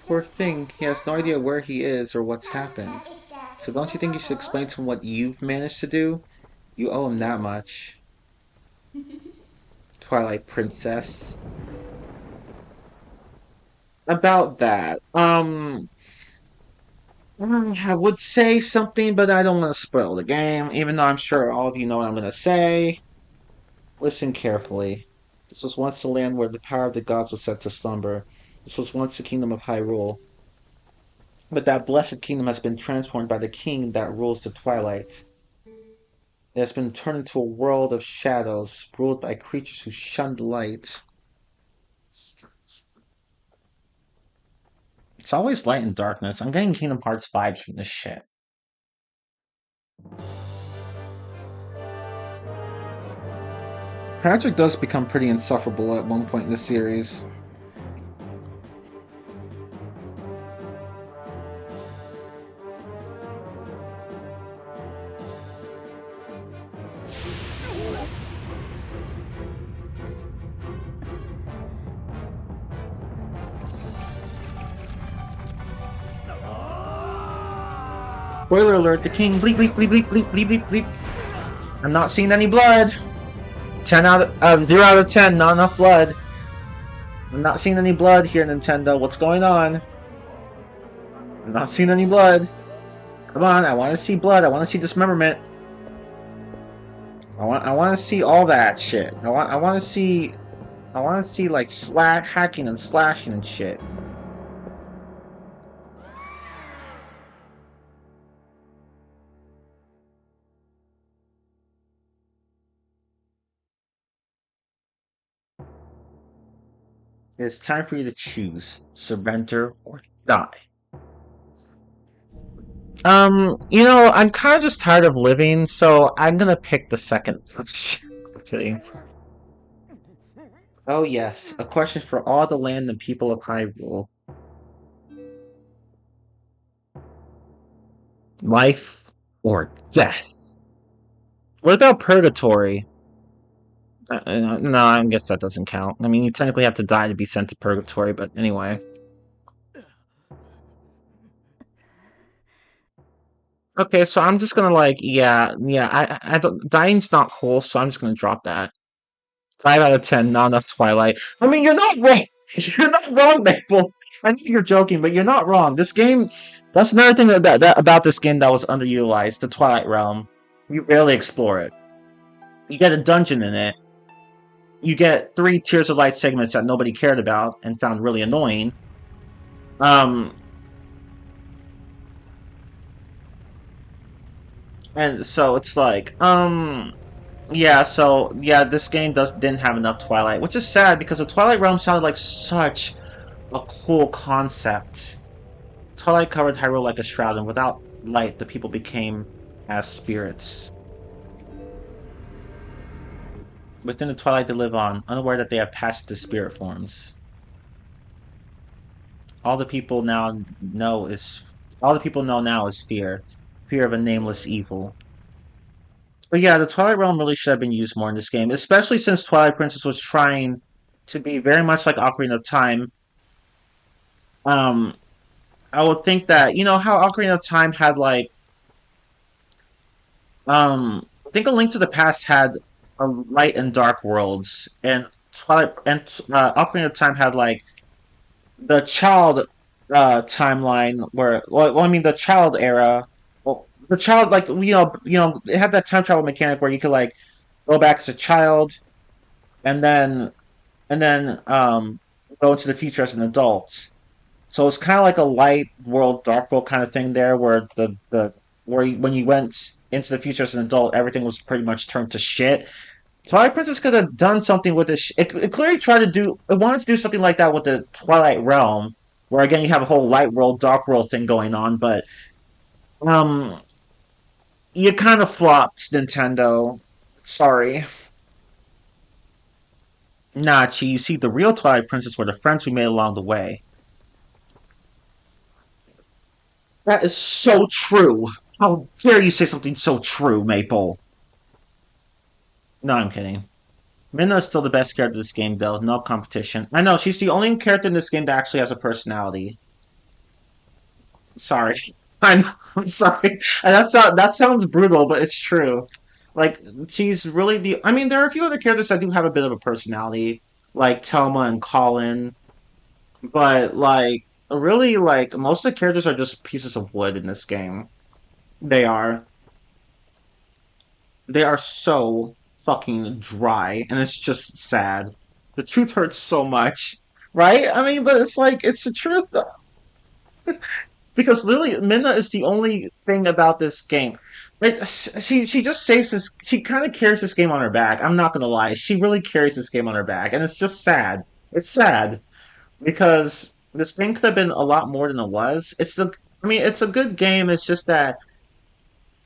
Poor thing, he has no idea where he is or what's happened. So don't you think you should explain to him what you've managed to do? You owe him that much. Twilight Princess. About that, I would say something, but I don't want to spoil the game, even though I'm sure all of you know what I'm going to say. Listen carefully. This was once the land where the power of the gods was set to slumber. This was once the kingdom of Hyrule. But that blessed kingdom has been transformed by the king that rules the Twilight. It has been turned into a world of shadows, ruled by creatures who shun the light. It's always light and darkness. I'm getting Kingdom Hearts vibes from this shit. Patrick does become pretty insufferable at one point in the series. Spoiler alert, the king bleep bleep bleep bleep bleep bleep bleep bleep. I'm not seeing any blood. 0 out of 10, not enough blood. I'm not seeing any blood here, Nintendo. What's going on? I'm not seeing any blood. Come on, I want to see blood. I want to see dismemberment. I want to see all that shit. I want to see like hacking and slashing and shit. It's time for you to choose: surrender or die. I'm kind of just tired of living, so I'm gonna pick the second. Kidding. Oh yes, a question for all the land and people of Hyrule. Life or death? What about purgatory? No, I guess that doesn't count. I mean, you technically have to die to be sent to purgatory, but anyway. Okay, so I'm just gonna like, yeah, I don't, dying's not cool, so I'm just gonna drop that. 5 out of 10, not enough Twilight. I mean, you're not wrong. You're not wrong, Maple. I know you're joking, but you're not wrong. This game, that's another thing that about this game that was underutilized. The Twilight Realm, you rarely explore it. You get a dungeon in it. You get 3 Tears of Light segments that nobody cared about and found really annoying. Um, and so it's like, yeah, so yeah, this game didn't have enough Twilight, which is sad because the Twilight Realm sounded like such a cool concept. Twilight covered Hyrule like a shroud, and without light, the people became as spirits. Within the Twilight they live on, unaware that they have passed the spirit forms. All the people now know is all the people know now is fear. Fear of a nameless evil. But yeah, the Twilight Realm really should have been used more in this game, especially since Twilight Princess was trying to be very much like Ocarina of Time. Um, I would think that how Ocarina of Time had like I think A Link to the Past had light and dark worlds, and Twilight and Ocarina of Time had like the child timeline where, well, I mean the child era. Well, the child like it had that time travel mechanic where you could like go back as a child and then go into the future as an adult. So it's kind of like a light world, dark world kind of thing there, where when you went into the future as an adult, everything was pretty much turned to shit. Twilight Princess could have done something with this. It clearly tried to do. It wanted to do something like that with the Twilight Realm, where again you have a whole light world, dark world thing going on. But um, you kind of flopped, Nintendo. Sorry. Nah, Chi. You see, the real Twilight Princess were the friends we made along the way. That is so true. How dare you say something so true, Maple? No, I'm kidding. Minna is still the best character in this game, though. No competition. I know, she's the only character in this game that actually has a personality. Sorry. I'm sorry. And that sounds brutal, but it's true. Like, she's really the. I mean, there are a few other characters that do have a bit of a personality, like Telma and Colin, but, like, really, like, most of the characters are just pieces of wood in this game. They are. They are so fucking dry, and it's just sad. The truth hurts so much, right? I mean, but it's like it's the truth though. Because literally, Minna is the only thing about this game. Like she just saves this. She kind of carries this game on her back. I'm not gonna lie, she really carries this game on her back, and it's just sad. It's sad because this game could have been a lot more than it was. I mean, it's a good game. It's just that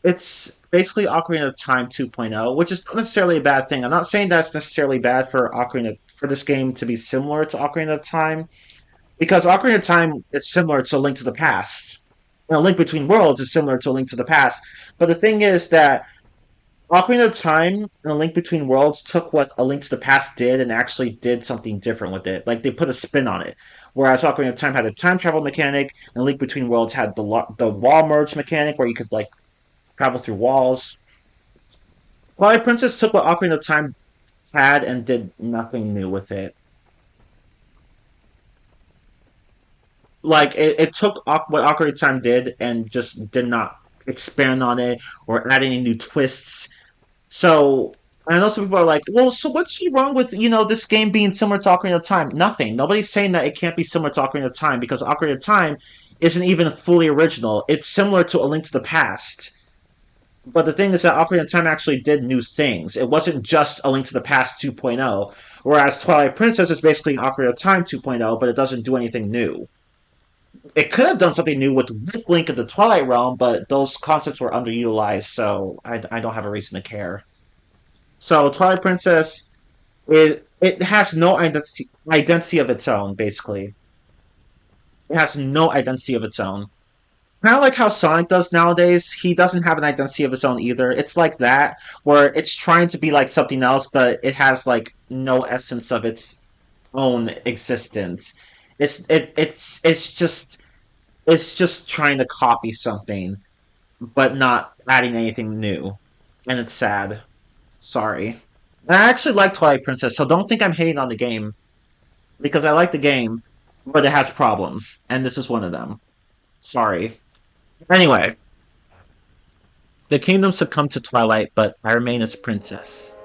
it's basically Ocarina of Time 2.0, which is not necessarily a bad thing. I'm not saying that's necessarily bad for this game to be similar to Ocarina of Time, because Ocarina of Time is similar to A Link to the Past. And A Link Between Worlds is similar to A Link to the Past. But the thing is that Ocarina of Time and A Link Between Worlds took what A Link to the Past did and actually did something different with it. Like they put a spin on it. Whereas Ocarina of Time had a time travel mechanic, and A Link Between Worlds had the wall merge mechanic where you could like travel through walls. Twilight Princess took what Ocarina of Time had and did nothing new with it. Like it took what Ocarina of Time did and just did not expand on it or add any new twists. So I know some people are like, well, so what's wrong with this game being similar to Ocarina of Time? Nothing. Nobody's saying that it can't be similar to Ocarina of Time because Ocarina of Time isn't even fully original. It's similar to A Link to the Past. But the thing is that Ocarina of Time actually did new things. It wasn't just A Link to the Past 2.0, whereas Twilight Princess is basically Ocarina of Time 2.0, but it doesn't do anything new. It could have done something new with Link in the Twilight Realm, but those concepts were underutilized, so I don't have a reason to care. So Twilight Princess, it It has no identity of its own, basically. It has no identity of its own. Kind of like how Sonic does nowadays. He doesn't have an identity of his own either. It's like that, where it's trying to be like something else, but it has like no essence of its own existence. It's just trying to copy something, but not adding anything new. And it's sad. Sorry. And I actually like Twilight Princess, so don't think I'm hating on the game, because I like the game, but it has problems, and this is one of them. Sorry. Anyway, the kingdom succumbed to Twilight, but I remain as princess.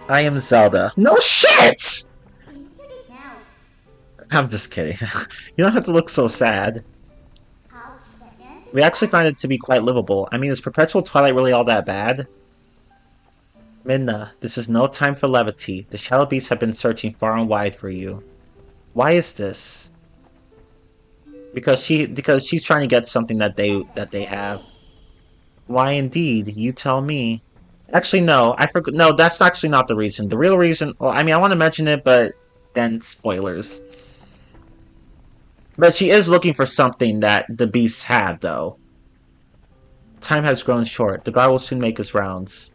I am Zelda. No shit! I'm just kidding. You don't have to look so sad. We actually find it to be quite livable. I mean, is perpetual twilight really all that bad? Midna, this is no time for levity. The Shadow Beasts have been searching far and wide for you. Why is this? Because she's trying to get something that they have. Why indeed? You tell me. Actually, no. I forgot. No, that's actually not the reason. The real reason. Well, I mean, I want to mention it, but then spoilers. But she is looking for something that the beasts have, though. Time has grown short. The guard will soon make his rounds.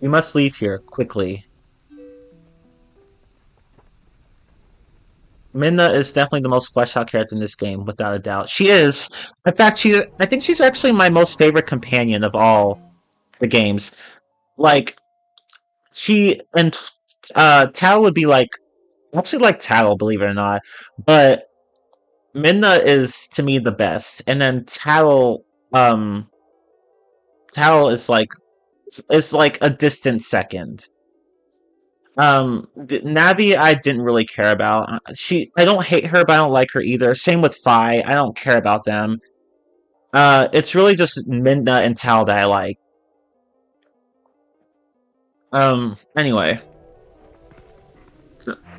We must leave here, quickly. Minna is definitely the most fleshed out character in this game, without a doubt. She is. In fact, I think she's actually my most favorite companion of all the games. Like, she and Tal would be like, I actually like Tattle, believe it or not, but Minna is to me the best, and then Tattle is like a distant second. Navi, I didn't really care about. I don't hate her, but I don't like her either. Same with Fi, I don't care about them. It's really just Minna and Tal that I like. Anyway.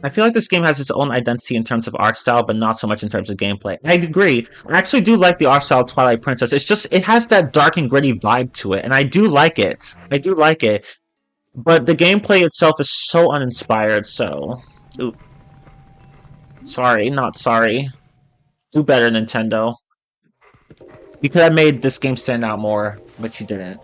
I feel like this game has its own identity in terms of art style, but not so much in terms of gameplay. I agree. I actually do like the art style of Twilight Princess. It's just, it has that dark and gritty vibe to it, and I do like it. I do like it. But the gameplay itself is so uninspired, so... Ooh. Sorry, not sorry. Do better, Nintendo. You could have made this game stand out more, but you didn't.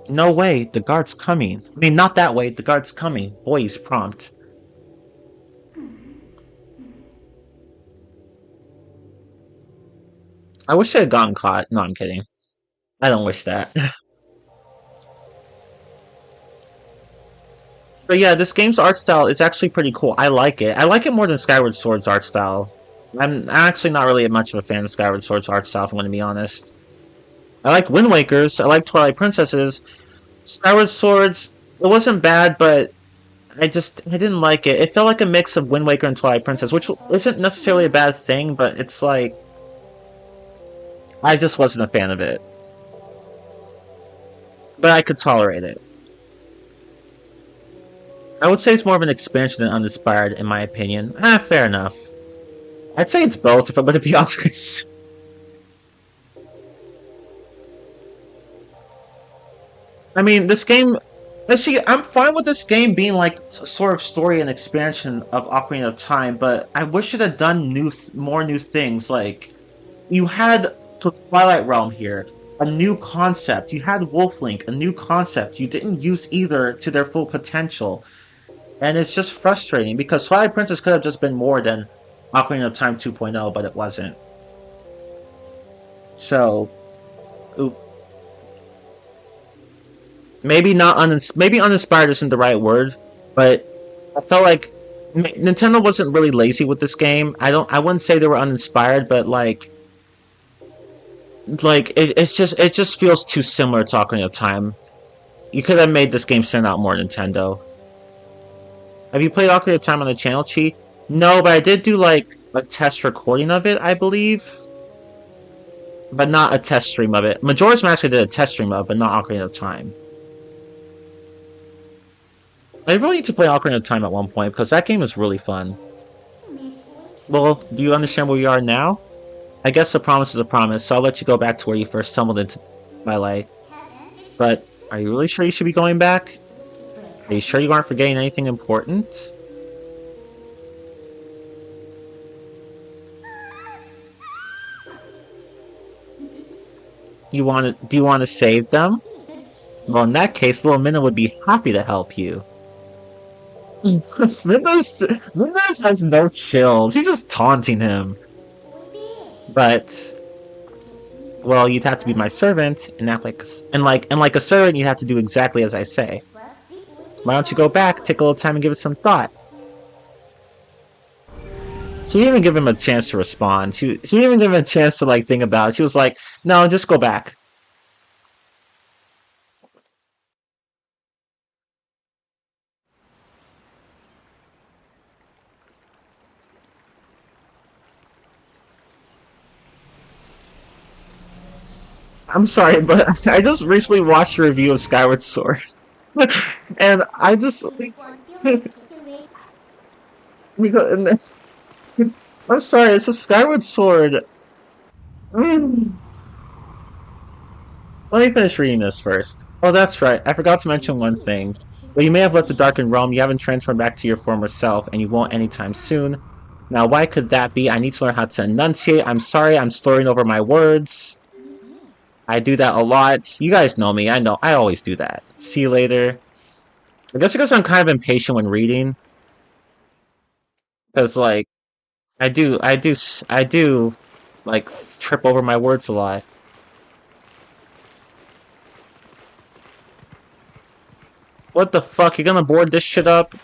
No way, the guard's coming. I mean, not that way, the guard's coming. Boy, he's prompt. I wish I had gotten caught. No, I'm kidding. I don't wish that. But yeah, this game's art style is actually pretty cool. I like it. I like it more than Skyward Sword's art style. I'm actually not really much of a fan of Skyward Sword's art style, if I'm going to be honest. I like Wind Waker's, I like Twilight Princess's. Skyward Swords, it wasn't bad, but I didn't like it. It felt like a mix of Wind Waker and Twilight Princess, which isn't necessarily a bad thing, but it's like, I just wasn't a fan of it. But I could tolerate it. I would say it's more of an expansion than uninspired, in my opinion. Fair enough. I'd say it's both, if I'm going to be honest. I mean, this game... See, I'm fine with this game being like a sort of story and expansion of Ocarina of Time, but I wish it had done more new things. Like, you had the Twilight Realm here, a new concept. You had Wolf Link, a new concept. You didn't use either to their full potential. And it's just frustrating, because Twilight Princess could have just been more than Ocarina of Time 2.0, but it wasn't. So, oop. Maybe not maybe uninspired isn't the right word, but I felt like Nintendo wasn't really lazy with this game. I wouldn't say they were uninspired, but it just feels too similar to Ocarina of Time. You could have made this game stand out more, Nintendo. Have you played Ocarina of Time on the channel, Chi? No, but I did do like a test recording of it, I believe. but not a test stream of it. Majora's Mask I did a test stream of, but not Ocarina of Time. I really need to play Ocarina of Time at one point because that game is really fun. Well, do you understand where we are now? I guess a promise is a promise, so I'll let you go back to where you first stumbled into Twilight. But are you really sure you should be going back? Are you sure you aren't forgetting anything important? Do you want to save them? Well, in that case, little Minna would be happy to help you. Minna's has no chill. She's just taunting him. But, well, you'd have to be my servant and act like a servant. You have to do exactly as I say. Why don't you go back, take a little time, and give it some thought? She didn't even give him a chance to respond. She didn't even give him a chance to like think about it. She was like, "No, just go back." I'm sorry, but I just recently watched a review of Skyward Sword, and I just because I'm sorry, it's a Skyward Sword. Mm. Let me finish reading this first. Oh, that's right. I forgot to mention one thing. Though you may have left the darkened realm, you haven't transformed back to your former self, and you won't anytime soon. Now, why could that be? I need to learn how to enunciate. I'm sorry, I'm slurring over my words. I do that a lot. You guys know me. I know. I always do that. See you later. I guess because I'm kind of impatient when reading. Because, like, I do, like, trip over my words a lot. What the fuck? You're gonna board this shit up?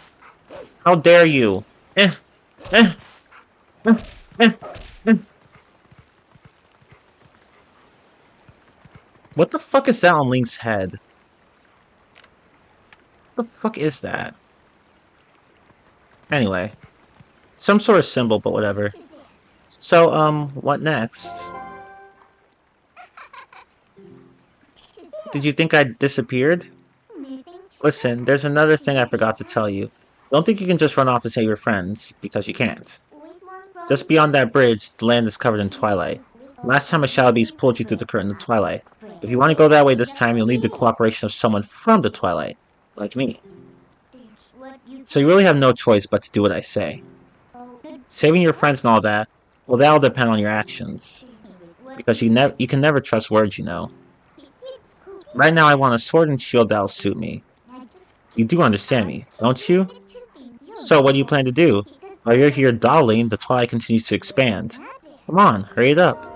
How dare you? Eh, eh, eh, eh, eh. What the fuck is that on Link's head? What the fuck is that? Anyway. Some sort of symbol, but whatever. So, what next? Did you think I disappeared? Listen, there's another thing I forgot to tell you. Don't think you can just run off and say you're friends, because you can't. Just beyond that bridge, the land is covered in twilight. Last time a shadow beast pulled you through the curtain of twilight. If you want to go that way this time, you'll need the cooperation of someone from the twilight, like me. So you really have no choice but to do what I say. Saving your friends and all that, well, that'll depend on your actions. Because you can never trust words, you know. Right now I want a sword and shield that'll suit me. You do understand me, don't you? So what do you plan to do? While you're here dawdling, the twilight continues to expand. Come on, hurry it up.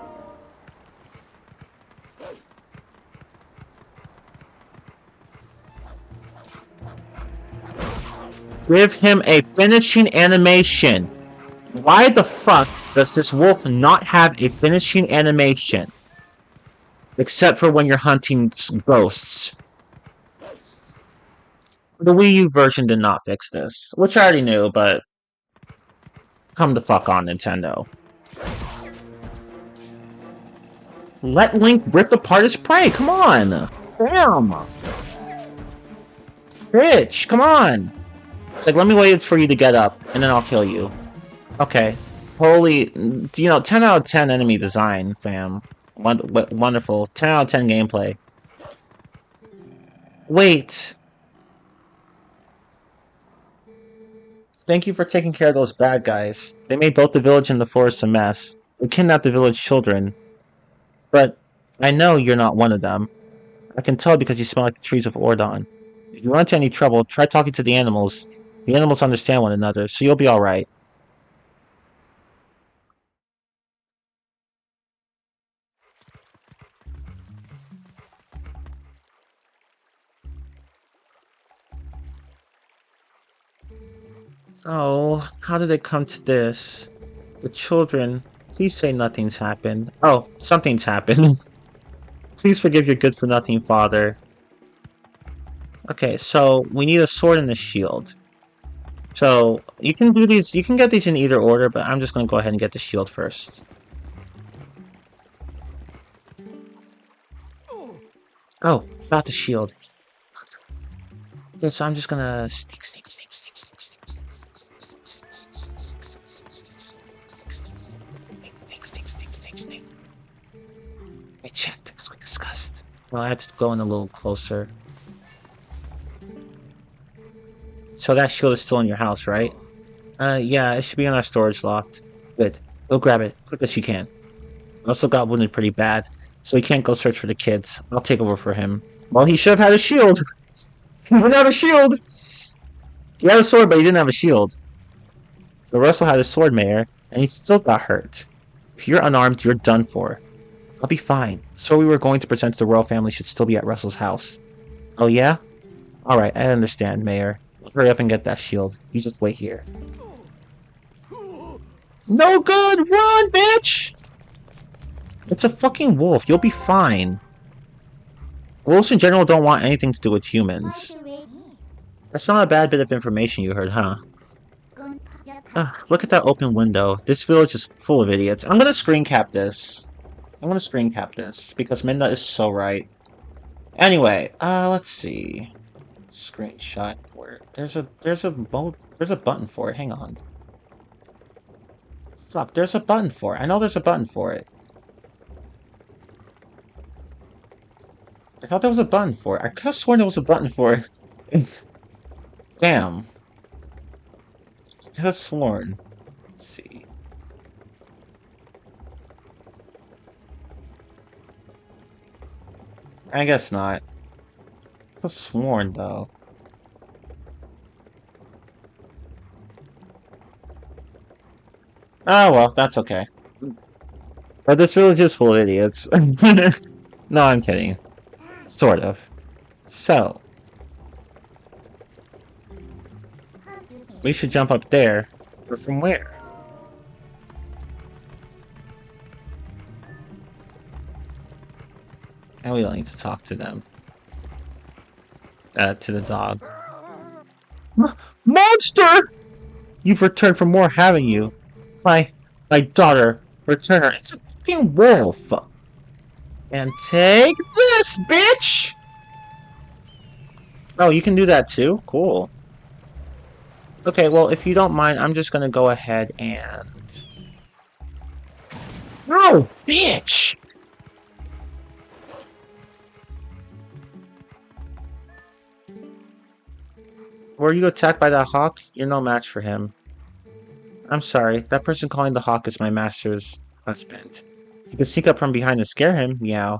Give him a finishing animation. Why the fuck does this wolf not have a finishing animation? Except for when you're hunting ghosts. The Wii U version did not fix this, which I already knew, but come the fuck on, Nintendo. Let Link rip apart his prey, come on! Damn! Bitch, come on! It's like, let me wait for you to get up, and then I'll kill you. Okay. Holy, you know, 10 out of 10 enemy design, fam. Wonderful. 10 out of 10 gameplay. Wait. Thank you for taking care of those bad guys. They made both the village and the forest a mess. They kidnapped the village children. But I know you're not one of them. I can tell because you smell like the trees of Ordon. If you run into any trouble, try talking to the animals. The animals understand one another, so you'll be alright. Oh, how did it come to this? The children, please say nothing's happened. Oh, something's happened. Please forgive your good-for-nothing father. Okay, so we need a sword and a shield. So, you can do these, you can get these in either order, but I'm just gonna go ahead and get the shield first. Oh, about the shield. Okay, so I'm just gonna sneak, sneak, sneak, sneak, sneak, sneak, sneak. I checked, as we discussed. Well, I had to go in a little closer. So that shield is still in your house, right? Yeah, it should be in our storage loft. Good. Go grab it, quick as you can. I also got wounded pretty bad, so he can't go search for the kids. I'll take over for him. Well, he should have had a shield. He didn't have a shield. He had a sword, but he didn't have a shield. The Russell had a sword, Mayor, and he still got hurt. If you're unarmed, you're done for. I'll be fine. So we were going to pretend the royal family should still be at Russell's house. Oh yeah? Alright, I understand, Mayor. Hurry up and get that shield. You just wait here. No good! Run, bitch! It's a fucking wolf. You'll be fine. Wolves in general don't want anything to do with humans. That's not a bad bit of information you heard, huh? Look at that open window. This village is full of idiots. I'm gonna screen cap this. Because Minda is so right. Anyway, let's see. Screenshot where there's a button for it. Hang on. Fuck, there's a button for it. I know there's a button for it. I thought there was a button for it. I could have sworn there was a button for it. Damn. I could have sworn. Let's see. I guess not. I could have sworn, though. Oh, well, that's okay. But this village is full of idiots. No, I'm kidding. Sort of. So, we should jump up there. But from where? And we don't need to talk to them. To the dog. Monster! You've returned for more, haven't you? My daughter, return her. It's a fucking wolf! And take this, bitch! Oh, you can do that too? Cool. Okay, well, if you don't mind, I'm just gonna go ahead and... No! Bitch! Were you attacked by that hawk? You're no match for him. I'm sorry, that person calling the hawk is my master's husband. You can sneak up from behind and scare him, meow.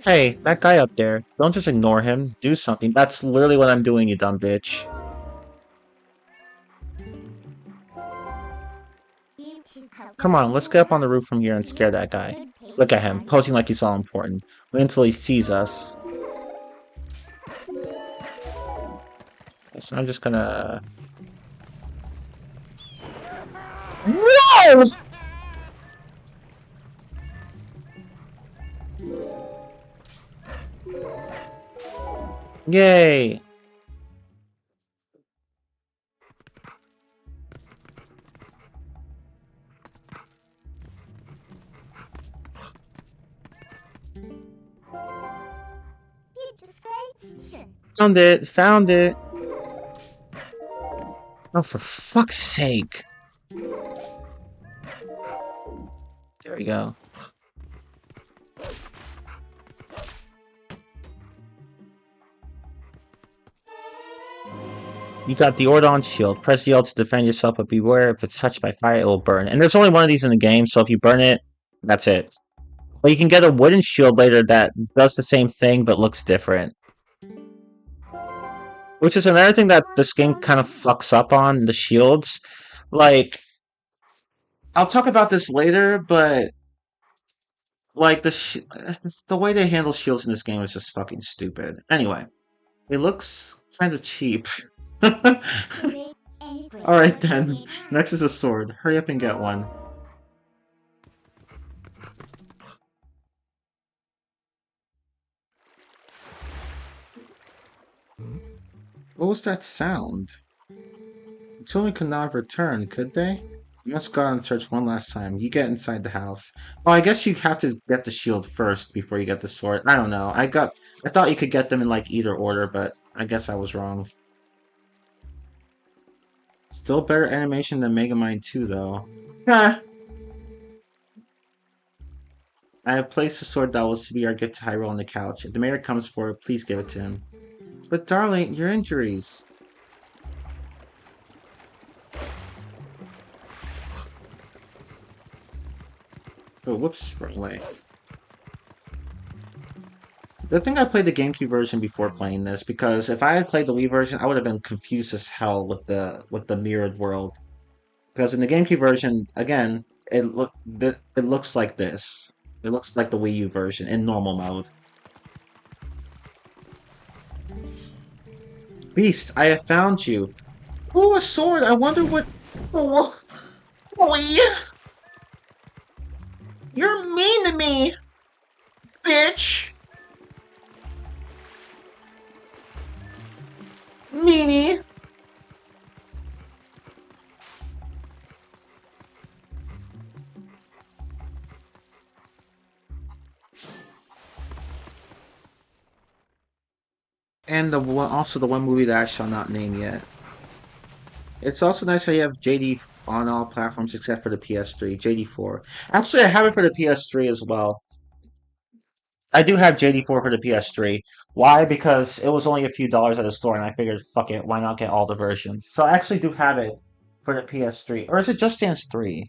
Hey, that guy up there, don't just ignore him, do something. That's literally what I'm doing, you dumb bitch. Come on, let's get up on the roof from here and scare that guy. Look at him, posing like he's all important. Wait until he sees us. So I'm just gonna... Whoa! Yay! Found it! Found it! Oh, for fuck's sake! There we go. You got the Ordon shield. Press the L to defend yourself, but beware if it's touched by fire, it will burn. And there's only one of these in the game, so if you burn it, that's it. But you can get a wooden shield later that does the same thing, but looks different. Which is another thing that this game kind of fucks up on, the shields. Like, I'll talk about this later, but like the way they handle shields in this game is just fucking stupid. Anyway, it looks kind of cheap. Alright then, next is a sword. Hurry up and get one. What was that sound? The children could not have returned, could they? You must go out and search one last time. You get inside the house. Oh, I guess you have to get the shield first before you get the sword. I don't know. I thought you could get them in like either order, but I guess I was wrong. Still better animation than Megamind 2, though. Huh. I have placed the sword that was to be our gift to Hyrule on the couch. If the mayor comes for it, please give it to him. But darling, your injuries. Oh, whoops, wrong way. The thing I played the GameCube version before playing this, because if I had played the Wii version, I would have been confused as hell with the mirrored world. Because in the GameCube version, again, it looks like this. It looks like the Wii U version in normal mode. Beast, I have found you. Oh, a sword! I wonder what. Oh, oh, you're mean to me, bitch. Meanie. And also the one movie that I shall not name yet. It's also nice how you have JD on all platforms except for the PS3, JD4. Actually, I have it for the PS3 as well. I do have JD4 for the PS3. Why? Because it was only a few dollars at the store, and I figured, fuck it, why not get all the versions? So I actually do have it for the PS3. Or is it Just Dance 3?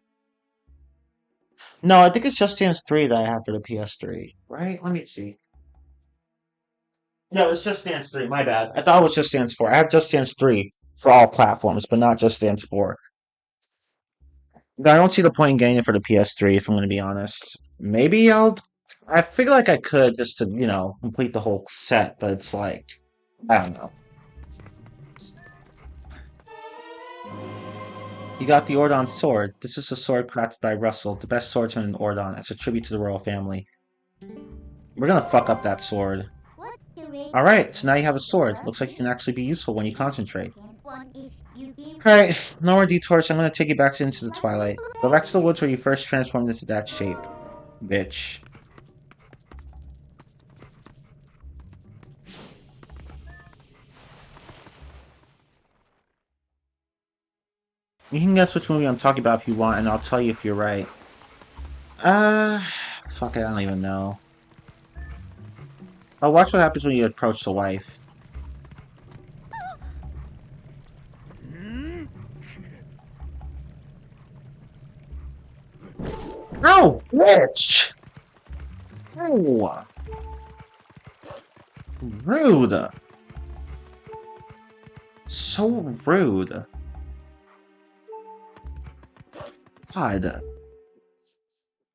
No, I think it's Just Dance 3 that I have for the PS3. Right? Let me see. Yeah, it's Just Dance 3. My bad. I thought it was Just Dance 4. I have Just Dance 3 for all platforms, but not Just Dance 4. I don't see the point in getting it for the PS3, if I'm going to be honest. Maybe I'll. I feel like I could just to, complete the whole set, but it's like, I don't know. You got the Ordon sword. This is a sword crafted by Russell, the best swordsman in Ordon, as a tribute to the royal family. We're gonna fuck up that sword. Alright, so now you have a sword. Looks like you can actually be useful when you concentrate. Alright, no more detours. I'm gonna take you back into the Twilight. Go back to the woods where you first transformed into that shape. Bitch. You can guess which movie I'm talking about if you want, and I'll tell you if you're right. Uh, fuck it, I don't even know. Oh, watch what happens when you approach the wife. Oh, bitch! Oh, rude. So rude. God.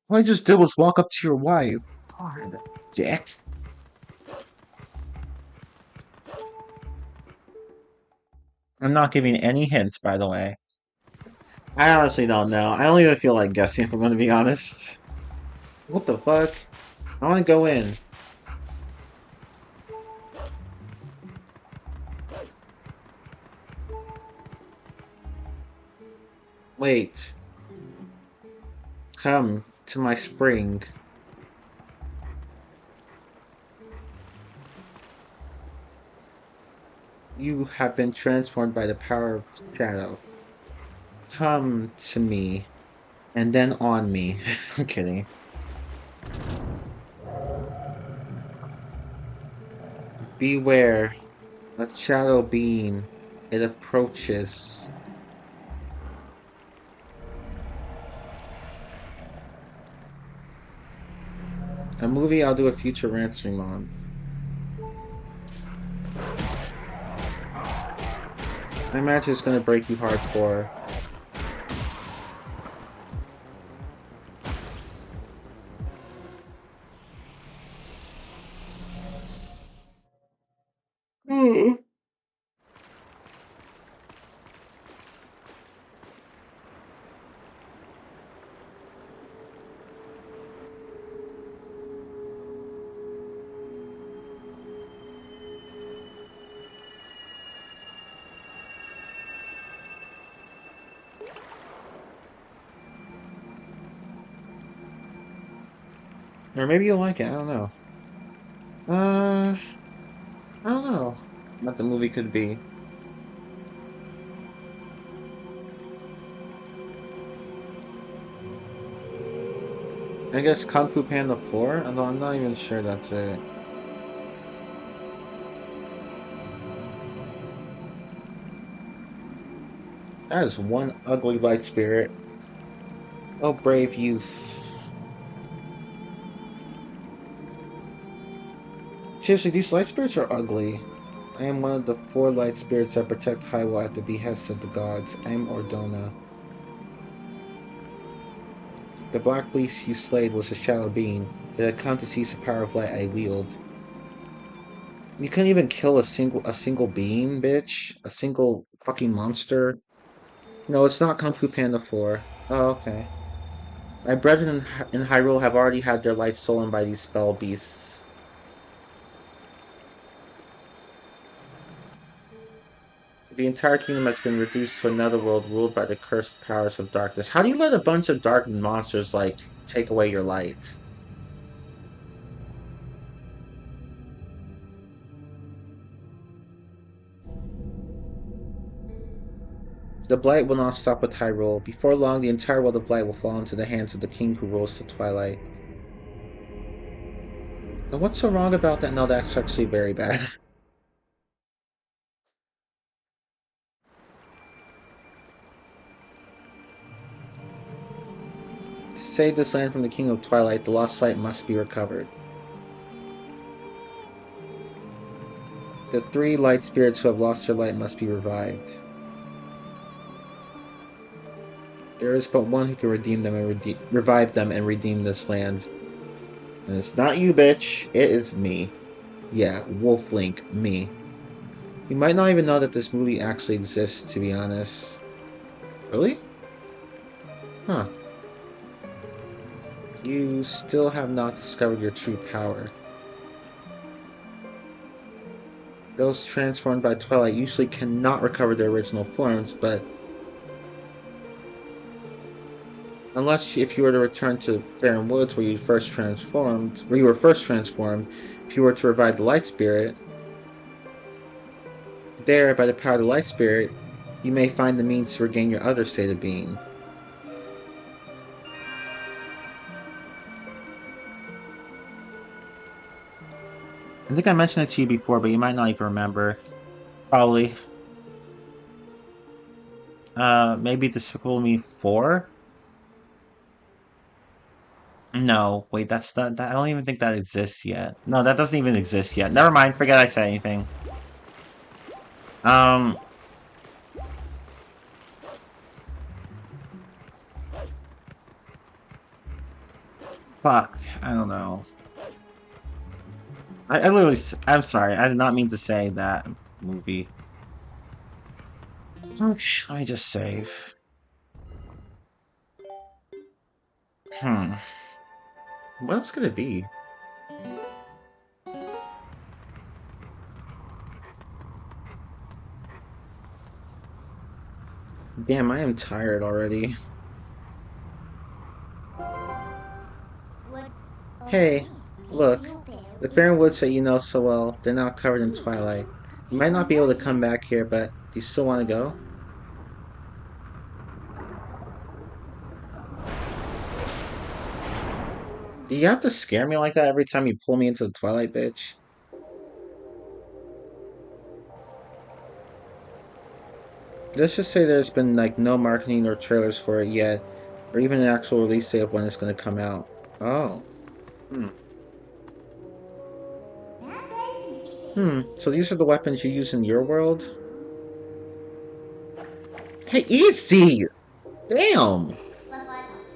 All I just did was walk up to your wife. God, dick. I'm not giving any hints, by the way. I honestly don't know. I don't even feel like guessing, if I'm gonna be honest. What the fuck? I wanna go in. Wait. Come to my spring. You have been transformed by the power of shadow. Come to me. And then on me. I'm kidding. Beware. A shadow being. It approaches. A movie I'll do a future rant stream on. I imagine it's gonna break you hardcore. Mm. Or maybe you'll like it, I don't know. I don't know what the movie could be. I guess Kung Fu Panda 4? Although I'm not even sure that's it. That is one ugly light spirit. Oh, brave youth. Seriously, these light spirits are ugly. I am one of the 4 light spirits that protect Hyrule at the behest of the gods. I am Ordona. The black beast you slayed was a shadow being. It had come to seize the power of light I wield. You couldn't even kill a single being, bitch? A single fucking monster? No, it's not Kung Fu Panda 4. Oh, okay. My brethren in Hyrule have already had their light stolen by these spell beasts. The entire kingdom has been reduced to another world ruled by the cursed powers of darkness. How do you let a bunch of dark monsters, like, take away your light? The blight will not stop with Hyrule. Before long, the entire world of light will fall into the hands of the king who rules the Twilight. And what's so wrong about that? No, that's actually very bad. To save this land from the king of Twilight, the lost light must be recovered. The 3 light spirits who have lost their light must be revived. There is but one who can redeem them and revive them and redeem this land. And it's not you, bitch. It is me. Yeah, Wolf Link, me. You might not even know that this movie actually exists, to be honest. Really? Huh. You still have not discovered your true power. Those transformed by Twilight usually cannot recover their original forms, but unless if you were to return to Faron Woods where you were first transformed, if you were to revive the Light Spirit, there, by the power of the Light Spirit, you may find the means to regain your other state of being. I think I mentioned it to you before, but you might not even remember. Probably. Maybe Despicable Me 4? No, wait, I don't even think that exists yet. No, that doesn't even exist yet. Never mind, forget I said anything. Um, fuck, I don't know. I literally, I'm sorry, I did not mean to say that movie. Okay, let me just save. Hmm, what else could it be? Damn, I am tired already. Hey, look, the Faron Woods that you know so well, they're now covered in twilight. You might not be able to come back here, but do you still want to go? Do you have to scare me like that every time you pull me into the twilight, bitch? Let's just say there's been like no marketing or trailers for it yet, or even an actual release date of when it's going to come out. Oh. Hmm. So these are the weapons you use in your world? Hey, easy! Damn!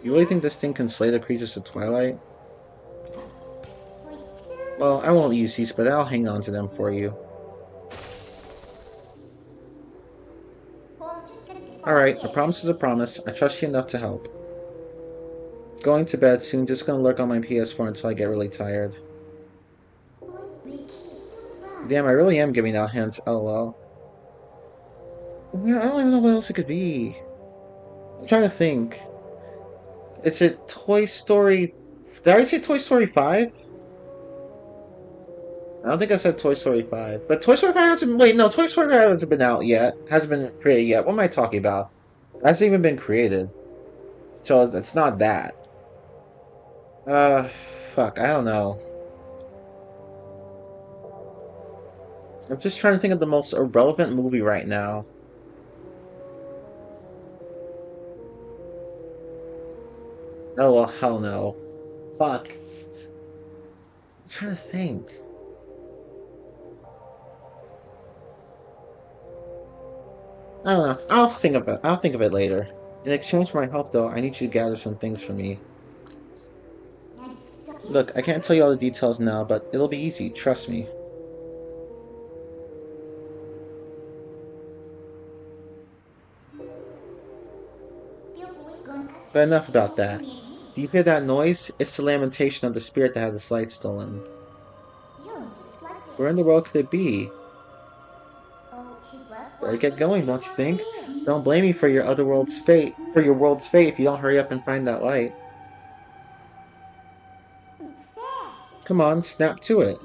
You really think this thing can slay the creatures of Twilight? Well, I won't use these, but I'll hang on to them for you. Alright, a promise is a promise. I trust you enough to help. Going to bed soon, just gonna lurk on my PS4 until I get really tired. Damn, I really am giving out hints, lol. Yeah, I don't even know what else it could be. I'm trying to think. Is it Toy Story Did I say Toy Story 5? I don't think I said Toy Story 5. But Toy Story 5 hasn't. Wait, no, Toy Story 5 hasn't been out yet. Hasn't been created yet. What am I talking about? It hasn't even been created. So it's not that. Fuck, I don't know. I'm just trying to think of the most irrelevant movie right now. Oh, well, hell no. Fuck. I'm trying to think. I don't know. I'll think of it. I'll think of it later. In exchange for my help, though, I need you to gather some things for me. Look, I can't tell you all the details now, but it'll be easy. Trust me. But enough about that. Do you hear that noise? It's the lamentation of the spirit that had its light stolen. Where in the world could it be? Better get going, don't you think? Don't blame me for your other world's fate. For your world's fate if you don't hurry up and find that light. Come on, snap to it.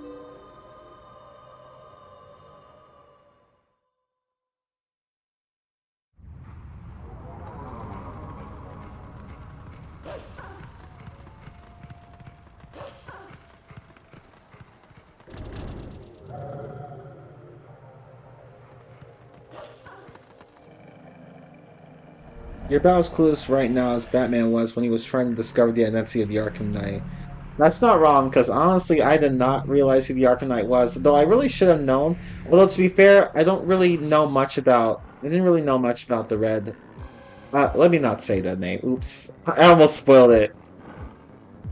You're about as clueless right now as Batman was when he was trying to discover the identity of the Arkham Knight. That's not wrong, because honestly, I did not realize who the Arkham Knight was, though I really should have known. Although, to be fair, I don't really know much about. I didn't really know much about the Red. Let me not say that name. Oops. I almost spoiled it.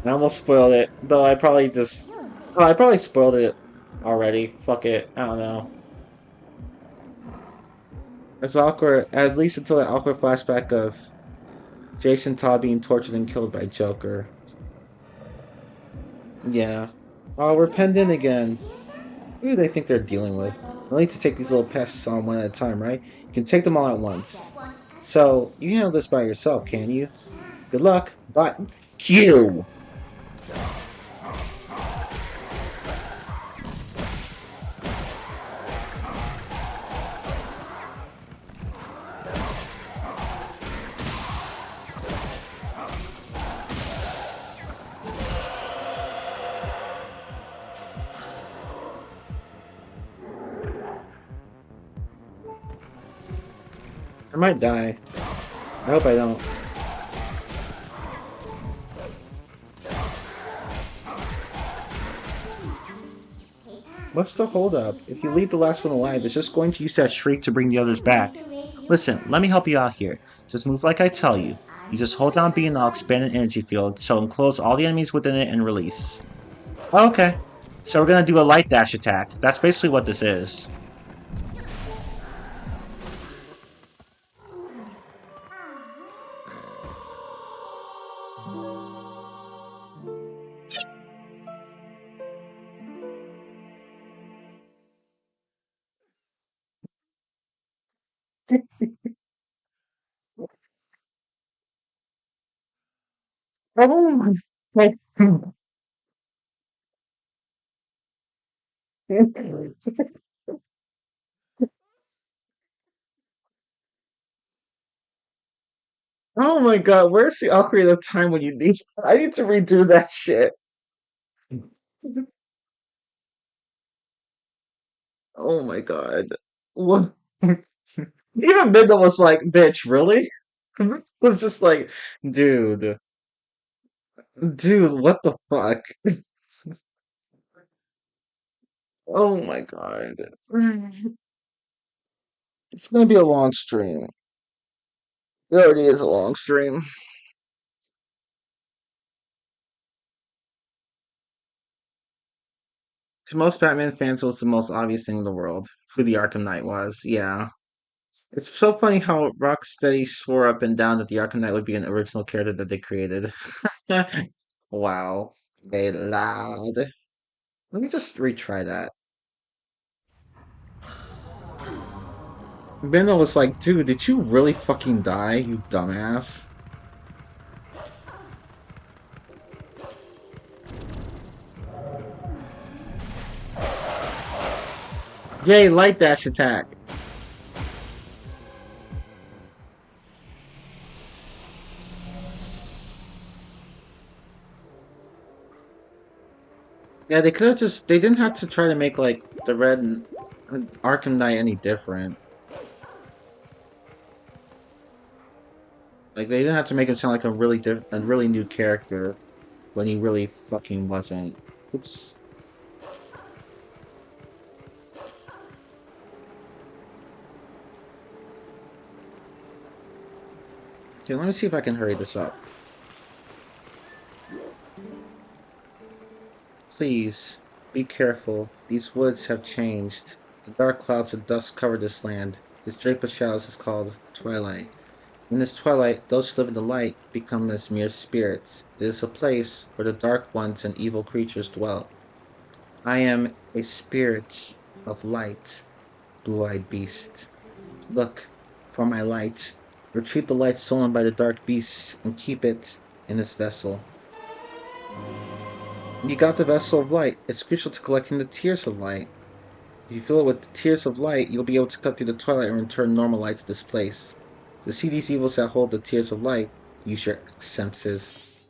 I almost spoiled it. Though I probably just. Oh, I probably spoiled it already. Fuck it. I don't know. It's awkward, at least until that awkward flashback of Jason Todd being tortured and killed by Joker. Yeah. Oh, we're penned in again. Who do they think they're dealing with? I need to take these little pests on one at a time, right? You can take them all at once. So, you handle this by yourself, can you? Good luck. Bye. Q! I might die. I hope I don't. What's the holdup? If you leave the last one alive, it's just going to use that shriek to bring the others back. Listen, let me help you out here. Just move like I tell you. You just hold down B and I'll expand an energy field, so enclose all the enemies within it and release. Okay. So we're gonna do a light dash attack. That's basically what this is. Oh my Oh my god, where's the algorithm of time when you need I need to redo that shit. Oh my god. What? Even Midna was like, bitch, really? Was just like, dude, dude, what the fuck? Oh my god. It's gonna be a long stream. It already is a long stream. To most Batman fans, it was the most obvious thing in the world who the Arkham Knight was. Yeah. It's so funny how Rocksteady swore up and down that the Arkham Knight would be an original character that they created. Wow. They loud. Let me just retry that. Benno was like, dude, did you really fucking die, you dumbass? Yay, light dash attack. Yeah, they could have just. They didn't have to try to make, like, the red Arkham Knight any different. Like, they didn't have to make him sound like a really new character when he really fucking wasn't. Oops. Okay, let me see if I can hurry this up. Please, be careful. These woods have changed. The dark clouds of dust cover this land. This drape of shadows is called Twilight. In this twilight, those who live in the light become as mere spirits. It is a place where the dark ones and evil creatures dwell. I am a spirit of light, blue-eyed beast. Look for my light. Retrieve the light stolen by the dark beasts and keep it in this vessel. You got the vessel of light. It's crucial to collecting the tears of light. If you fill it with the tears of light, you'll be able to cut through the twilight and return normal light to this place. To see these evils that hold the tears of light, use your senses.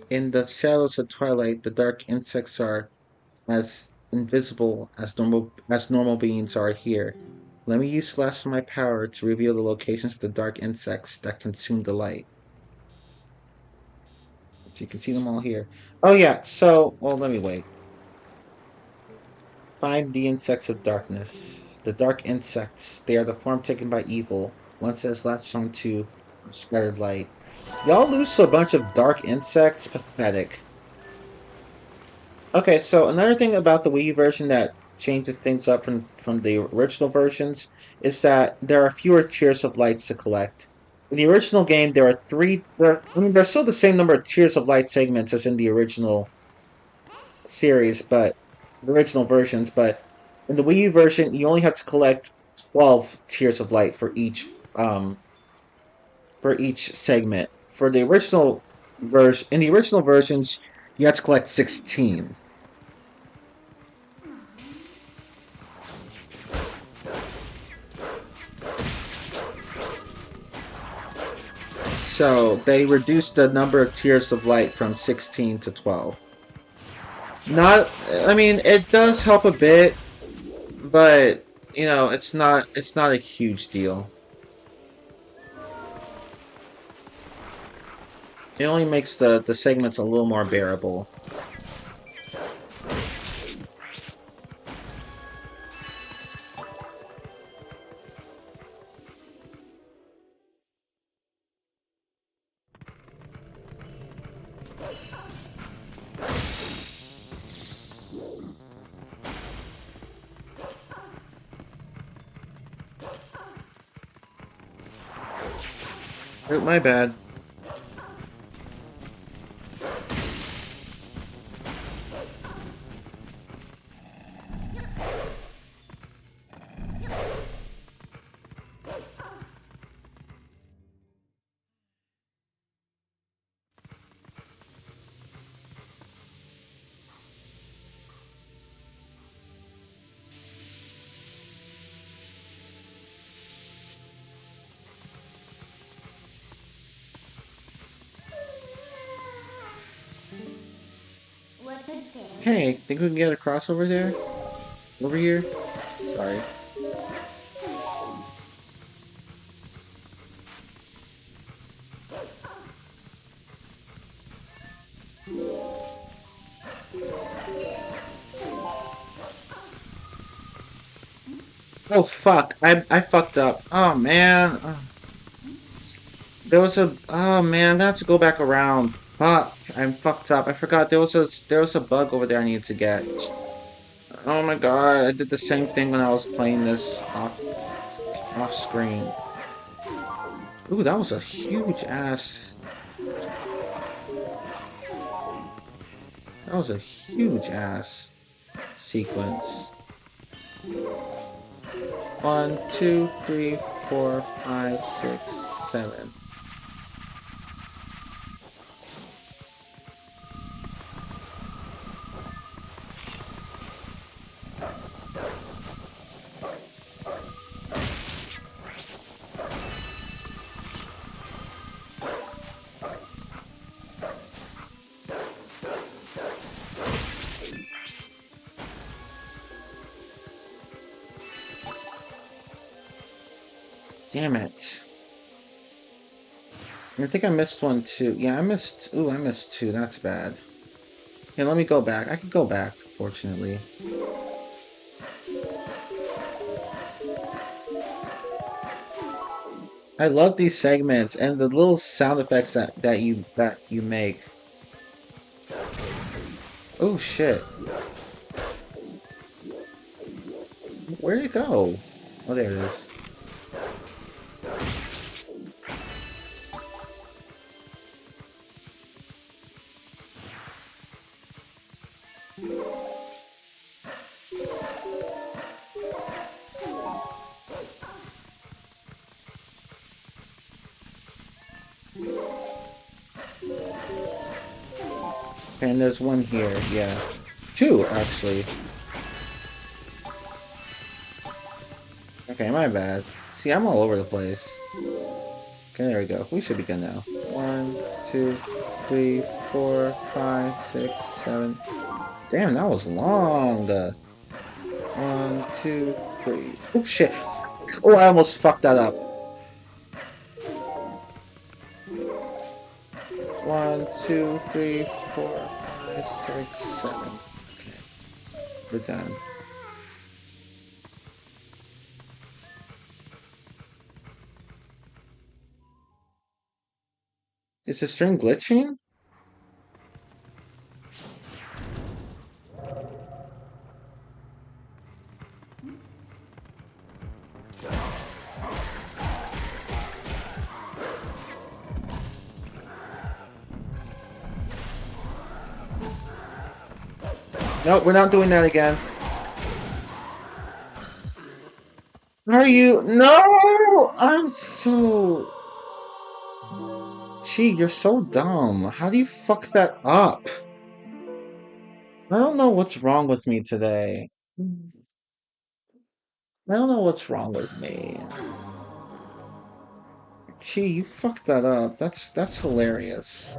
In the shadows of twilight, the dark insects are as invisible as normal beings are here. Let me use the last of my power to reveal the locations of the dark insects that consume the light. So you can see them all here. Oh yeah, so well let me wait. Find the insects of darkness. The dark insects, they are the form taken by evil, once it has latched onto scattered light. Y'all lose to a bunch of dark insects? Pathetic. Okay, so another thing about the Wii U version that changes things up from the original versions is that there are fewer tiers of lights to collect. In the original game, there are I mean, there's still the same number of tiers of light segments as in the original series, but the original versions. But in the Wii U version, you only have to collect 12 tiers of light for each segment. For the original version, in the original versions, you have to collect 16. So they reduced the number of tiers of light from 16 to 12. Not, I mean, it does help a bit, but it's not a huge deal. It only makes the segments a little more bearable. Oh, my bad. Hey, think we can get a crossover there? Over here? Sorry. Oh fuck! I fucked up. Oh man. There was a. Oh man, I'm gonna have to go back around. Fuck! I'm fucked up. I forgot there was a bug over there I needed to get. Oh my god! I did the same thing when I was playing this off screen. Ooh, that was a huge ass. That was a huge ass sequence. 1, 2, 3, 4, 5, 6, 7. Damn it. I think I missed one too. Yeah, I missed... Ooh, I missed two. That's bad. Yeah, let me go back. I could go back, fortunately. I love these segments and the little sound effects that you make. Oh shit. Where'd it go? Oh, there it is. And there's one here, yeah. Two, actually. Okay, my bad. See, I'm all over the place. Okay, there we go. We should be good now. 1, 2, 3, 4, 5, 6, 7. Damn, that was long. 1, 2, 3. Oh shit. Oh, I almost fucked that up. 1, 2, 3, 4, 5, 6, 7. Okay, we're done. Is the stream glitching? Nope, we're not doing that again. Are you? No! I'm so... Gee, you're so dumb. How do you fuck that up? I don't know what's wrong with me today. I don't know what's wrong with me. Gee, you fucked that up. That's hilarious.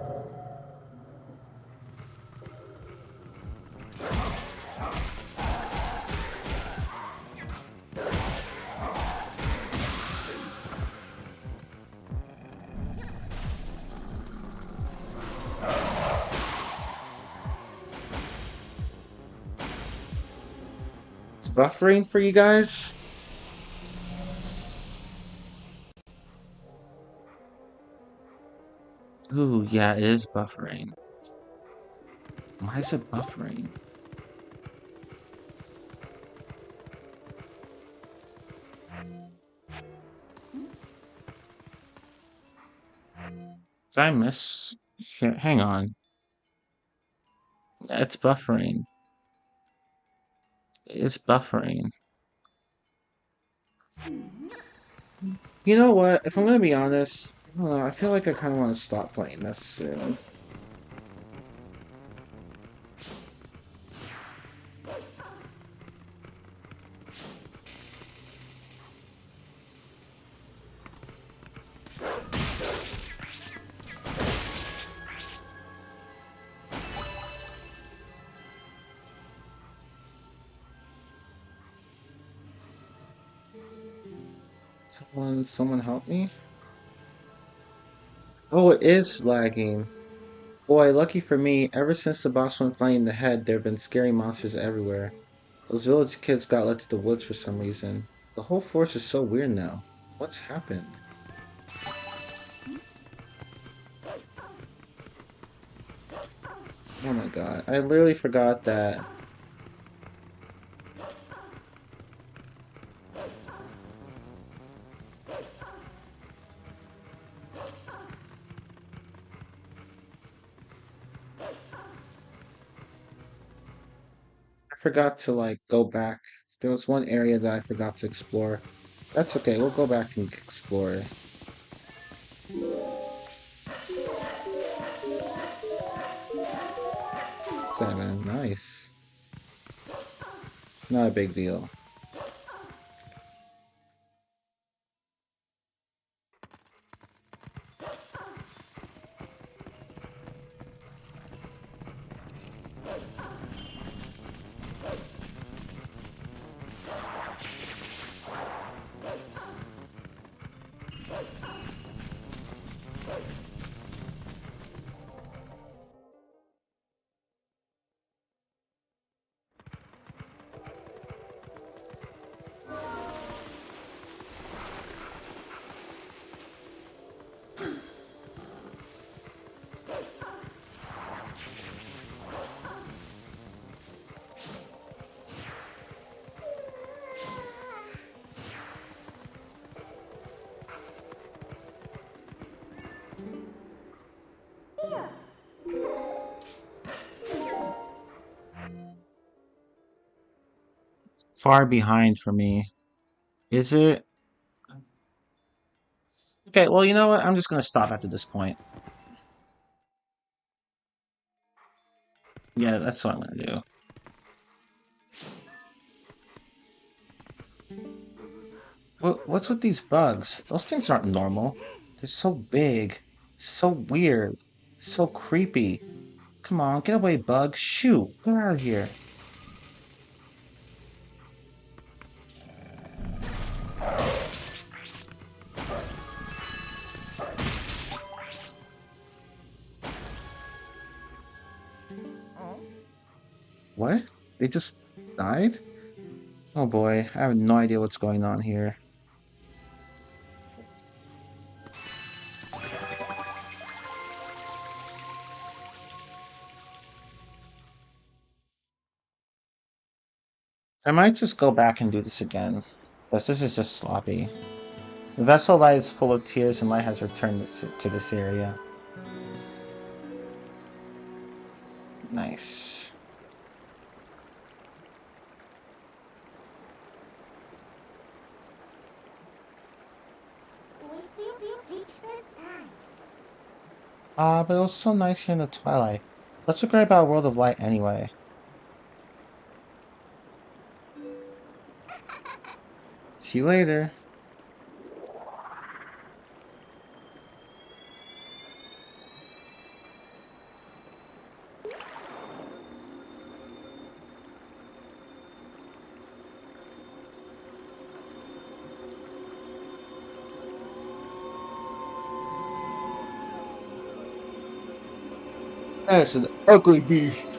It's buffering for you guys? Ooh, yeah, it is buffering. Why is it buffering? Did I miss? Hang on. It's buffering. It's buffering. You know what? If I'm gonna be honest, I don't know. I feel like I kind of want to stop playing this soon. Someone help me? Oh, it is lagging. Boy, lucky for me, ever since the boss went flying in the head, there have been scary monsters everywhere. Those village kids got left to the woods for some reason. The whole forest is so weird now. What's happened? Oh my god, I literally forgot that. I forgot to, like, go back. There was one area that I forgot to explore. That's okay, we'll go back and explore it. 7, nice. Not a big deal. far behind for me. Is it? Okay, well, you know what? I'm just gonna stop after this point. Yeah, that's what I'm gonna do. What's with these bugs? Those things aren't normal. They're so big, so weird, so creepy. Come on, get away, bug. Shoot, get out of here. What? They just died? Oh boy, I have no idea what's going on here. I might just go back and do this again, because this is just sloppy. The vessel lies full of tears and light has returned to this area. Nice. Ah, but it was so nice here in the Twilight. What's so great about World of Light anyway? See you later. That's an ugly beast.